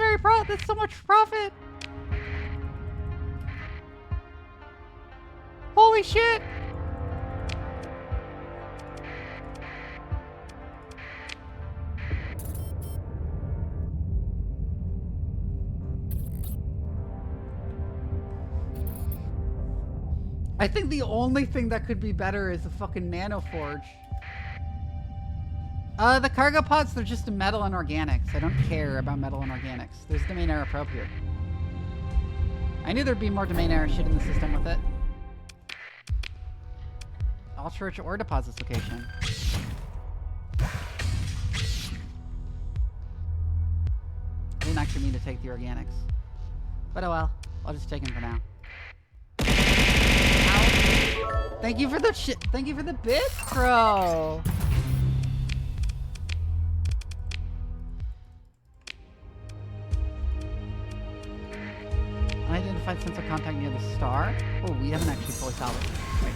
so much profit. Holy shit. I think the only thing that could be better is a fucking nano forge. The cargo pods, they're just metal and organics. I don't care about metal and organics. There's domain error probe here. I knew there'd be more domain error shit in the system with it. Ultra-rich ore deposits location. I didn't actually mean to take the organics. But oh well. I'll just take them for now. Ow. Thank you for the shit. Thank you for the bits, bro. Unidentified sensor contact near the star. Oh, we haven't actually fully salvaged. Wait.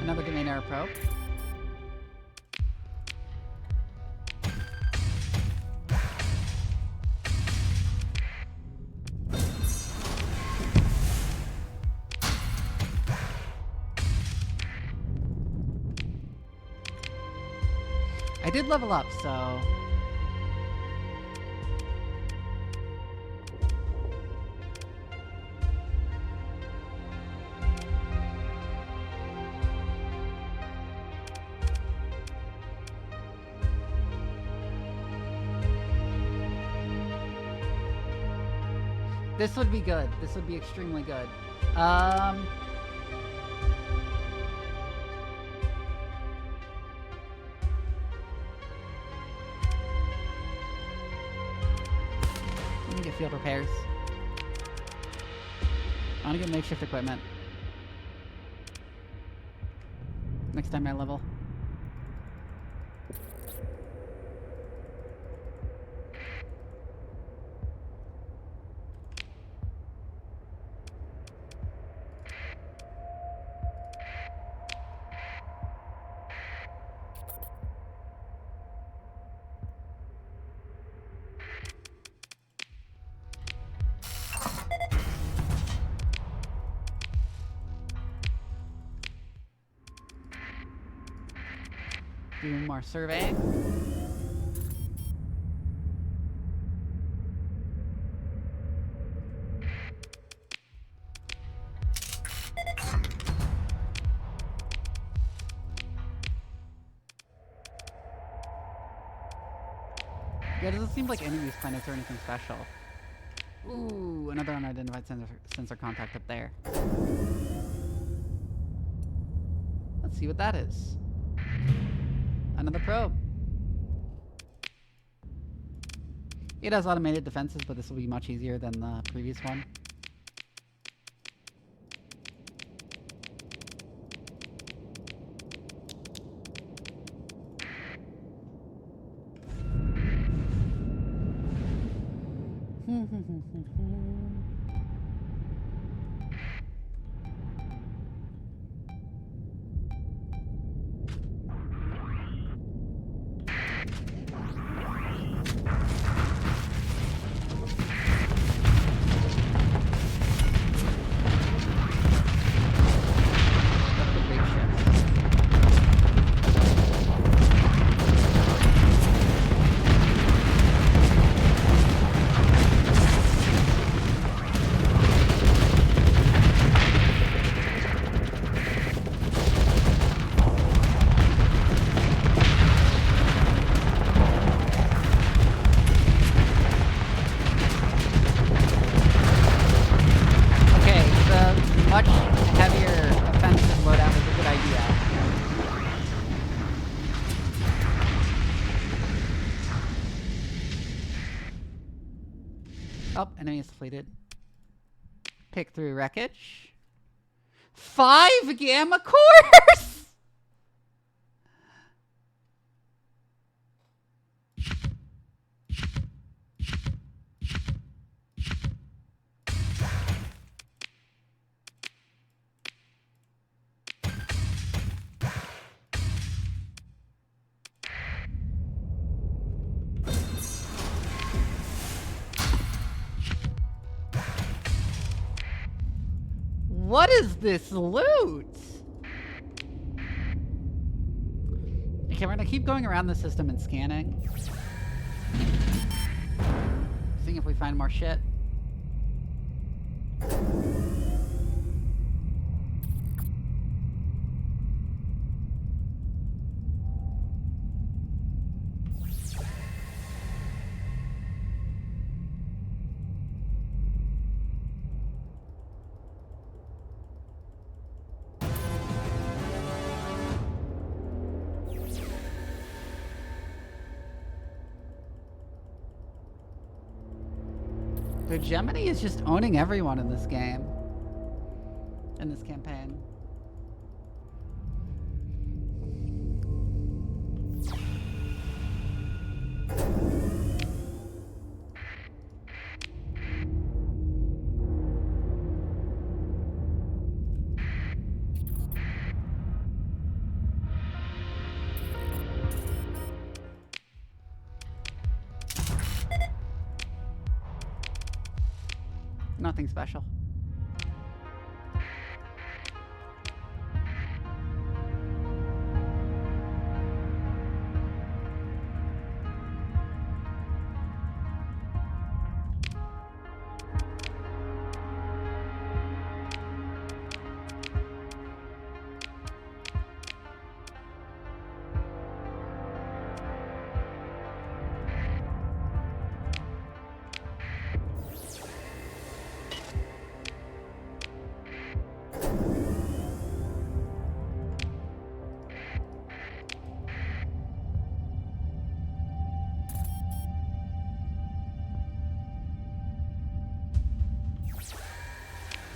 Another domain error probe. I did level up, so... This would be good. This would be extremely good. Let me get field repairs. I want to get makeshift equipment. Next time I level. Do more survey. Yeah, it doesn't seem like any of these planets are anything special. Ooh, another unidentified sensor contact up there. Let's see what that is. Another probe. It has automated defenses, but this will be much easier than the previous one. Oh, enemy is defeated. Pick through wreckage. 5 gamma cores! What is this loot? Okay, we're gonna keep going around the system and scanning. Seeing if we find more shit. Dude, Gemini is just owning everyone in this game. In this campaign. Nothing special.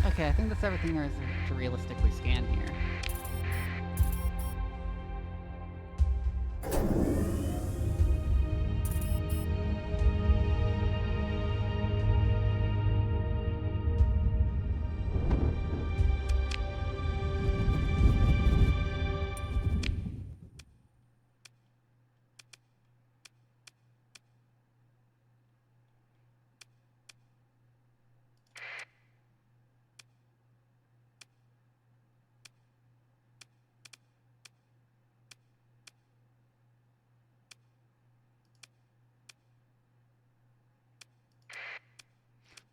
Okay, I think that's everything there is to realistically scan here.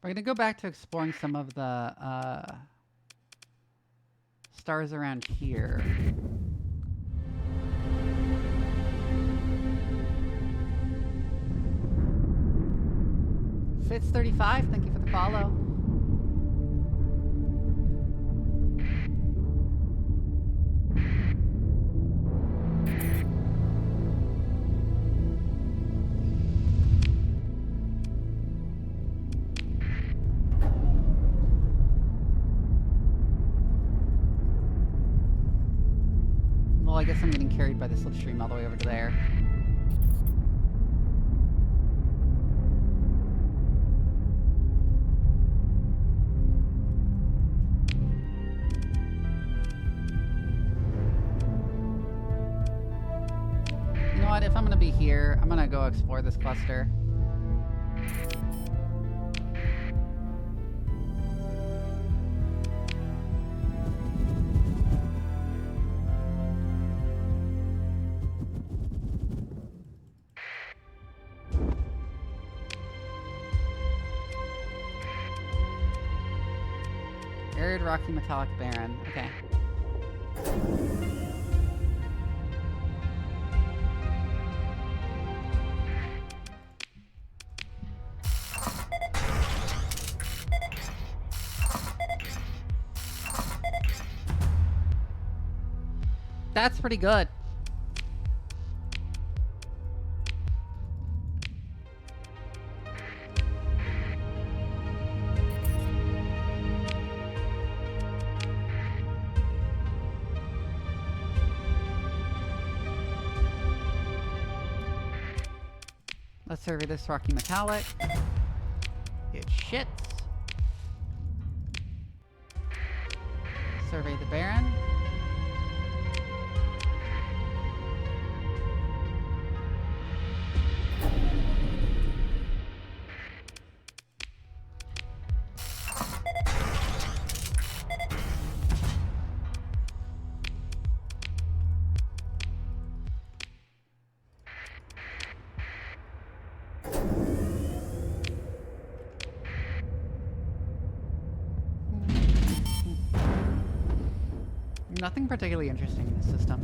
We're gonna go back to exploring some of the stars around here. Fitz35, thank you for the follow. carried by the slipstream all the way over to there. You know what? If I'm gonna be here, I'm gonna go explore this cluster. Arid rocky metallic barren. Okay. That's pretty good. Let's survey this rocky metallic. It shits. Survey the barren. Nothing particularly interesting in this system.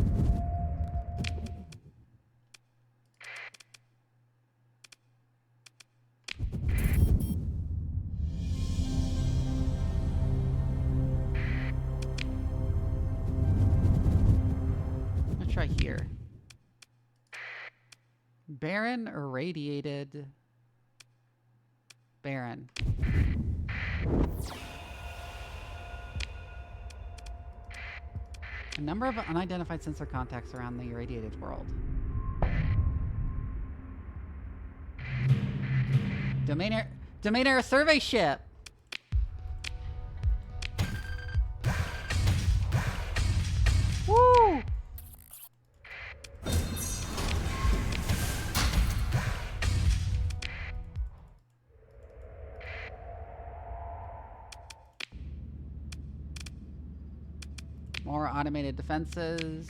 Let's try here. Barren irradiated. Barren. A number of unidentified sensor contacts around the irradiated world. Domain air survey ship! Woo! More automated defenses.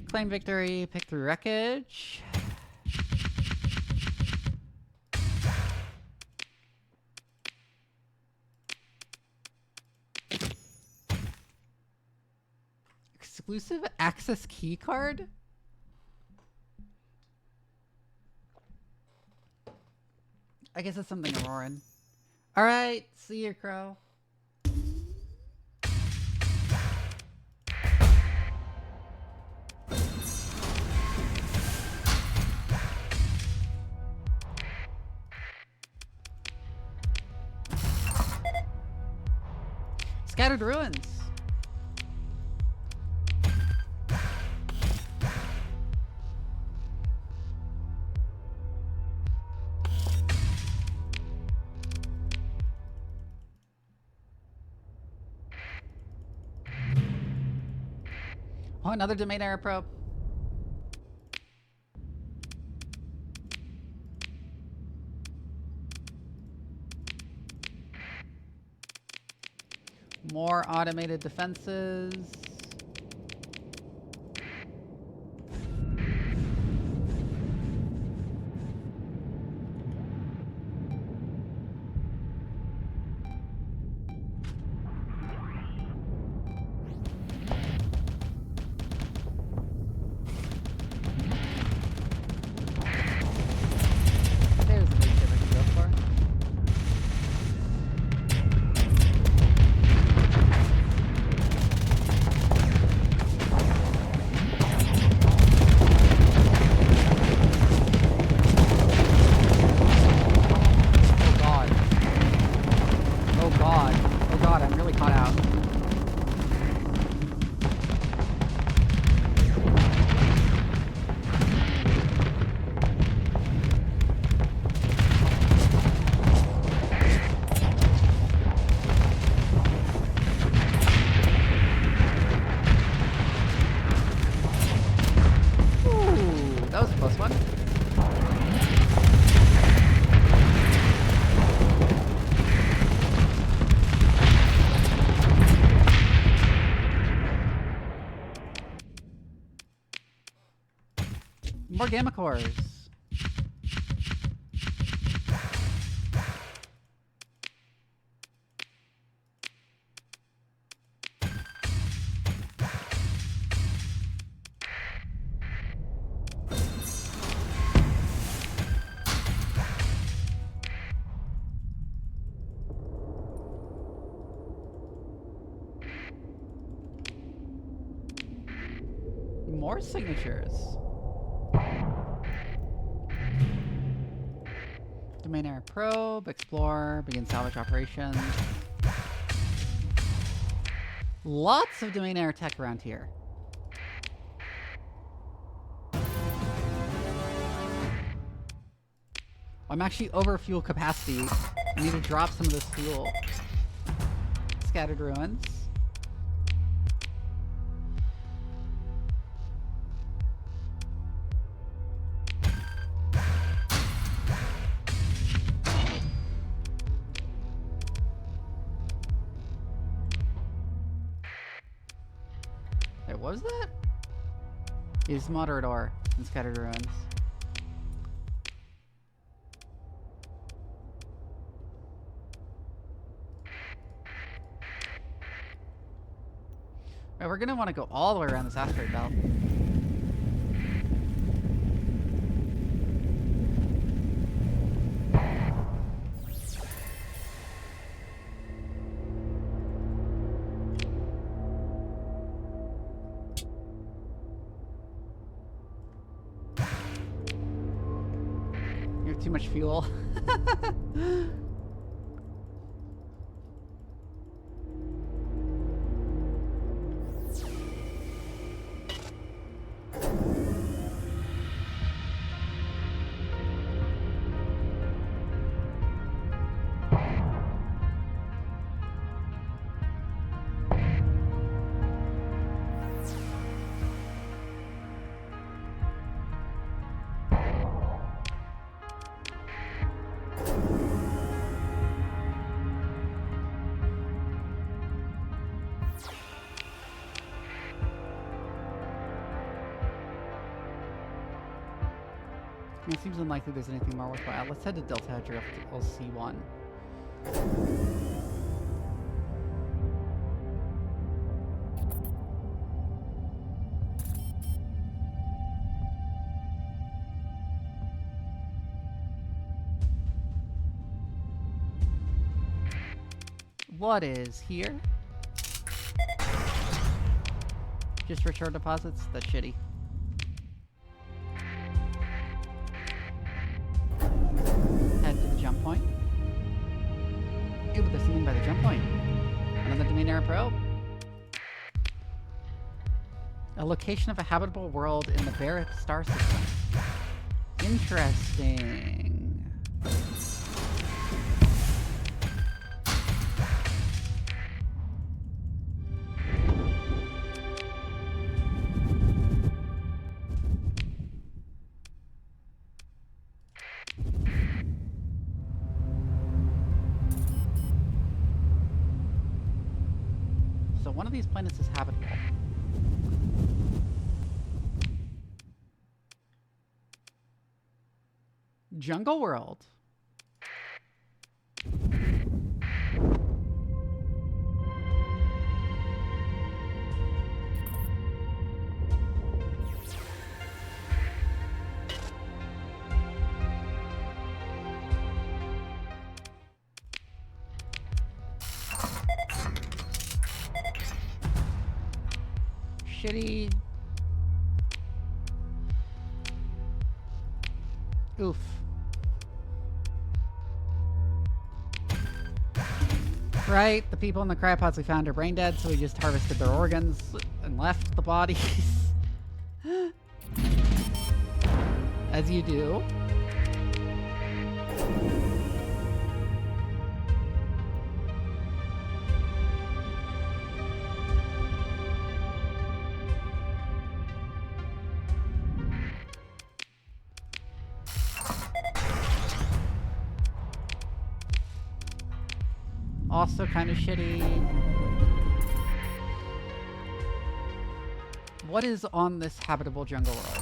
Claim victory, pick through wreckage. Exclusive access key card? I guess it's something Auroran. Alright, see you, Crow. Scattered ruins. Oh, another domain error probe. More automated defenses. More gamma cores. More signatures. Domain error probe, explore, begin salvage operations. Lots of domain error tech around here. I'm actually over fuel capacity. I need to drop some of this fuel. Scattered ruins. What was that? Is moderate ore and scattered ruins. Right, we're gonna want to go all the way around this asteroid belt. Too much fuel. It seems unlikely there's anything more worthwhile. Let's head to Delta Hedger LC1. What is here? Just rich ore deposits? That's shitty. Head to the jump point. Ew, but there's something by the jump point. Another domain error probe. A location of a habitable world in the Barrett star system. Interesting. So one of these planets is habitable. Jungle World. Shitty. Oof. Right, the people in the cryopods we found are brain dead, so we just harvested their organs and left the bodies. As you do. Also kind of shitty. What is on this habitable jungle world?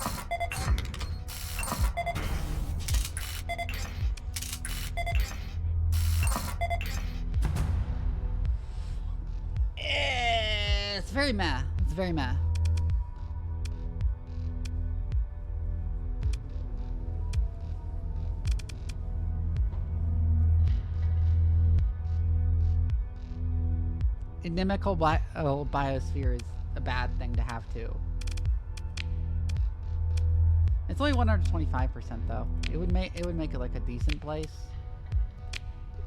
It's very meh. It's very meh. Inimical biosphere is a bad thing to have too. It's only 125% though. It would make it like a decent place.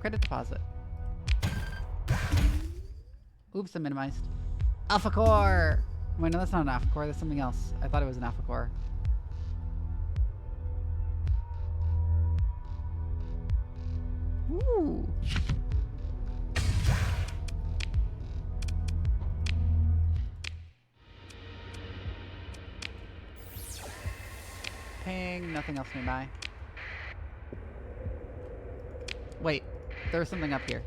Credit deposit. Oops, I minimized. Alpha core! Wait, no, that's not an alpha core. That's something else. I thought it was an alpha core. Ooh. Ping, nothing else nearby. Wait, there's something up here.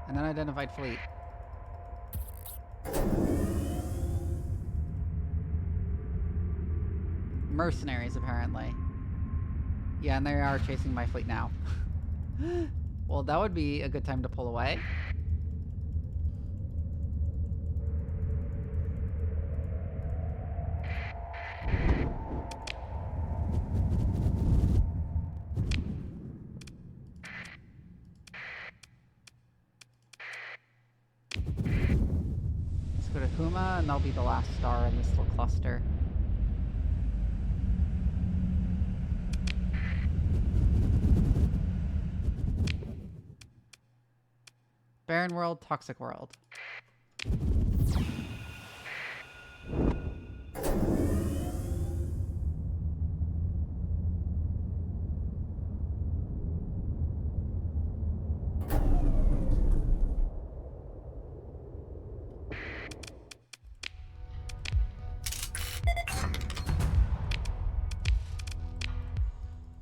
An unidentified fleet. Mercenaries, apparently. Yeah, and they are chasing my fleet now. Well, that would be a good time to pull away. Let's go to Huma, and that'll be the last star in this little cluster. Barren world, toxic world.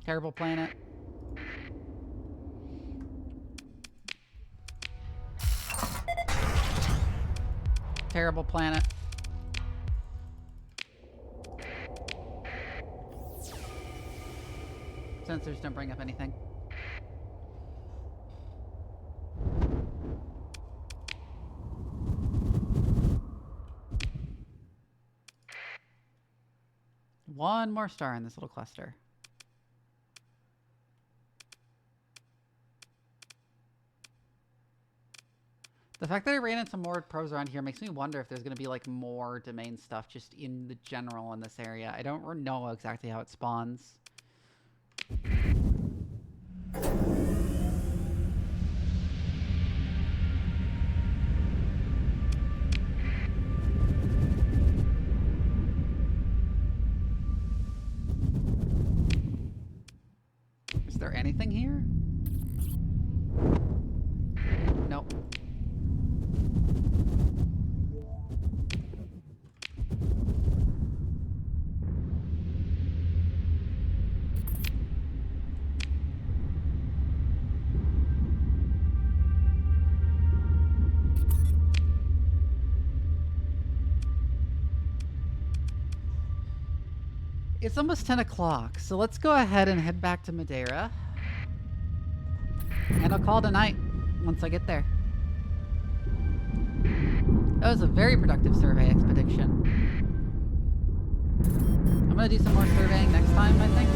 Terrible planet. Terrible planet. Sensors don't bring up anything. One more star in this little cluster. The fact that I ran into more pros around here makes me wonder if there's going to be, like, more domain stuff just in the general in this area. I don't know exactly how it spawns. Is there anything here? Nope. It's almost 10 o'clock, so let's go ahead and head back to Madeira. And I'll call it a night once I get there. That was a very productive survey expedition. I'm gonna do some more surveying next time, I think.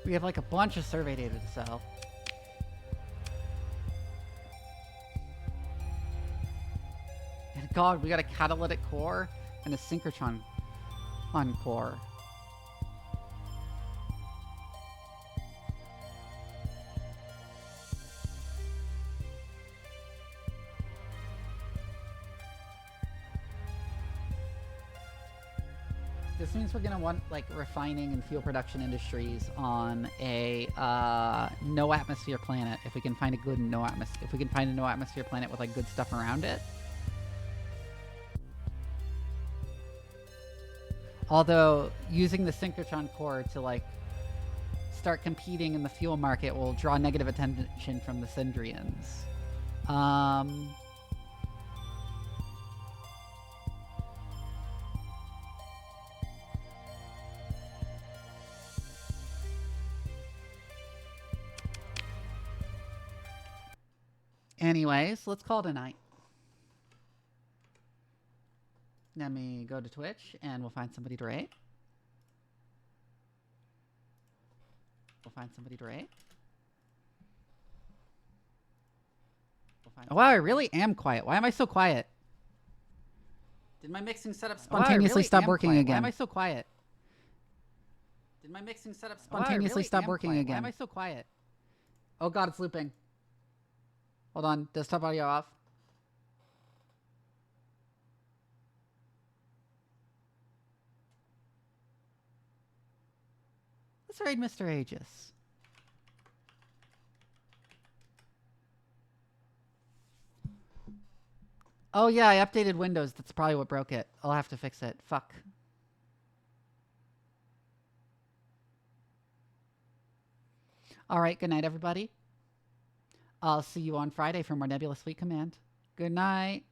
We have like a bunch of survey data to sell. And God, we got a catalytic core and a synchrotron core. This means we're gonna want like refining and fuel production industries on a no atmosphere planet if we can find a good no atmosphere planet with like good stuff around it. Although using the synchrotron core to like start competing in the fuel market will draw negative attention from the Syndrians. Anyways, let's call it a night. Let me go to Twitch and we'll find somebody to rate. Oh, wow, I really am quiet. Why am I so quiet? Did my mixing setup spontaneously stop working again? Why am I so quiet? Did my mixing setup spontaneously stop working again? Why am I so quiet? Oh God, it's looping. Hold on, desktop audio off. Let's raid Mr. Aegis. Oh yeah, I updated Windows. That's probably what broke it. I'll have to fix it. Fuck. All right, good night, everybody. I'll see you on Friday for more Nebulous Fleet Command. Good night.